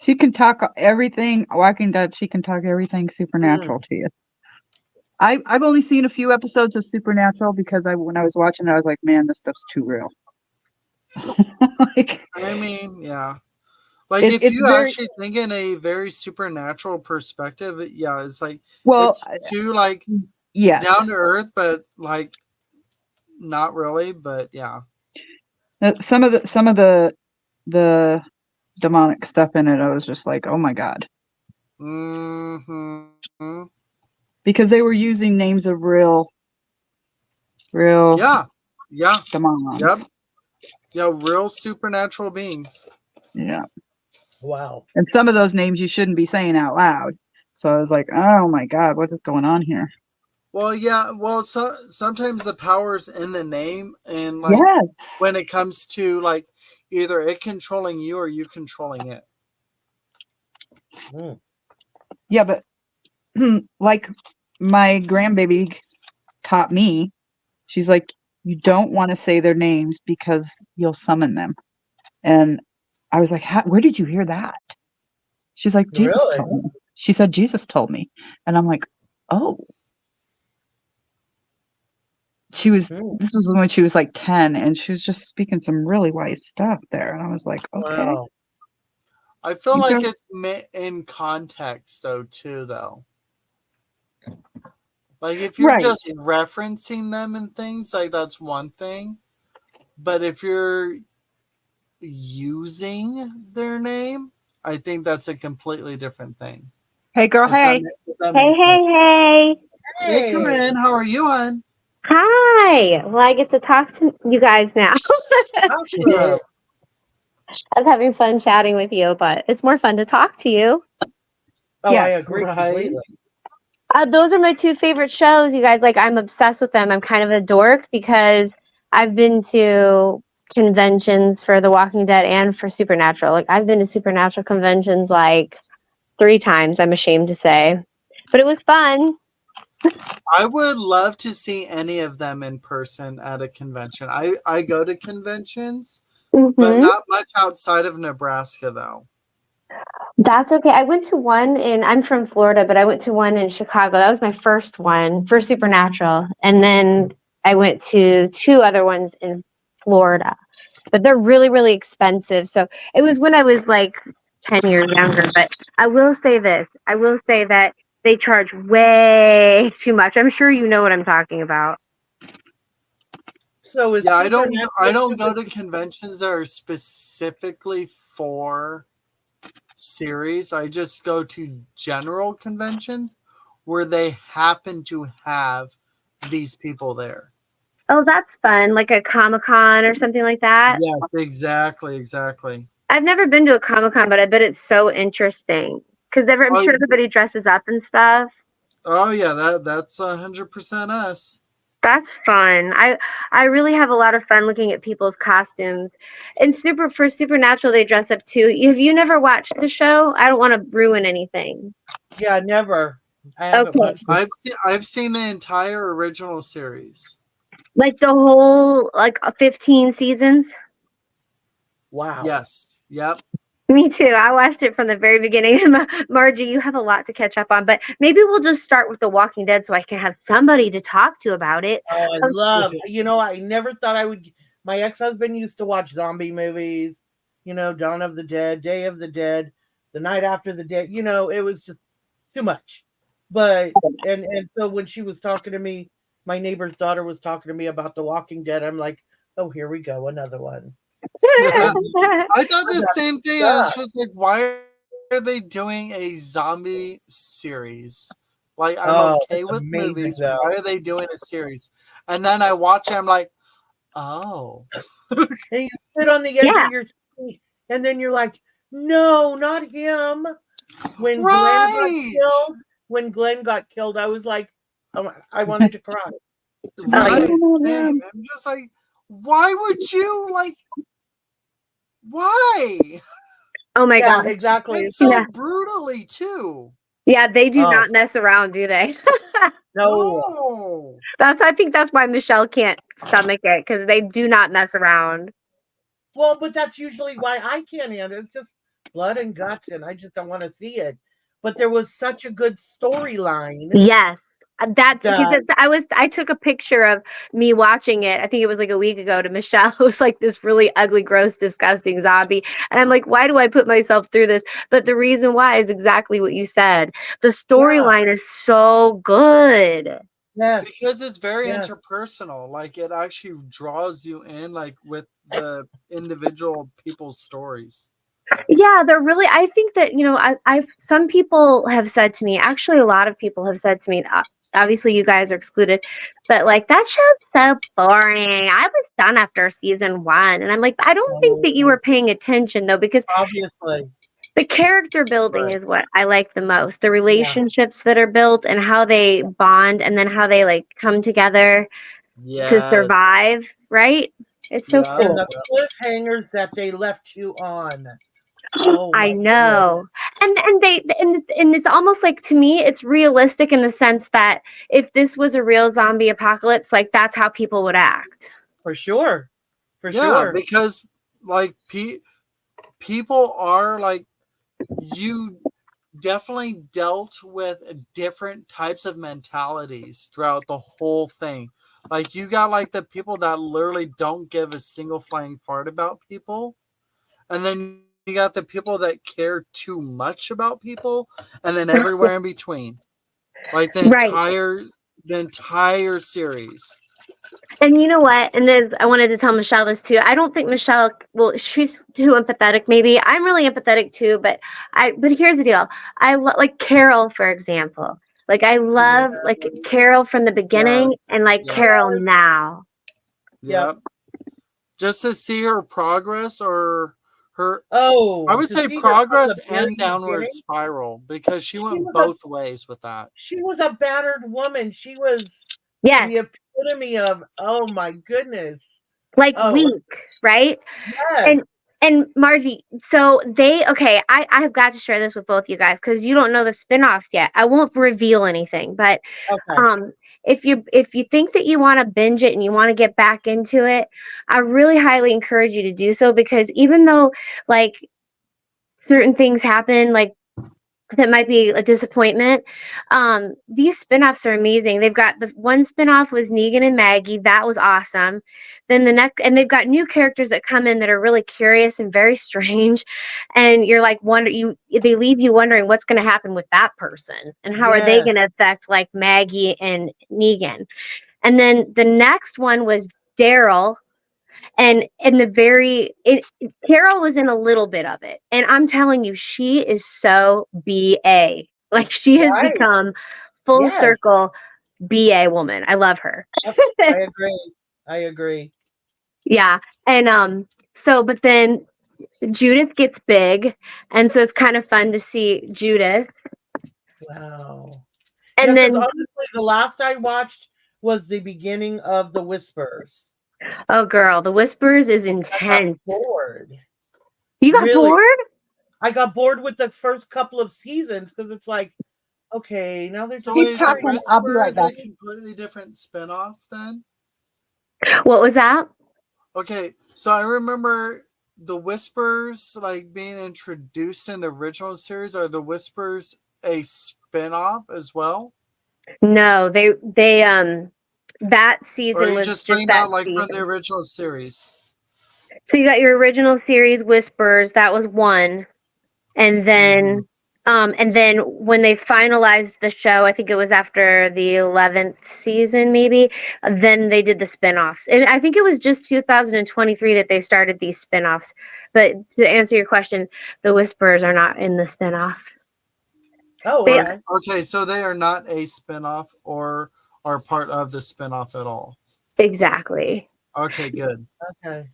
S2: She can talk everything. Walking Dead. She can talk everything supernatural to you. I've only seen a few episodes of Supernatural because when I was watching it, I was like, man, this stuff's too real.
S3: Like, I mean, yeah. Like if you actually think in a very supernatural perspective, yeah, it's like it's too like down to earth, but like not really. But yeah,
S2: some of the demonic stuff in it, I was just like, oh my god, because they were using names of real
S3: demons. Yeah, real supernatural beings.
S2: Yeah.
S1: Wow.
S2: And some of those names you shouldn't be saying out loud. So I was like, oh my god, what is going on here?
S3: Well, yeah. Well, sometimes the power's in the name, and like
S2: Yes.
S3: when it comes to like either it controlling you or you controlling it.
S2: Yeah, but like my grandbaby taught me, she's like, you don't want to say their names because you'll summon them. And I was like, where did you hear that? She's like, Jesus
S1: Really?
S2: told me. She said, Jesus told me. And I'm like, oh. This was when she was like 10, and she was just speaking some really wise stuff there. And I was like, okay.
S1: Wow.
S3: I feel like it's in context, though, too, though. Like, if you're just referencing them and things, like, that's one thing. But if you're using their name, I think that's a completely different thing.
S2: Hey, girl, hey.
S5: Hey.
S3: Hey, Corinne, how are you, hon?
S5: Hi. Well, I get to talk to you guys now.
S1: Awesome.
S5: I was having fun chatting with you, but it's more fun to talk to you.
S1: Oh, yeah, I agree completely.
S5: Those are my two favorite shows, you guys. Like, I'm obsessed with them. I'm kind of a dork because I've been to conventions for The Walking Dead and for Supernatural. Like, I've been to Supernatural conventions like 3 times, I'm ashamed to say. But it was fun.
S3: I would love to see any of them in person at a convention. I go to conventions, but not much outside of Nebraska, though.
S5: That's okay. I went to one I'm from Florida, but I went to one in Chicago. That was my first one for Supernatural. And then I went to 2 other ones in Florida. But they're really, really expensive. So it was when I was like 10 years younger. But I will say this. I will say that they charge way too much. I'm sure you know what I'm talking about.
S1: So
S3: yeah, I don't go to conventions that are specifically for series. I just go to general conventions where they happen to have these people there.
S5: Oh, that's fun. Like a Comic-Con or something like that?
S3: Yes, exactly.
S5: I've never been to a Comic-Con, but I bet it's so interesting. Because I'm sure everybody dresses up and stuff.
S3: Oh, yeah, that's 100% us.
S5: That's fun. I really have a lot of fun looking at people's costumes. And for Supernatural, they dress up too. Have you never watched the show? I don't want to ruin anything.
S1: Yeah, never. I haven't watched it.
S3: I've seen the entire original series.
S5: Like the whole 15 seasons?
S1: Wow.
S3: Yes. Yep.
S5: Me too. I watched it from the very beginning. Margie, you have a lot to catch up on, but maybe we'll just start with The Walking Dead so I can have somebody to talk to about it.
S1: Oh, I never thought I would. My ex-husband used to watch zombie movies, Dawn of the Dead, Day of the Dead, The Night After the Dead. It was just too much. But, and so when she was talking to me, my neighbor's daughter was talking to me about The Walking Dead. I'm like, oh, here we go, another one.
S3: I thought the same thing. Yeah. I was just like, why are they doing a zombie series? Like, I'm okay with movies. Though. Why are they doing a series? And then I watch it, I'm like, oh.
S1: And you sit on the edge of your seat, and then you're like, no, not him. When Glenn got killed, I was like, oh, I wanted to cry.
S3: Right? I'm just like, why would you why?
S5: Oh my God.
S1: Exactly.
S3: It's so brutally too.
S5: Yeah, they do not mess around, do they?
S1: No.
S5: I think that's why Michelle can't stomach it, because they do not mess around.
S1: Well, but that's usually why I can't handle it. It's just blood and guts, and I just don't want to see it. But there was such a good storyline.
S5: Yes. I took a picture of me watching it. I think it was like a week ago to Michelle. It was like this really ugly, gross, disgusting zombie. And I'm like, why do I put myself through this? But the reason why is exactly what you said. The storyline is so good.
S1: Yes.
S3: Because it's very interpersonal. Like, it actually draws you in, with the individual people's stories.
S5: Yeah, they're really, I think that, some people have said to me, actually a lot of people have said to me, obviously you guys are excluded, but that show's so boring. I was done after season 1. And I'm like, I don't think that you were paying attention though, because
S1: obviously
S5: The character building
S3: Right.
S5: is what I like the most. The relationships that are built and how they bond and then how they like come together to
S3: Yes.
S5: survive, right? It's so
S3: Yeah.
S1: And
S5: cool.
S1: the cliffhangers that they left you on. Oh
S5: I
S1: my goodness.
S5: know. And it's almost like, to me, it's realistic in the sense that if this was a real zombie apocalypse, like that's how people would act.
S1: For sure. For
S3: Yeah,
S1: sure.
S3: because like people are like, you definitely dealt with different types of mentalities throughout the whole thing. Like you got like the people that literally don't give a single flying fart about people, and then you got the people that care too much about people, and then everywhere in between. Like
S5: Right.
S3: the entire series.
S5: And you know what? And I wanted to tell Michelle this too. I don't think Michelle, well, she's too empathetic. Maybe I'm really empathetic too, but here's the deal. Like Carol, for example. Like I love like Carol from the beginning and like
S3: Yes.
S5: Carol now.
S3: Yep. Just to see her progress or her,
S1: Oh,
S3: I would
S1: to
S3: say
S1: see her from
S3: progress
S1: the very
S3: and downward
S1: beginning,
S3: spiral, because she went
S1: was
S3: both ways with that.
S1: she was a battered woman. She was
S5: Yes.
S1: the epitome of, oh my goodness.
S5: Like
S1: Oh,
S5: weak, right?
S1: yes.
S5: And Margie, so I have got to share this with both you guys because you don't know the spin-offs yet. I won't reveal anything, but
S1: Okay.
S5: if you think that you want to binge it and you want to get back into it, I really highly encourage you to do so, because even though like certain things happen, like that might be a disappointment. These spin-offs are amazing. They've got the one spin-off was Negan and Maggie. That was awesome. Then the next, and they've got new characters that come in that are really curious and very strange. And you're like, they leave you wondering what's going to happen with that person and how are they going
S1: Yes.
S5: to affect like Maggie and Negan. And then the next one was Daryl. And Carol was in a little bit of it, and I'm telling you, she is so BA. Like she has
S1: Right.
S5: become full
S1: Yes.
S5: circle BA woman. I love her.
S1: I agree. I agree.
S5: Yeah. And so but then Judith gets big, and so it's kind of fun to see Judith.
S1: Wow.
S5: And
S1: Because
S5: then
S1: honestly, the last I watched was the beginning of The Whispers.
S5: oh girl, The Whispers is
S1: I got
S5: intense.
S1: bored.
S5: You got
S1: Really,
S5: bored?
S1: I got bored with the first couple of seasons because it's like, okay, now they're
S3: So
S1: just
S2: Keep
S3: is the
S2: talking. I'll be right
S3: Whisper
S2: back.
S3: a completely different spinoff then?
S5: What was that?
S3: Okay, so I remember the Whispers like being introduced in the original series. Are the Whispers a spinoff as well?
S5: No, they that
S3: Or are
S5: season
S3: you
S5: was
S3: just
S5: just
S3: talking
S5: that
S3: about like from the
S5: season.
S3: original series?
S5: So you got your original series Whispers, that was one. And then when they finalized the show, I think it was after the 11th season maybe, then they did the spin-offs. And I think it was just 2023 that they started these spin-offs. But to answer your question, the Whispers are not in the spin-off.
S1: Oh,
S5: They
S1: okay.
S3: Okay, so they are not a spinoff or are part of the spinoff at all.
S5: exactly.
S3: Okay, good.
S1: Okay.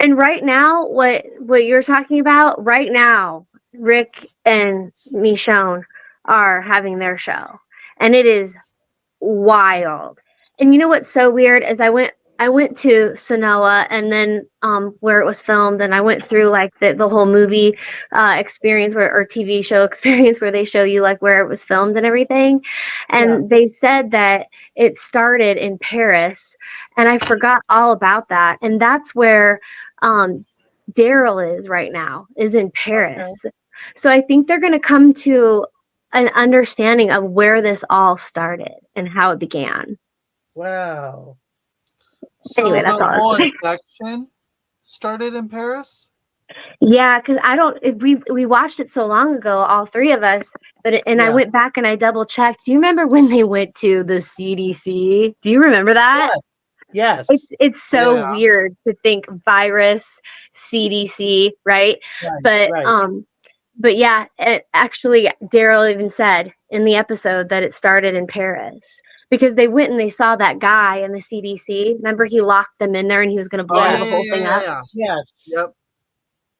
S5: And right now, what you're talking about, right now, Rick and Michonne are having their show. And it is wild. And you know what's so weird is I went to Sonoa and then where it was filmed, and I went through like the whole movie experience or TV show experience where they show you like where it was filmed and everything. And they said that it started in Paris, and I forgot all about that. And that's where Daryl is right now, is in Paris. So I think they're going to come to an understanding of where this all started and how it began.
S1: Wow.
S3: So
S5: Anyway, that's
S3: the
S5: all I was
S3: whole
S5: saying.
S3: infection started in Paris?
S5: Yeah, because we watched it so long ago, all three of us. But I went back and I double checked. Do you remember when they went to the CDC? Do you remember that?
S1: Yes.
S5: It's so
S3: Yeah.
S5: weird to think virus, CDC, right?
S1: Right.
S5: But yeah, actually, Daryl even said in the episode that it started in Paris because they went and they saw that guy in the CDC. Remember, he locked them in there and he was going to blow
S3: Oh
S5: the whole thing up.
S1: Yes.
S3: Yep.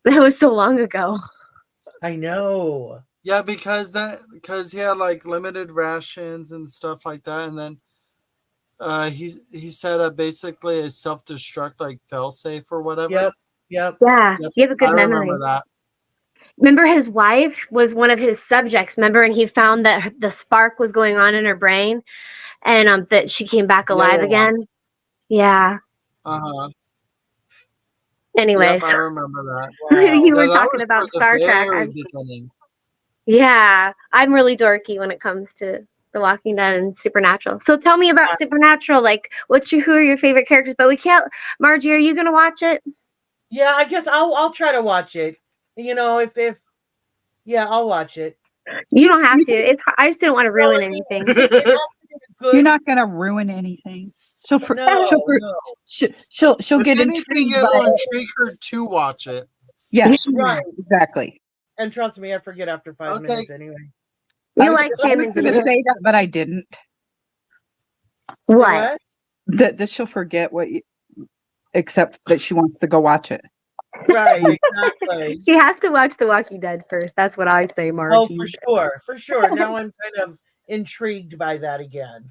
S5: That was so long ago.
S1: I know.
S3: Yeah, because he had like limited rations and stuff like that, and then he set up basically a self-destruct like failsafe or whatever.
S1: Yep. Yep.
S5: Yeah,
S3: Yep,
S5: you have a good
S3: I
S5: memory.
S3: remember that.
S5: Remember his wife was one of his subjects, remember? And he found that the spark was going on in her brain and that she came back alive
S1: Yeah.
S5: again. Yeah.
S3: Uh-huh.
S5: Anyways,
S3: Yep, I remember that.
S1: Wow.
S5: you were
S3: that
S5: talking
S3: was
S5: about
S3: towards the
S5: Star Trek.
S3: very beginning.
S5: Yeah, I'm really dorky when it comes to The Walking Dead and Supernatural. So tell me about Supernatural. Like, who are your favorite characters? But we can't. Margie, are you gonna watch it?
S1: Yeah, I guess I'll try to watch it. You know, if yeah, I'll watch it.
S5: You don't have to. I just didn't want to ruin anything.
S1: It has to be good.
S2: You're not gonna ruin anything. She'll
S3: If
S2: get
S3: anything,
S2: intrigued by
S3: it'll
S2: it.
S3: intrigue her to watch it.
S2: Yes,
S1: Right.
S2: exactly.
S1: And trust me, I forget after 5
S3: Okay.
S1: minutes anyway.
S5: You like
S2: I
S5: Sam
S2: was
S5: and
S2: gonna
S5: Dean.
S2: say that, but I didn't.
S5: What?
S2: That she'll forget except that she wants to go watch it.
S1: Right, exactly.
S5: She has to watch The Walking Dead first. That's what I say, Margie.
S1: Oh, for sure. Now I'm kind of intrigued by that again.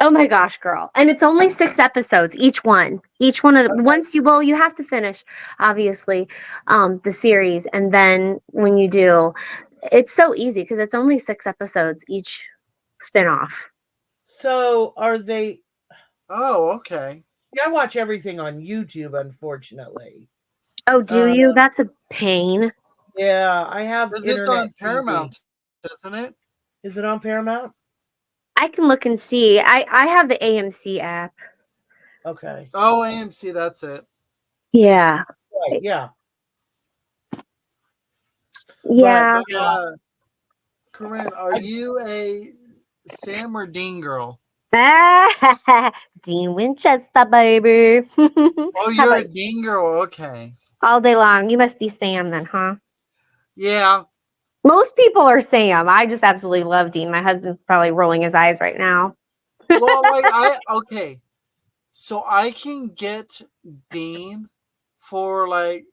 S5: Oh my gosh, girl. And it's only 6 episodes, each one. Each one of the you have to finish, obviously, the series. And then when you do, it's so easy because it's only 6 episodes each spinoff.
S1: So are they
S3: Oh, okay.
S1: I watch everything on YouTube, unfortunately.
S5: Oh, do you? That's a pain.
S1: Yeah, I have
S3: Because
S1: internet
S3: it's on
S1: TV.
S3: Paramount, isn't it?
S1: Is it on Paramount?
S5: I can look and see. I have the AMC app.
S1: Okay.
S3: Oh, AMC, that's it.
S5: Yeah.
S1: Right, yeah.
S5: Yeah.
S3: But, Corinne, are you a Sam or Dean girl?
S5: Dean Winchester, baby.
S3: Oh, you're a Dean girl. Okay.
S5: All day long. You must be Sam then, huh?
S3: Yeah.
S5: Most people are Sam. I just absolutely love Dean. My husband's probably rolling his eyes right now.
S3: Well, like okay. So I can get Dean for like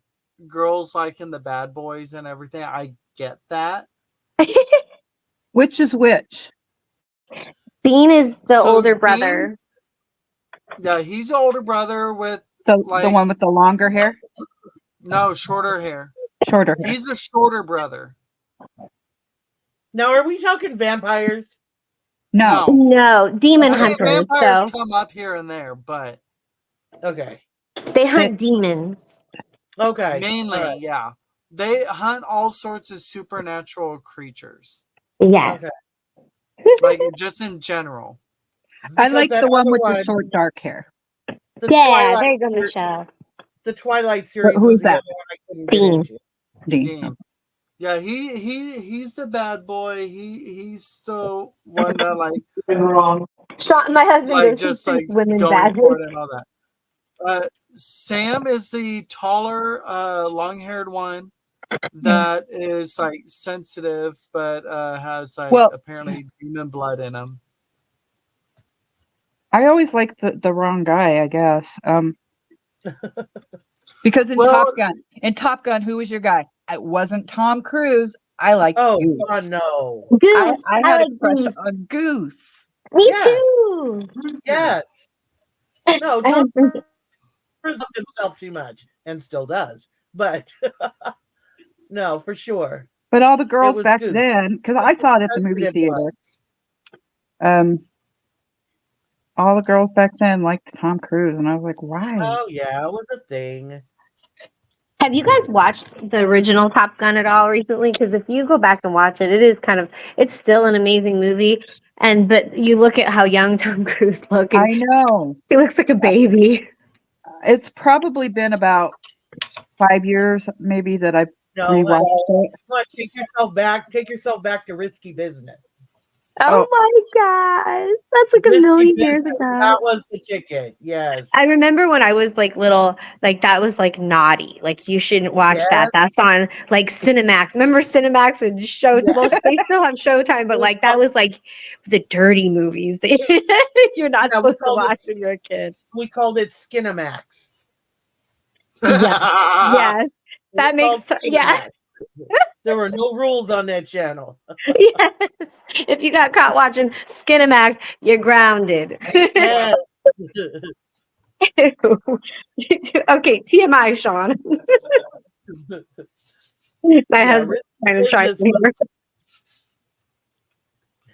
S3: girls like in the Bad Boys and everything. I get that.
S2: Which is which?
S5: Dean is the older brother.
S3: Yeah, he's the older brother with
S2: the
S3: like,
S2: one with the longer hair.
S3: No, shorter hair.
S2: Shorter hair.
S3: He's the shorter brother.
S1: Now, are we talking vampires?
S5: No, demon hunters.
S3: Vampires come up here and there, but
S1: okay,
S5: they hunt demons.
S1: Okay,
S3: mainly, yeah, they hunt all sorts of supernatural creatures.
S5: Yes,
S3: like just in general.
S2: I like the one with the short, dark hair.
S5: Yeah, there you go, Michelle.
S1: The Twilight series.
S2: Who's that?
S5: Dean.
S3: Yeah, he's the bad boy. He's the one that like
S5: Sean, my husband
S3: like
S5: goes,
S3: just like
S5: women
S3: going
S5: bad.
S3: for it and all that. Sam is the taller, long-haired one that is like sensitive, but has like apparently demon blood in him.
S2: I always liked the wrong guy, I guess. Because in Top Gun, who was your guy? It wasn't Tom Cruise. I like Goose.
S1: God, no.
S5: Goose.
S2: I had a crush on Goose.
S5: Me too.
S1: Yes. No, Tom Cruise loved himself too much and still does. But no, for sure.
S2: But all the girls back then, because I saw it at the movie theater. All the girls back then liked Tom Cruise, and I was like, why?
S1: Oh yeah, it was a thing.
S5: Have you guys watched the original Top Gun at all recently? Because if you go back and watch it, it's still an amazing movie. But you look at how young Tom Cruise looks.
S2: I know.
S5: He looks like a baby.
S2: It's probably been about 5 years, maybe, that I've rewatched it.
S1: Take yourself back to Risky Business.
S5: Oh my gosh. That's like a million years ago.
S1: That was the ticket. Yes.
S5: I remember when I was like little, like that was like naughty. Like you shouldn't watch that. That's on like Cinemax. Remember Cinemax and Showtime? Well, they still have Showtime, but like that was like the dirty movies that you're not supposed to watch when you're a kid.
S1: We called it Skinamax.
S5: Yes. That makes
S1: The There were no rules on that channel.
S5: Yes. If you got caught watching Skinamax, you're grounded.
S1: Yes.
S5: Okay, TMI, Sean. My
S1: Yeah,
S5: husband's trying to try
S1: business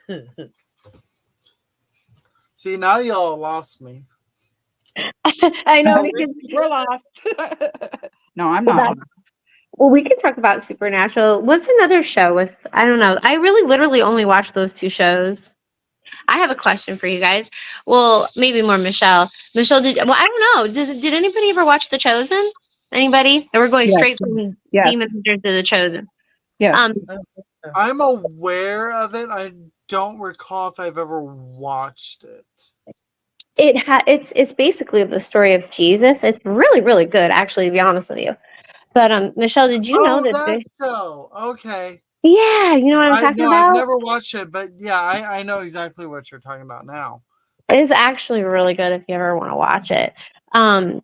S5: me.
S3: See, now y'all lost me.
S5: I know
S2: No,
S5: because
S2: we're lost. No, I'm
S5: well,
S2: not.
S5: well, we can talk about Supernatural. What's another show with? I don't know. I really, literally only watch those two shows. I have a question for you guys. Well, maybe more Michelle. Michelle, I don't know. Did anybody ever watch The Chosen? Anybody? And we're going
S2: Yes.
S5: straight from
S2: Yes.
S5: Demon Hunters to The Chosen.
S2: Yes.
S3: I'm aware of it. I don't recall if I've ever watched it.
S5: It's basically the story of Jesus. It's really, really good, actually, to be honest with you. But Michelle, did you know that
S3: show? Okay.
S5: Yeah, you know what I'm talking
S3: I've
S5: about?
S3: never watched it, but yeah, I know exactly what you're talking about now.
S5: It's actually really good if you ever want to watch it.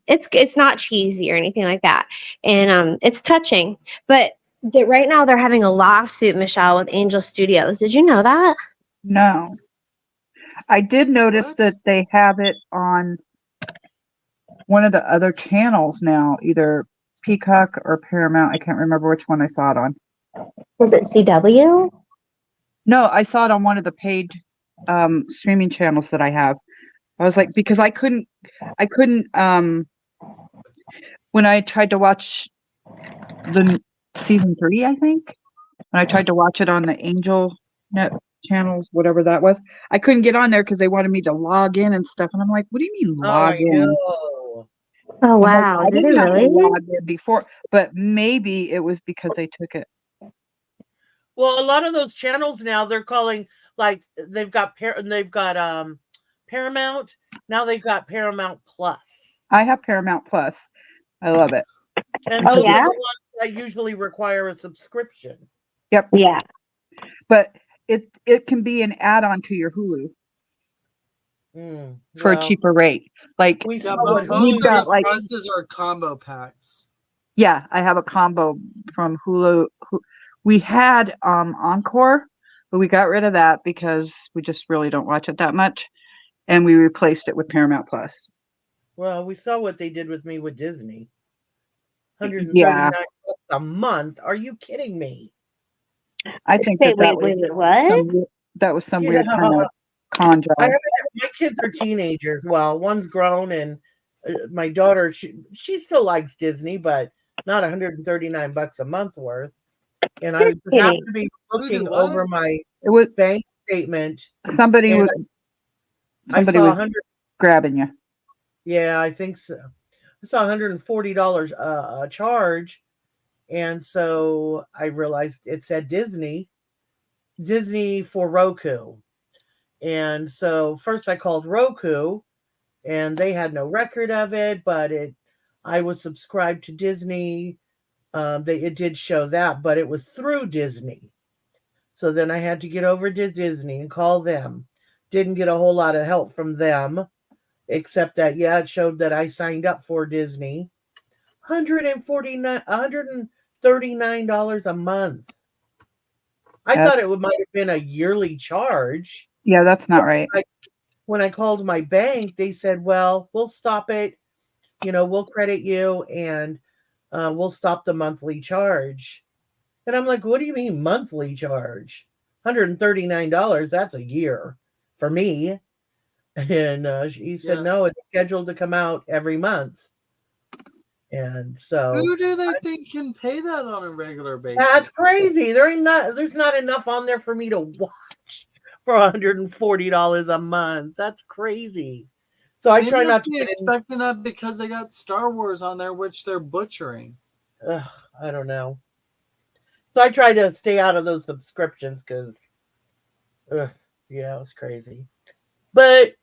S5: It's not cheesy or anything like that, and it's touching. But right now they're having a lawsuit, Michelle, with Angel Studios. Did you know that?
S2: No. I did notice
S3: What?
S2: that they have it on one of the other channels now, either Peacock or Paramount. I can't remember which one I saw it on.
S5: Was it CW?
S2: No, I saw it on one of the paid streaming channels that I have. I was like, because I couldn't when I tried to watch the season 3, I think, when I tried to watch it on the Angel Net channels, whatever that was, I couldn't get on there because they wanted me to log in and stuff. And I'm like, what do you mean log in?
S1: know.
S5: Oh
S2: I'm like,
S5: wow,
S2: I
S5: did
S2: didn't
S5: they
S2: have to
S5: really?
S2: log in before, but maybe it was because they took it.
S1: Well, a lot of those channels now they're calling like they've got Paramount. Now they've got Paramount Plus.
S2: I have Paramount Plus. I love it.
S1: And
S5: Oh
S1: those
S5: yeah?
S1: are the ones that usually require a subscription.
S2: Yep.
S5: Yeah.
S2: But it can be an add-on to your Hulu for a cheaper rate. Like
S1: we
S3: Yeah,
S1: saw
S3: but
S1: what
S3: most
S2: we've
S3: of
S2: got
S3: the
S2: like
S3: prices are combo packs.
S2: yeah, I have a combo from Hulu. We had Encore, but we got rid of that because we just really don't watch it that much, and we replaced it with Paramount Plus.
S1: Well, we saw what they did with me with Disney. $139
S2: Yeah,
S1: a month. Are you kidding me?
S2: I think
S5: Say,
S2: that
S5: wait,
S2: was
S5: what?
S2: some weird kind of con job.
S1: My kids are teenagers. Well, one's grown, and my daughter she still likes Disney, but not $139 a month worth. And I just happened to be looking over my
S2: It was
S1: bank statement.
S2: somebody
S1: and
S2: was
S1: I saw
S2: was
S1: 100.
S2: grabbing you.
S1: Yeah, I think so. I saw $140 a charge, and so I realized it said Disney for Roku. And so first I called Roku, and they had no record of it, but I was subscribed to Disney. It did show that, but it was through Disney. So then I had to get over to Disney and call them. Didn't get a whole lot of help from them, except that it showed that I signed up for Disney. $139 a month. I thought it might have been a yearly charge.
S2: Yeah, that's not right.
S1: When I called my bank, they said, well, we'll stop it. We'll credit you, and we'll stop the monthly charge. And I'm like, what do you mean monthly charge? $139, that's a year for me. And he said, no, it's scheduled to come out every month. And so
S3: who do they think can pay that on a regular basis?
S1: That's crazy. There's not enough on there for me to watch for $140 a month. That's crazy. So I try not to
S3: be expecting that because they got Star Wars on there, which they're butchering.
S1: I don't know. So I try to stay out of those subscriptions because, it's crazy. But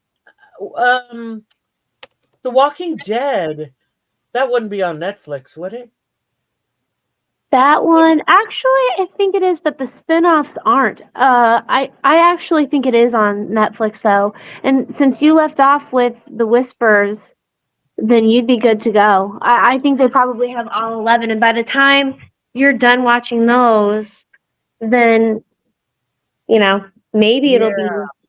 S1: The Walking Dead, that wouldn't be on Netflix, would it?
S5: That one, actually, I think it is, but the spin-offs aren't. I actually think it is on Netflix, though. And since you left off with The Whispers, then you'd be good to go. I think they probably have all 11, and by the time you're done watching those, then, maybe it'll be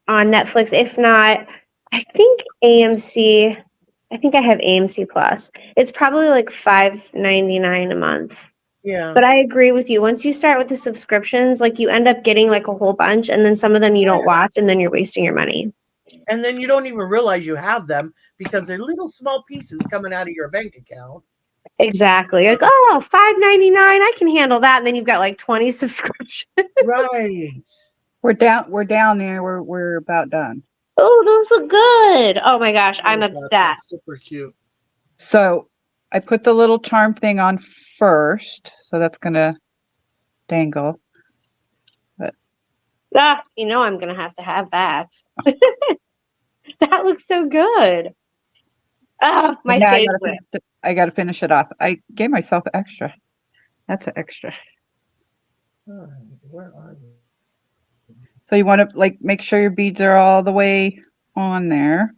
S5: on Netflix. If not, I think AMC, I think I have AMC Plus. It's probably like $5.99 a month.
S1: Yeah.
S5: But I agree with you. Once you start with the subscriptions, like you end up getting like a whole bunch, and then some of them you don't watch, and then you're wasting your money.
S1: And then you don't even realize you have them because they're little small pieces coming out of your bank account.
S5: Exactly. Like, oh, $5.99, I can handle that. And then you've got like 20 subscriptions.
S1: Right.
S2: We're down there. We're about done.
S5: Oh, those look good. Oh my gosh, I'm obsessed.
S3: Super cute.
S2: So I put the little charm thing on first. So that's gonna dangle. But
S5: I'm gonna have to have that. That looks so good. Oh, my favorite.
S2: I gotta finish it off. I gave myself extra. That's an extra.
S1: All right, where are you?
S2: So you want to make sure your beads are all the way on there.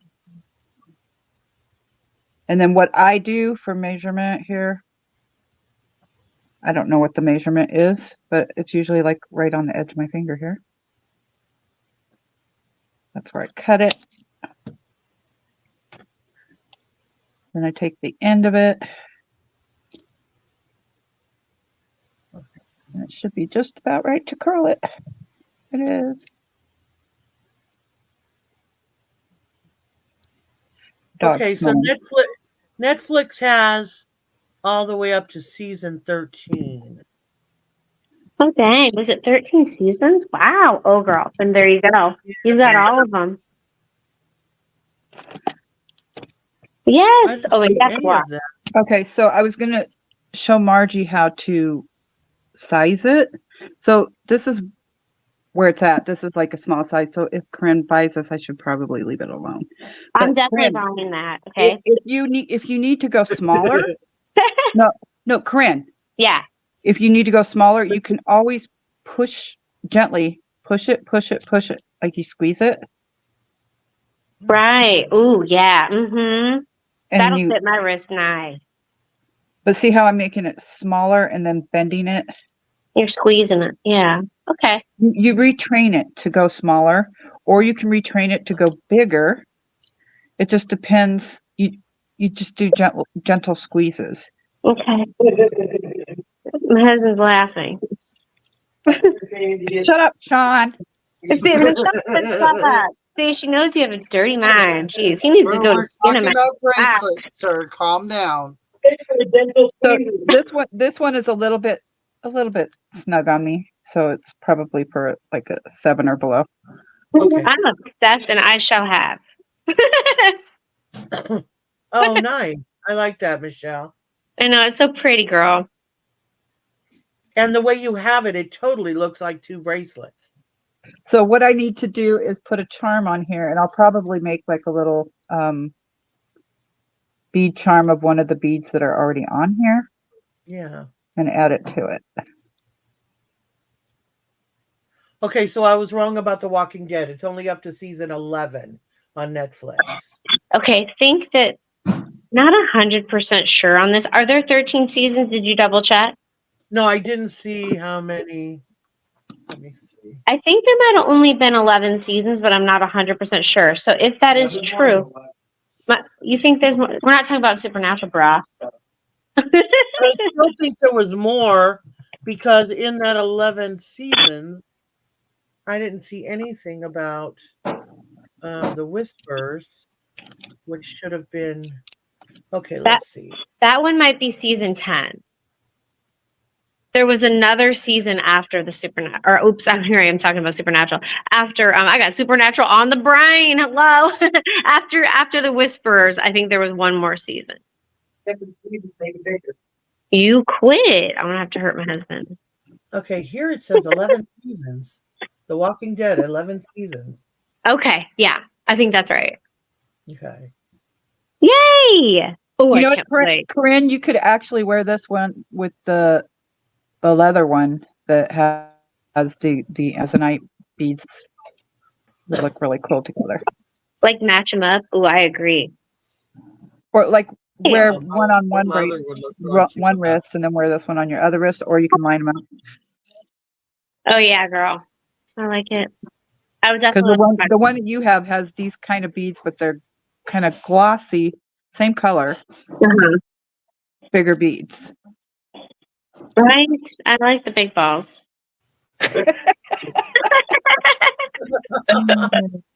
S2: And then what I do for measurement here, I don't know what the measurement is, but it's usually like right on the edge of my finger here. That's where I cut it. Then I take the end of it. And it should be just about right to curl it. It is.
S1: Okay, so Netflix has all the way up to season 13.
S5: Oh, dang. Was it 13 seasons? Wow. Oh, girl. And there you go. You've got all of them. Yes. Oh, and guess what?
S2: Okay, so I was going to show Margie how to size it. So this is where it's at. This is like a small size. So if Corinne buys this, I should probably leave it alone.
S5: I'm definitely buying that. Okay.
S2: If you need to go smaller, no, Corinne.
S5: Yeah.
S2: If you need to go smaller, you can always gently push it, like you squeeze it.
S5: Right. Ooh, yeah. Mm-hmm.
S2: And
S5: that'll fit my wrist nice.
S2: But see how I'm making it smaller and then bending it?
S5: You're squeezing it. Yeah. Okay.
S2: You retrain it to go smaller, or you can retrain it to go bigger. It just depends. You just do gentle squeezes.
S5: Okay. My husband's laughing.
S2: Shut up, Sean.
S5: See, she knows you have a dirty mind. Jeez, he needs to go to skin him.
S3: Bracelets, sir. Calm down.
S2: So this one is a little bit snug on me. So it's probably for like a 7 or below.
S1: Okay.
S5: I'm obsessed, and I shall have.
S1: Oh, nice. I like that, Michelle.
S5: I know, it's so pretty, girl.
S2: And the way you have it, it totally looks like 2 bracelets. So what I need to do is put a charm on here, and I'll probably make like a little bead charm of one of the beads that are already on here.
S1: Yeah.
S2: And add it to it.
S1: Okay, so I was wrong about The Walking Dead. It's only up to season 11 on Netflix.
S5: Okay, think that not 100% sure on this. Are there 13 seasons? Did you double check?
S1: No, I didn't see how many. Let me see.
S5: I think there might have only been 11 seasons, but I'm not 100% sure. So if that is true, you think there's more? We're not talking about Supernatural, brah.
S1: I still think there was more because in that 11 seasons, I didn't see anything about the Whispers, which should have been. Okay, let's see.
S5: That one might be season 10. There was another season after the Supernatural, or oops, here I am talking about Supernatural. After I got Supernatural on the brain. Hello. after the Whisperers, I think there was one more season. You quit. I'm gonna have to hurt my husband.
S1: Okay, here it says 11 seasons. The Walking Dead, 11 seasons.
S5: Okay, yeah, I think that's right.
S1: Okay.
S5: Yay! Oh,
S2: you know what, Corinne, you could actually wear this one with the leather one that has the azonite beads. They look really cool together.
S5: Like match them up. Oh, I agree.
S2: Or like wear
S5: Ew.
S2: one on one
S3: leather would look really cute
S2: one
S3: with that.
S2: wrist and then wear this one on your other wrist, or you can line them up.
S5: Oh yeah, girl. I like it. I would
S2: Because
S5: definitely.
S2: the one that you have has these kind of beads, but they're kind of glossy, same color, bigger beads.
S5: Right? I like the big balls.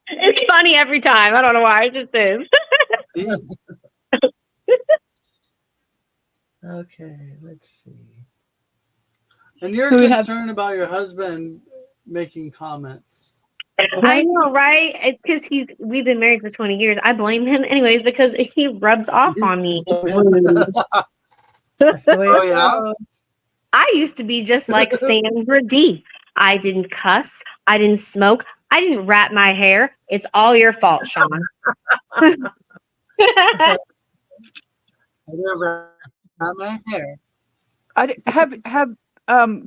S5: It's funny every time. I don't know why. It just is.
S1: Okay, let's see.
S3: And you're
S2: So we have-
S3: concerned about your husband making comments.
S5: I know, right? It's because we've been married for 20 years. I blame him anyways because he rubs off on me.
S1: That's the way
S3: Oh,
S1: it
S3: yeah?
S1: goes.
S5: I used to be just like Sandra D. I didn't cuss. I didn't smoke. I didn't wrap my hair. It's all your fault, Sean.
S3: I never had my hair.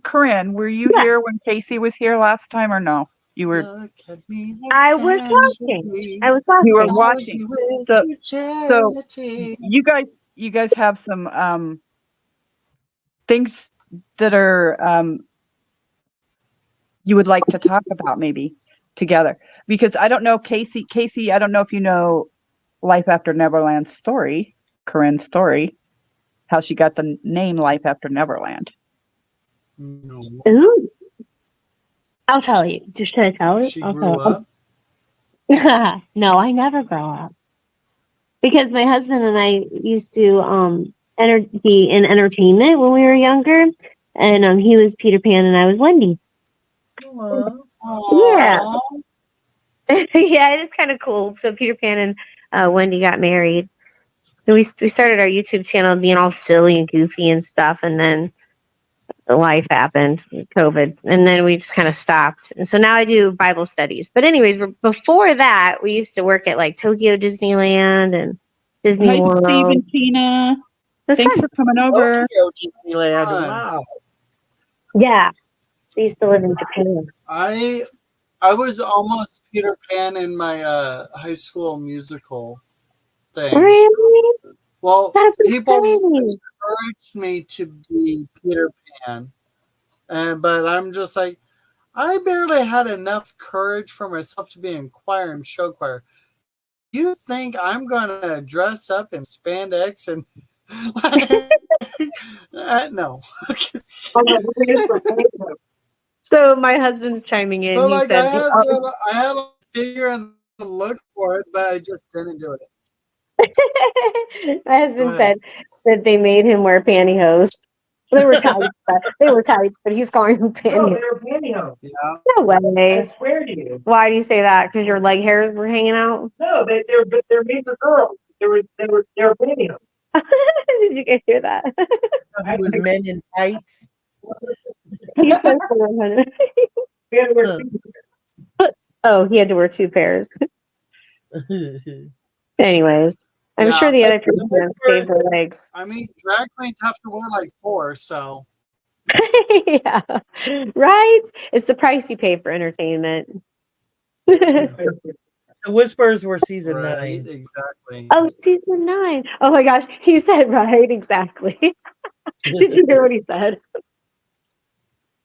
S2: Corinne, were you
S5: Yeah.
S2: here when Casey was here last time or no? You were.
S3: Look at me,
S5: I was watching. I was watching.
S2: You were watching. So you guys have some things that are you would like to talk about maybe together, because I don't know Casey, I don't know if you know Life After Neverland's story, Corinne's story, how she got the name Life After Neverland.
S3: No.
S5: Ooh. I'll tell you. Should I tell you?
S3: She
S5: I'll
S3: grew
S5: tell
S3: up.
S5: No, I never grow up. Because my husband and I used to be in entertainment when we were younger. And he was Peter Pan and I was Wendy.
S1: Aw.
S5: Yeah.
S3: Aw.
S5: Yeah, it is kind of cool. So Peter Pan and Wendy got married. And we started our YouTube channel being all silly and goofy and stuff. And then life happened, COVID, and then we just kind of stopped. And so now I do Bible studies. But anyways, before that, we used to work at like Tokyo Disneyland and Disney
S2: Hi,
S5: World.
S2: Steve and Tina.
S5: That's
S2: Thanks
S5: fun.
S2: for coming over.
S1: Tokyo Disneyland.
S3: Fun.
S1: Wow.
S5: Yeah, I used to live in Japan.
S3: I was almost Peter Pan in my high school musical thing.
S5: Really?
S3: Well,
S5: That's
S3: people
S5: insane.
S3: encouraged me to be Peter Pan, but I'm just like, I barely had enough courage for myself to be in choir and show choir. You think I'm gonna dress up in spandex and no?
S5: So my husband's chiming in.
S3: But
S5: He
S3: like
S5: said,
S3: I had a figure and the look for it, but I just didn't do it.
S5: my husband
S3: Go ahead.
S5: said that they made him wear pantyhose. They were tight. They were tight, but he's calling them pantyhose.
S3: Yeah.
S5: No way.
S6: I swear to you.
S5: Why do you say that? Because your leg hairs were hanging out?
S6: No, they're made for girls. They were videos.
S5: Did you guys hear that?
S1: It was men in tights.
S5: He said 400.
S6: We had to wear
S5: Oh, he had to wear two pairs. Anyways, I'm
S3: Yeah.
S5: sure the other people shaved their legs.
S3: I mean, drag queens have to wear like 4, so
S5: Yeah, right? It's the price you pay for entertainment.
S1: The Whispers were season
S3: right,
S1: 9.
S3: exactly.
S5: Oh, season 9. Oh my gosh, he said right, exactly. Did you hear what he said?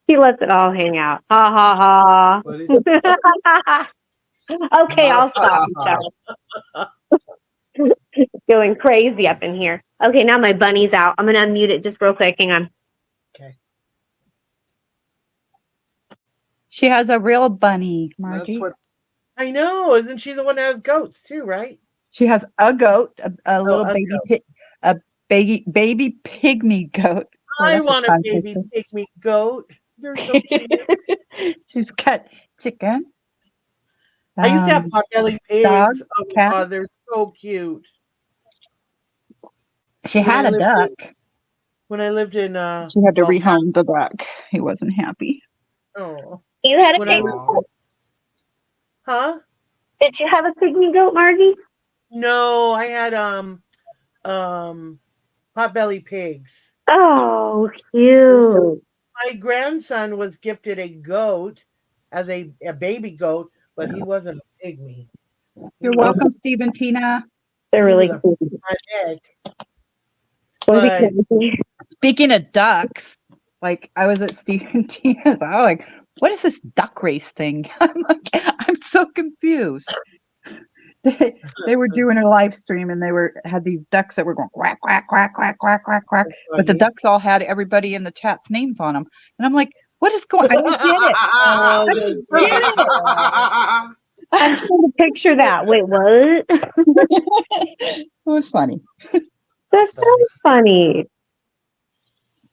S5: He lets it all hang out. Ha ha
S3: What do you
S5: ha. Okay, I'll stop, Michelle. It's going crazy up in here. Okay, now my bunny's out. I'm gonna unmute it just real quick. Hang on.
S1: Okay.
S2: She has a real bunny, Margie.
S3: That's what
S1: I know. Isn't she the one that has goats too, right?
S2: She has a goat, a little
S1: a
S2: baby a baby pygmy goat. Oh,
S1: I
S2: that's
S1: want a
S2: tongue
S1: baby
S2: twister.
S1: pygmy goat. They're so cute.
S2: She's got chicken.
S1: I used to have potbelly pigs.
S2: dog,
S1: Oh my
S2: cat.
S1: God, they're so cute.
S2: She
S1: when
S2: had
S1: I
S2: a
S1: lived
S2: duck.
S1: When I lived in
S2: She had to
S1: well,
S2: rehome the duck. He wasn't happy.
S1: oh,
S5: You had a
S1: when I
S5: pygmy
S1: lived,
S5: goat?
S1: huh?
S5: Did you have a pygmy goat, Margie?
S1: No, I had potbelly pigs.
S5: Oh, cute.
S1: My grandson was gifted a goat as a baby goat, but he wasn't a pygmy.
S2: You're welcome, Steve and Tina.
S5: They're
S1: He
S5: really
S1: was a
S5: cute.
S1: redneck.
S5: Was he
S1: Right.
S5: crazy?
S2: Speaking of ducks, like I was at Stephen Tina's, I was like, what is this duck race thing? I'm like, I'm so confused. They were doing a live stream and they had these ducks that were going quack quack quack quack quack quack quack,
S1: That's
S2: but the
S1: funny.
S2: ducks all had everybody in the chat's names on them, and I'm like, what is going? I don't get it.
S1: Oh,
S2: I
S1: that's
S2: don't get it.
S5: I'm trying to picture that. Wait, what?
S2: It was funny.
S5: That's so funny.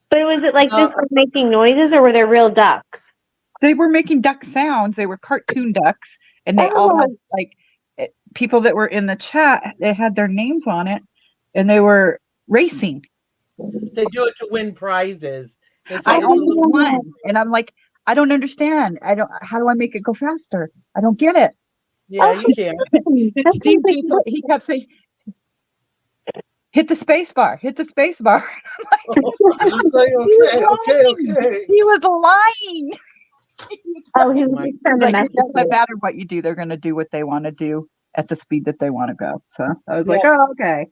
S5: But was it like just like making noises, or were there real ducks?
S2: They were making duck sounds. They were cartoon ducks, and they all had like people that were in the chat. They had their names on it, and they were racing.
S1: They do it to win prizes.
S2: I almost won, and I'm like, I don't understand. How do I make it go faster? I don't get it.
S1: Yeah, you can.
S2: Steve, he kept saying, hit the space bar, hit the space bar.
S3: Just like, okay.
S2: He was lying.
S5: Oh, he was just trying to
S2: Like,
S5: mess
S2: it
S5: with
S2: doesn't
S5: you.
S2: matter what you do, they're going to do what they want to do at the speed that they want to go. So I was like, oh, okay.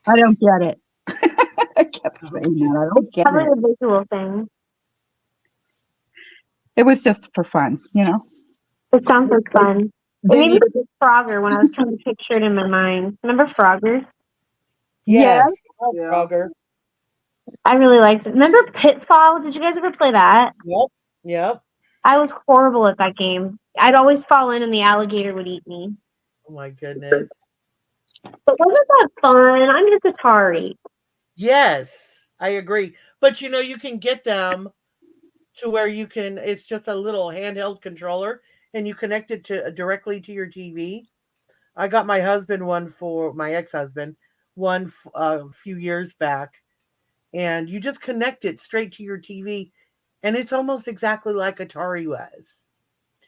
S2: I don't get it. I kept saying that. I don't get
S5: Probably
S2: it.
S5: a visual thing.
S2: It was just for fun, you know.
S5: It sounds like fun. It
S2: They
S5: made me
S2: needed-
S5: think of Frogger when I was trying to picture it in my mind. Remember Frogger?
S1: Yes.
S3: Yeah.
S1: Frogger.
S5: I really liked it. Remember Pitfall? Did you guys ever play that?
S1: Yep.
S5: I was horrible at that game. I'd always fall in and the alligator would eat me.
S1: Oh my goodness.
S5: But wasn't that fun? I miss Atari.
S1: Yes, I agree. But you can get them to where it's just a little handheld controller and you connect it directly to your TV. I got my husband one for my ex-husband one a few years back, and you just connect it straight to your TV, and it's almost exactly like Atari was.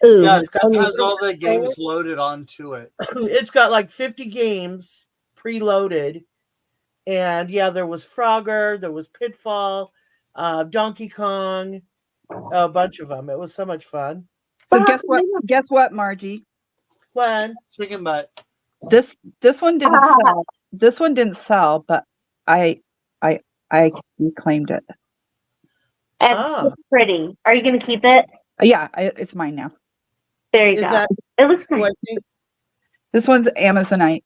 S5: Ooh.
S3: Yeah,
S1: It's
S3: it has all the games loaded onto it.
S1: It's got like 50 games preloaded. And yeah, there was Frogger, there was Pitfall, Donkey Kong, a bunch of them. It was so much fun.
S2: So guess what? Guess what, Margie?
S1: Fun.
S3: Chicken butt.
S2: This one didn't sell. This one didn't sell, but I reclaimed it.
S5: It's so pretty. Are you going to keep it?
S2: Yeah, it's mine now.
S5: There you go. It looks nice.
S2: This one's Amazonite.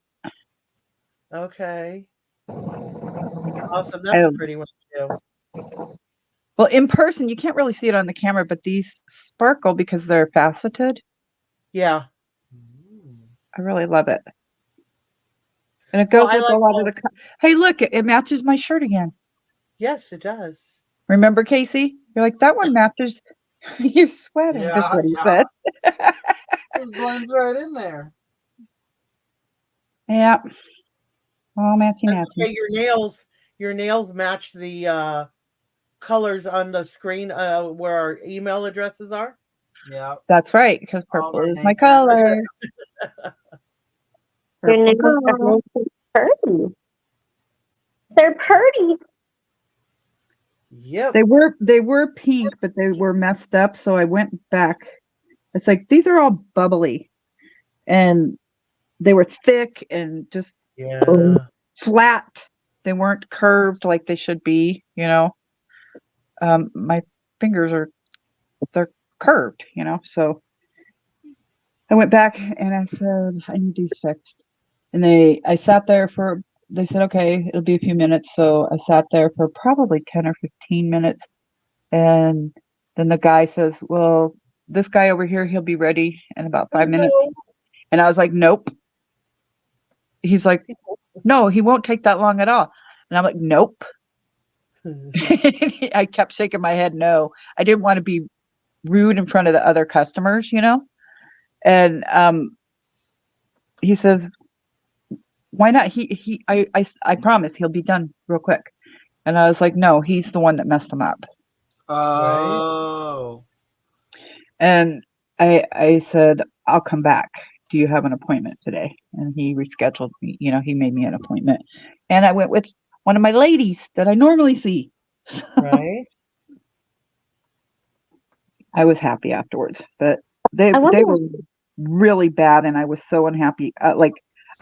S1: Okay. Awesome. That's a pretty one too.
S2: Well, in person, you can't really see it on the camera, but these sparkle because they're faceted.
S1: Yeah.
S2: I really love it. And it goes with a lot of the... Hey, look, it matches my shirt again.
S1: Yes, it does.
S2: Remember, Casey? You're like, that one matches your sweater.
S3: Yeah,
S2: That's what he said.
S3: It blends right in there.
S2: Yeah. All matchy.
S1: Okay, your nails match the colors on the screen where our email addresses are.
S3: Yeah.
S2: That's right, because purple is my color.
S5: Your nails are pretty. They're pretty.
S1: Yep.
S2: They were pink, but they were messed up, so I went back. It's like these are all bubbly. And they were thick and just flat. They weren't curved like they should be, you know. My fingers they're curved, you know. So I went back and I said, I need these fixed. And I sat there they said, okay, it'll be a few minutes. So I sat there for probably 10 or 15 minutes. And then the guy says, well, this guy over here, he'll be ready in about 5 minutes. And I was like, nope. He's like, no, he won't take that long at all. And I'm like, nope. I kept shaking my head. No, I didn't want to be rude in front of the other customers, you know? And he says, why not? I promise he'll be done real quick. And I was like, no, he's the one that messed him up.
S3: Oh.
S2: And I said, I'll come back. Do you have an appointment today? And he rescheduled me. You know, he made me an appointment. And I went with one of my ladies that I normally see.
S1: Right.
S2: I was happy afterwards, but they were really bad, and I was so unhappy. I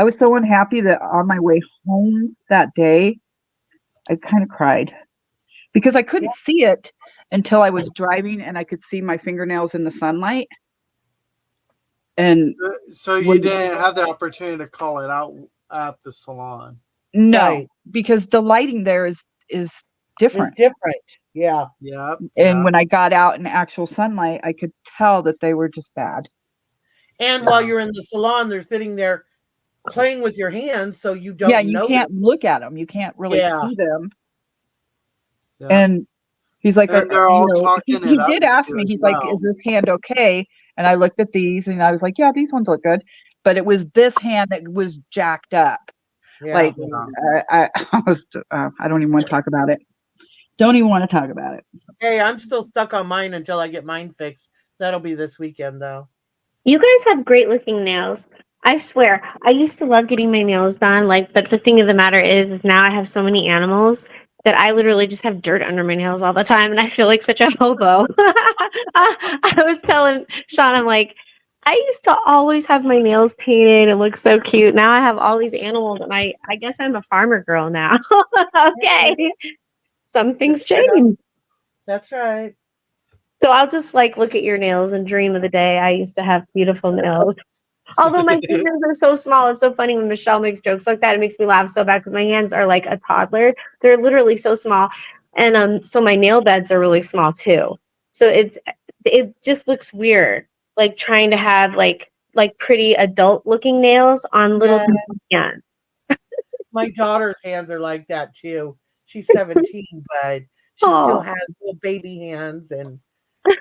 S2: was so unhappy that on my way home that day, I kind of cried because I couldn't see it until I was driving and I could see my fingernails in the sunlight. And
S3: so you didn't have the opportunity to call it out at the salon.
S2: no,
S1: Right.
S2: because the lighting there is different.
S1: It's different. Yeah.
S3: Yeah.
S2: And when I got out in actual sunlight, I could tell that they were just bad.
S1: And while you're in the salon, they're sitting there playing with your hands, so you don't.
S2: Yeah, you can't look at them. You can't really see them.
S3: Yeah.
S2: And he's like,
S3: and they're all talking.
S2: He did ask me. He's like, "Is this hand okay?" And I looked at these, and I was like, "Yeah, these ones look good." But it was this hand that was jacked up.
S1: Yeah.
S2: Like I was. I don't even want to talk about it. Don't even want to talk about it.
S1: Hey, I'm still stuck on mine until I get mine fixed. That'll be this weekend, though.
S5: You guys have great looking nails. I swear, I used to love getting my nails done. But the thing of the matter is now I have so many animals that I literally just have dirt under my nails all the time, and I feel like such a hobo. I was telling Sean, I'm like, I used to always have my nails painted and look so cute. Now I have all these animals, and I guess I'm a farmer girl now. Okay, some things change.
S1: That's right.
S5: So I'll just look at your nails and dream of the day I used to have beautiful nails. Although my fingers are so small, it's so funny when Michelle makes jokes like that. It makes me laugh so bad because my hands are like a toddler. They're literally so small, and so my nail beds are really small too. So it just looks weird, like trying to have like pretty adult looking nails on little hands.
S1: My daughter's hands are like that too. She's 17, but she still has little baby hands, and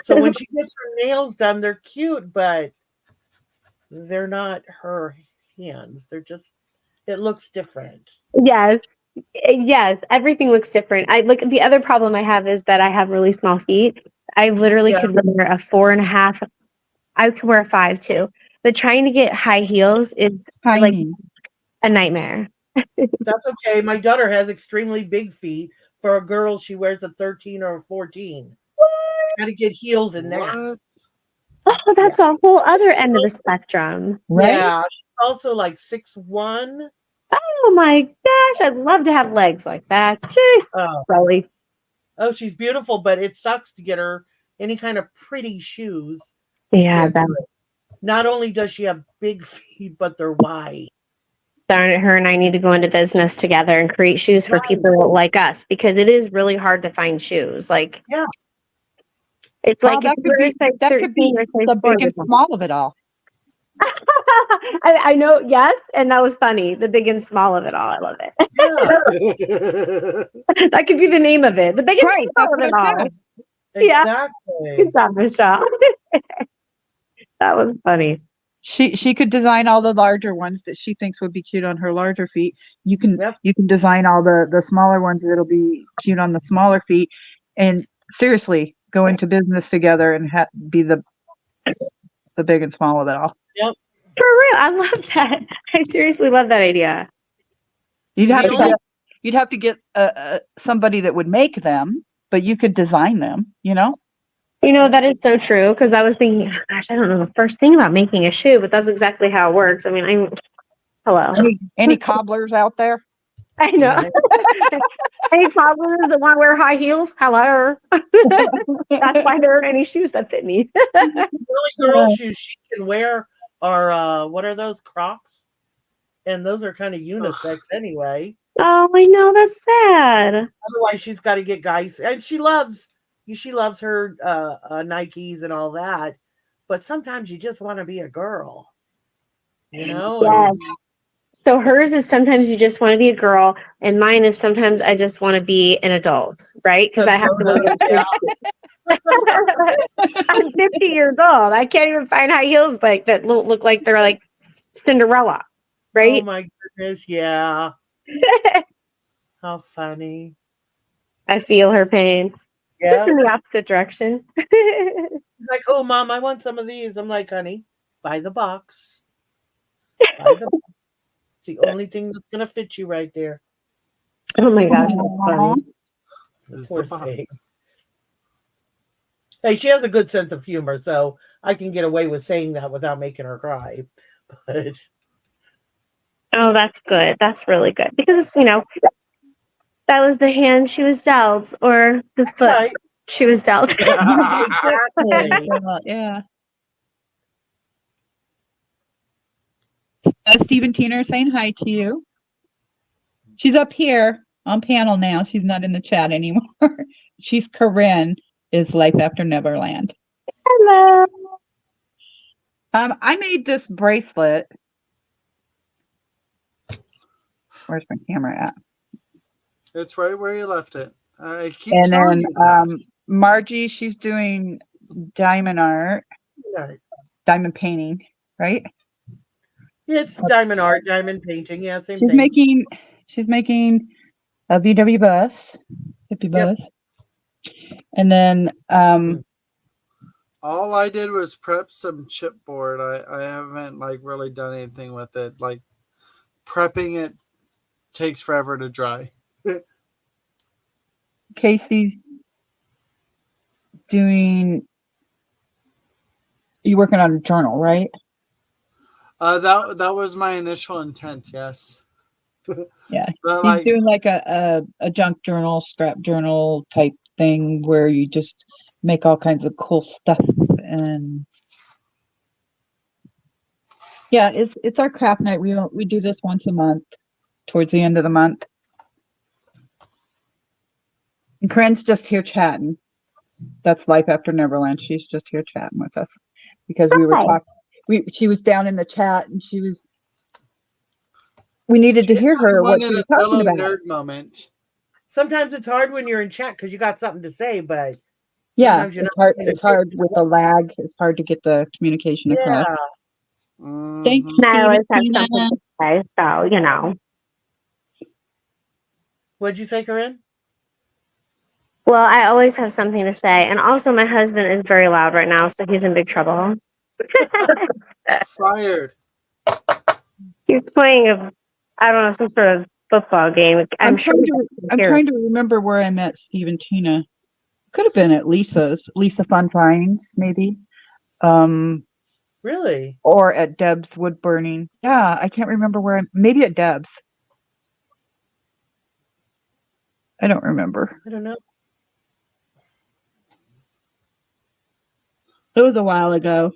S1: so when she gets her nails done, they're cute, but they're not her hands. They're just, it looks different.
S5: Yes, everything looks different. The other problem I have is that I have really small feet. I literally could wear a 4.5. I could wear a 5 too. But trying to get high heels is like a nightmare.
S1: That's okay. My daughter has extremely big feet. For a girl, she wears a 13 or a 14. Got to get heels in that.
S5: Oh, that's a whole other end of the spectrum.
S2: Right?
S1: Yeah, she's also like 6'1".
S5: Oh my gosh, I'd love to have legs like that. Jeez, Sully.
S1: Oh, she's beautiful, but it sucks to get her any kind of pretty shoes.
S5: Yeah,
S1: not only does she have big feet, but they're wide.
S5: Darn it, her and I need to go into business together and create shoes for people like us, because it is really hard to find shoes. It's like
S2: that could be the big and small of it all.
S5: I know, yes, and that was funny. The big and small of it all. I love it.
S1: Yeah.
S5: That could be the name of it. The big and small of it all.
S1: Exactly.
S5: Good job, Michelle. That was funny.
S2: She could design all the larger ones that she thinks would be cute on her larger feet. You can design all the smaller ones that'll be cute on the smaller feet. And seriously, go into business together and be the big and small of it all.
S1: Yep.
S5: For real, I love that. I seriously love that idea.
S2: You'd have to get somebody that would make them, but you could design them.
S5: That is so true, because I was thinking, gosh, I don't know the first thing about making a shoe, but that's exactly how it works. I mean, hello.
S2: Any cobblers out there?
S5: I know. Any cobblers that want to wear high heels? Hello. That's why there aren't any shoes that fit me.
S1: The only girl shoes she can wear are, what are those, Crocs? And those are kind of unisex anyway.
S5: Oh, I know, that's sad.
S1: Otherwise, she's got to get guys, and she loves her Nikes and all that, but sometimes you just want to be a girl,
S5: Yes. So hers is sometimes you just want to be a girl, and mine is sometimes I just want to be an adult, right? Because I have to. I'm 50 years old. I can't even find high heels that look like they're like Cinderella, right?
S1: Oh my goodness, yeah. How funny.
S5: I feel her pain.
S1: Yeah.
S5: It's in the opposite direction.
S1: She's like, oh, Mom, I want some of these. I'm like, honey, buy the box. It's the only thing that's going to fit you right there.
S5: Oh my gosh, that's funny.
S1: Poor thing. Hey, she has a good sense of humor, so I can get away with saying that without making her cry. But
S5: oh, that's good. That's really good, because That was the hand she was dealt, or the foot
S1: Right.
S5: she was dealt.
S1: Exactly.
S2: Well, yeah. Steve and Tina are saying hi to you. She's up here on panel now. She's not in the chat anymore. She's Corinne, is Life After Neverland.
S5: Hello.
S2: I made this bracelet. Where's my camera at?
S3: It's right where you left it. I keep
S2: And
S3: telling
S2: then
S3: you that.
S2: Margie, she's doing diamond art,
S1: Right.
S2: diamond painting, right?
S1: It's diamond art, diamond painting. Yeah, same
S2: She's
S1: thing.
S2: making a VW bus, hippie
S1: Yep.
S2: bus. And then
S3: All I did was prep some chipboard. I haven't like really done anything with it. Like prepping it takes forever to dry.
S2: Casey's doing, you working on a journal, right?
S3: That was my initial intent, yes.
S2: Yeah.
S3: But
S2: He's
S3: like,
S2: doing like a junk journal, scrap journal type thing where you just make all kinds of cool stuff. And yeah, it's our craft night. We do this once a month towards the end of the month. And Corinne's just here chatting. That's Life After Neverland. She's just here chatting with us because we were
S5: Hi.
S2: talking. She was down in the chat and we needed to
S3: she's
S2: hear her
S3: one
S2: what
S3: in
S2: she
S3: a
S2: was talking
S3: fellow
S2: about.
S3: nerd moment.
S1: Sometimes it's hard when you're in chat because you got something to say, but
S2: Yeah,
S1: sometimes you're
S2: it's
S1: not
S2: hard.
S1: gonna
S2: It's hard with the lag. It's hard to get the communication across.
S1: Yeah.
S2: Thanks,
S5: And I
S2: Steve
S5: always have
S2: and
S5: something
S2: Tina.
S5: to say, so you know.
S1: What'd you say, Corinne?
S5: Well, I always have something to say, and also my husband is very loud right now, so he's in big trouble.
S3: Fired.
S5: He's playing I don't know, some sort of football game. I'm sure he doesn't
S2: I'm
S5: hear
S2: trying to remember where I met Steve and Tina. Could have been at Lisa Fun Finds, maybe.
S1: Really?
S2: Or at Deb's wood burning. Yeah, I can't remember where. Maybe at Deb's. I don't remember.
S1: I don't know.
S2: It was a while ago,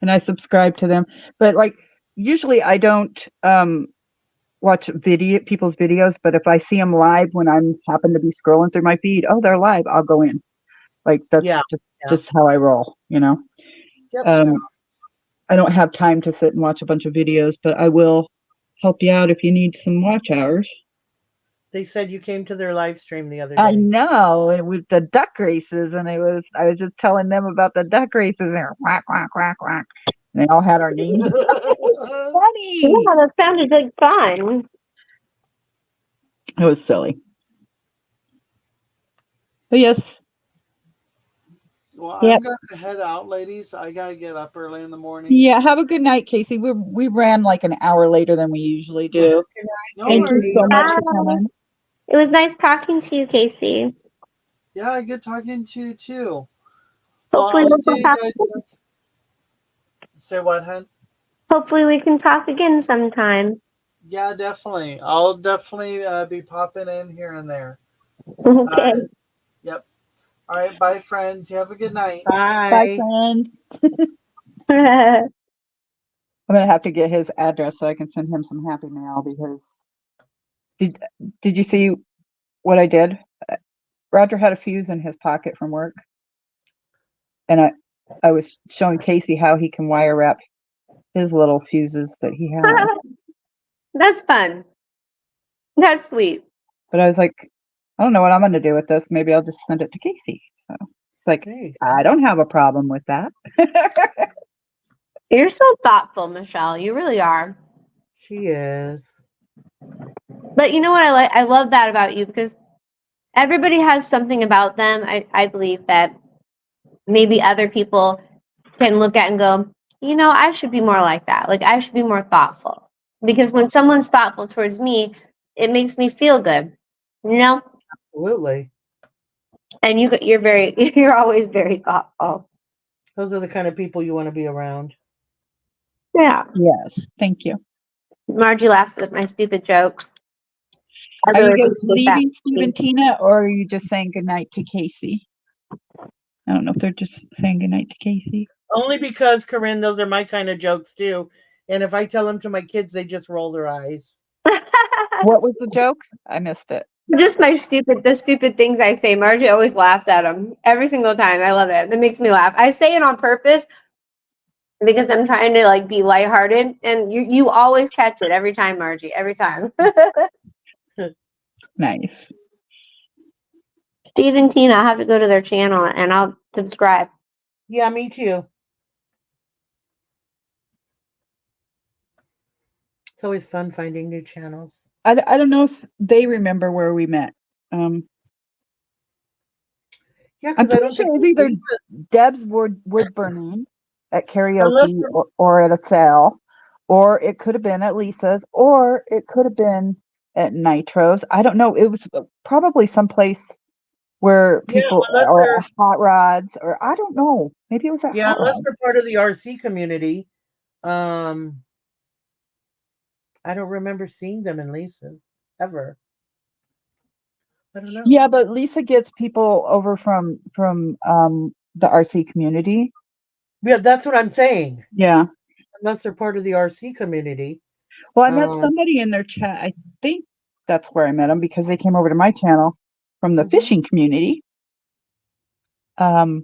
S2: and I subscribed to them. But like, usually I don't watch people's videos. But if I see them live when I'm happen to be scrolling through my feed, oh, they're live, I'll go in. Like that's
S1: Yeah.
S2: just how I roll, you know.
S1: Yep.
S2: I don't have time to sit and watch a bunch of videos, but I will help you out if you need some watch hours.
S1: They said you came to their live stream the other day.
S2: I know, and with the duck races, and I was just telling them about the duck races, and they're quack quack quack quack. And they all had our names. It was funny.
S5: Yeah, that sounded like fun.
S2: It was silly. But yes.
S3: Well,
S2: Yep.
S3: I'm gonna head out, ladies. I gotta get up early in the morning.
S2: Yeah, have a good night, Casey. We ran like an hour later than we usually do.
S3: No
S2: Thank you
S3: worries.
S2: so much for coming.
S5: It was nice talking to you, Casey.
S3: Yeah, good talking to you too.
S5: Hopefully,
S3: I'll
S5: we
S3: see
S5: can
S3: you
S5: talk
S3: guys
S5: again.
S3: next. Say what, hun?
S5: Hopefully we can talk again sometime.
S3: Yeah, definitely. I'll definitely be popping in here and there.
S5: Okay.
S3: Yep. All right, bye, friends. You have a good night.
S1: Bye.
S2: Bye, friends. I'm gonna have to get his address so I can send him some happy mail because did you see what I did? Roger had a fuse in his pocket from work, and I was showing Casey how he can wire wrap his little fuses that he has.
S5: That's fun. That's sweet.
S2: But I was like, I don't know what I'm gonna do with this. Maybe I'll just send it to Casey. So it's like,
S1: Hey.
S2: I don't have a problem with that.
S5: You're so thoughtful, Michelle. You really are.
S1: She is.
S5: But you know what I like? I love that about you because everybody has something about them. I believe that maybe other people can look at and go, you know, I should be more like that. Like I should be more thoughtful. Because when someone's thoughtful towards me, it makes me feel good. You know?
S1: Absolutely.
S5: And you're always very thoughtful.
S1: Those are the kind of people you want to be around.
S5: Yeah.
S2: Yes, thank you.
S5: Margie laughs at my stupid jokes. I
S2: Are you
S5: really
S2: guys
S5: appreciate that.
S2: leaving Steve and Tina, or are you just saying goodnight to Casey? I don't know if they're just saying goodnight to Casey.
S1: Only because, Corinne, those are my kind of jokes too. And if I tell them to my kids, they just roll their eyes.
S2: What was the joke? I missed it.
S5: Just the stupid things I say. Margie always laughs at them every single time. I love it. It makes me laugh. I say it on purpose because I'm trying to like be lighthearted, and you always catch it every time, Margie. Every time.
S2: Nice.
S5: Steve and Tina, I'll have to go to their channel and I'll subscribe.
S1: Yeah, me too. It's always fun finding new channels.
S2: I don't know if they remember where we met.
S1: Yeah,
S2: I'm
S1: because I
S2: pretty
S1: don't
S2: sure
S1: think
S2: it was either
S1: Lisa,
S2: Deb's wood burning at
S1: unless
S2: karaoke or at a sale, or it could have been at Lisa's, or it could have been at Nitro's. I don't know. It was probably someplace where people
S1: unless
S2: or
S1: they're
S2: at Hot Rods, or I don't know. Maybe it was at Hot
S1: unless
S2: Rods.
S1: they're part of the RC community. Um, I don't remember seeing them in Lisa's ever. I don't know.
S2: Yeah, but Lisa gets people over from the RC community.
S1: Yeah, that's what I'm saying.
S2: Yeah.
S1: Unless they're part of the RC community.
S2: Well, I met somebody in their chat. I think that's where I met them because they came over to my channel from the fishing community. So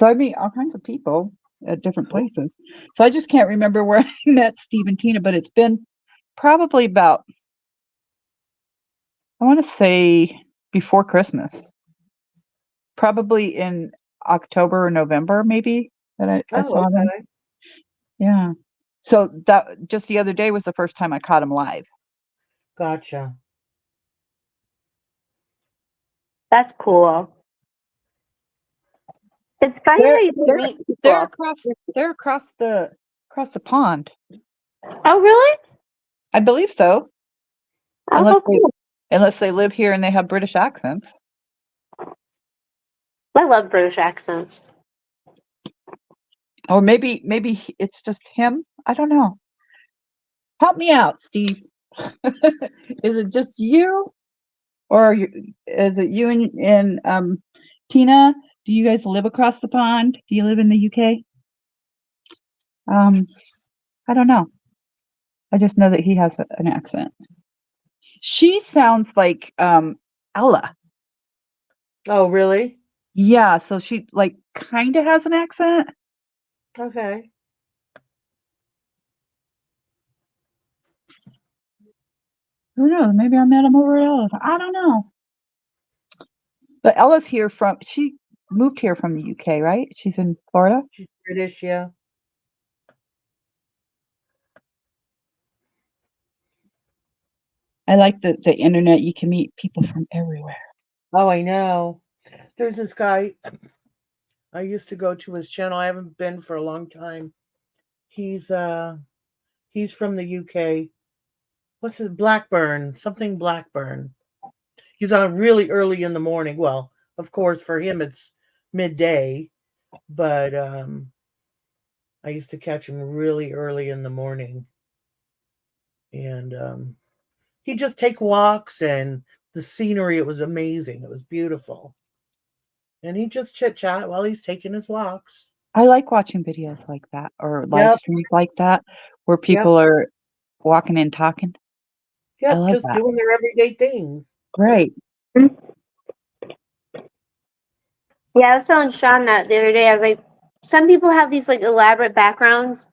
S2: I meet all kinds of people at different places. So I just can't remember where I met Steve and Tina, but it's been probably about, I want to say before Christmas, probably in October or November, maybe that I saw them. Yeah. So that just the other day was the first time I caught him live.
S1: Gotcha.
S5: That's cool. It's funny how you can meet people.
S2: They're across the pond.
S5: Oh, really?
S2: I believe so.
S5: Oh,
S2: Unless they live here and they have British accents.
S5: I love British accents.
S2: Or maybe it's just him. I don't know. Help me out, Steve. Is it just you? Or is it you and Tina? Do you guys live across the pond? Do you live in the UK? I don't know. I just know that he has an accent. She sounds like Ella.
S1: Oh, really?
S2: Yeah, so she like kind of has an accent.
S1: Okay.
S2: Who knows? Maybe I met him over at Ella's. I don't know. But Ella's she moved here from the UK, right? She's in Florida.
S1: She's British, yeah.
S2: I like the internet. You can meet people from everywhere.
S1: Oh, I know. There's this guy. I used to go to his channel. I haven't been for a long time. He's from the UK. What's his Blackburn? Something Blackburn. He's on really early in the morning. Well, of course, for him it's midday, but I used to catch him really early in the morning, and he'd just take walks, and the scenery, it was amazing. It was beautiful, and he'd just chit chat while he's taking his walks.
S2: I like watching videos like that or live
S1: Yep,
S2: streams like that where
S1: yep,
S2: people are walking and talking. I
S1: yep.
S2: love
S1: Just
S2: that.
S1: doing their everyday things.
S2: Great.
S5: Yeah, I was telling Sean that the other day. I was like, some people have these like elaborate backgrounds,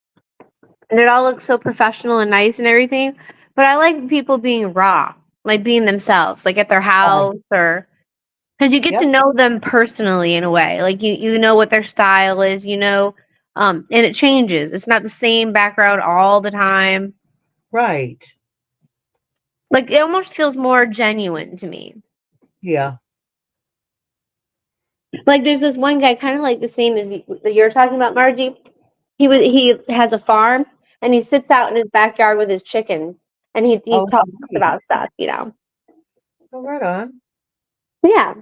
S5: and it all looks so professional and nice and everything. But I like people being raw, like being themselves, like at their house or because you get to
S1: Yep,
S5: know them personally in a way. Like you know what their style is, and it changes. It's not the same background all the time.
S1: right.
S5: Like it almost feels more genuine to me.
S1: Yeah.
S5: Like there's this one guy, kind of like the same as that you're talking about, Margie. He has a farm and he sits out in his backyard with his chickens and he
S1: Oh,
S5: talks
S1: sweet.
S5: about stuff.
S1: Oh, right on.
S5: Yeah.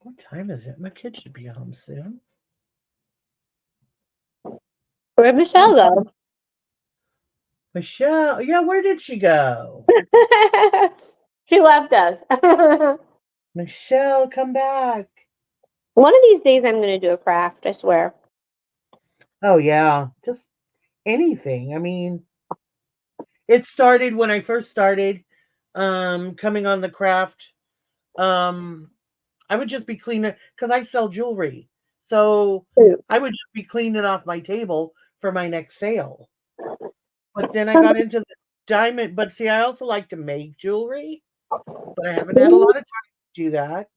S1: What time is it? My kid should be home soon.
S5: Where'd Michelle go?
S1: Michelle, yeah, where did she go?
S5: She left us.
S1: Michelle, come back.
S5: One of these days I'm going to do a craft, I swear.
S1: Oh, yeah, just anything. I mean, it started when I first started coming on the craft. I would just be cleaning because I sell jewelry. So I would just be cleaning off my table for my next sale. But then I got into the diamond. But see, I also like to make jewelry, but I haven't had a lot of time to do that.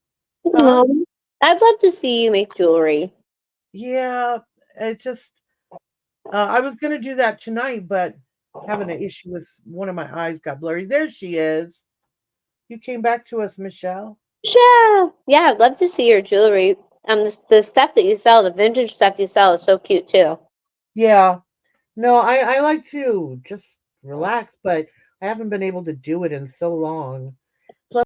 S1: Huh?
S5: I'd love to see you make jewelry.
S1: Yeah, it just, I was going to do that tonight, but having an issue with one of my eyes got blurry. There she is. You came back to us, Michelle.
S5: Michelle. Yeah, I'd love to see your jewelry. The stuff that you sell, the vintage stuff you sell is so cute too.
S1: Yeah. No, I like to just relax, but I haven't been able to do it in so long.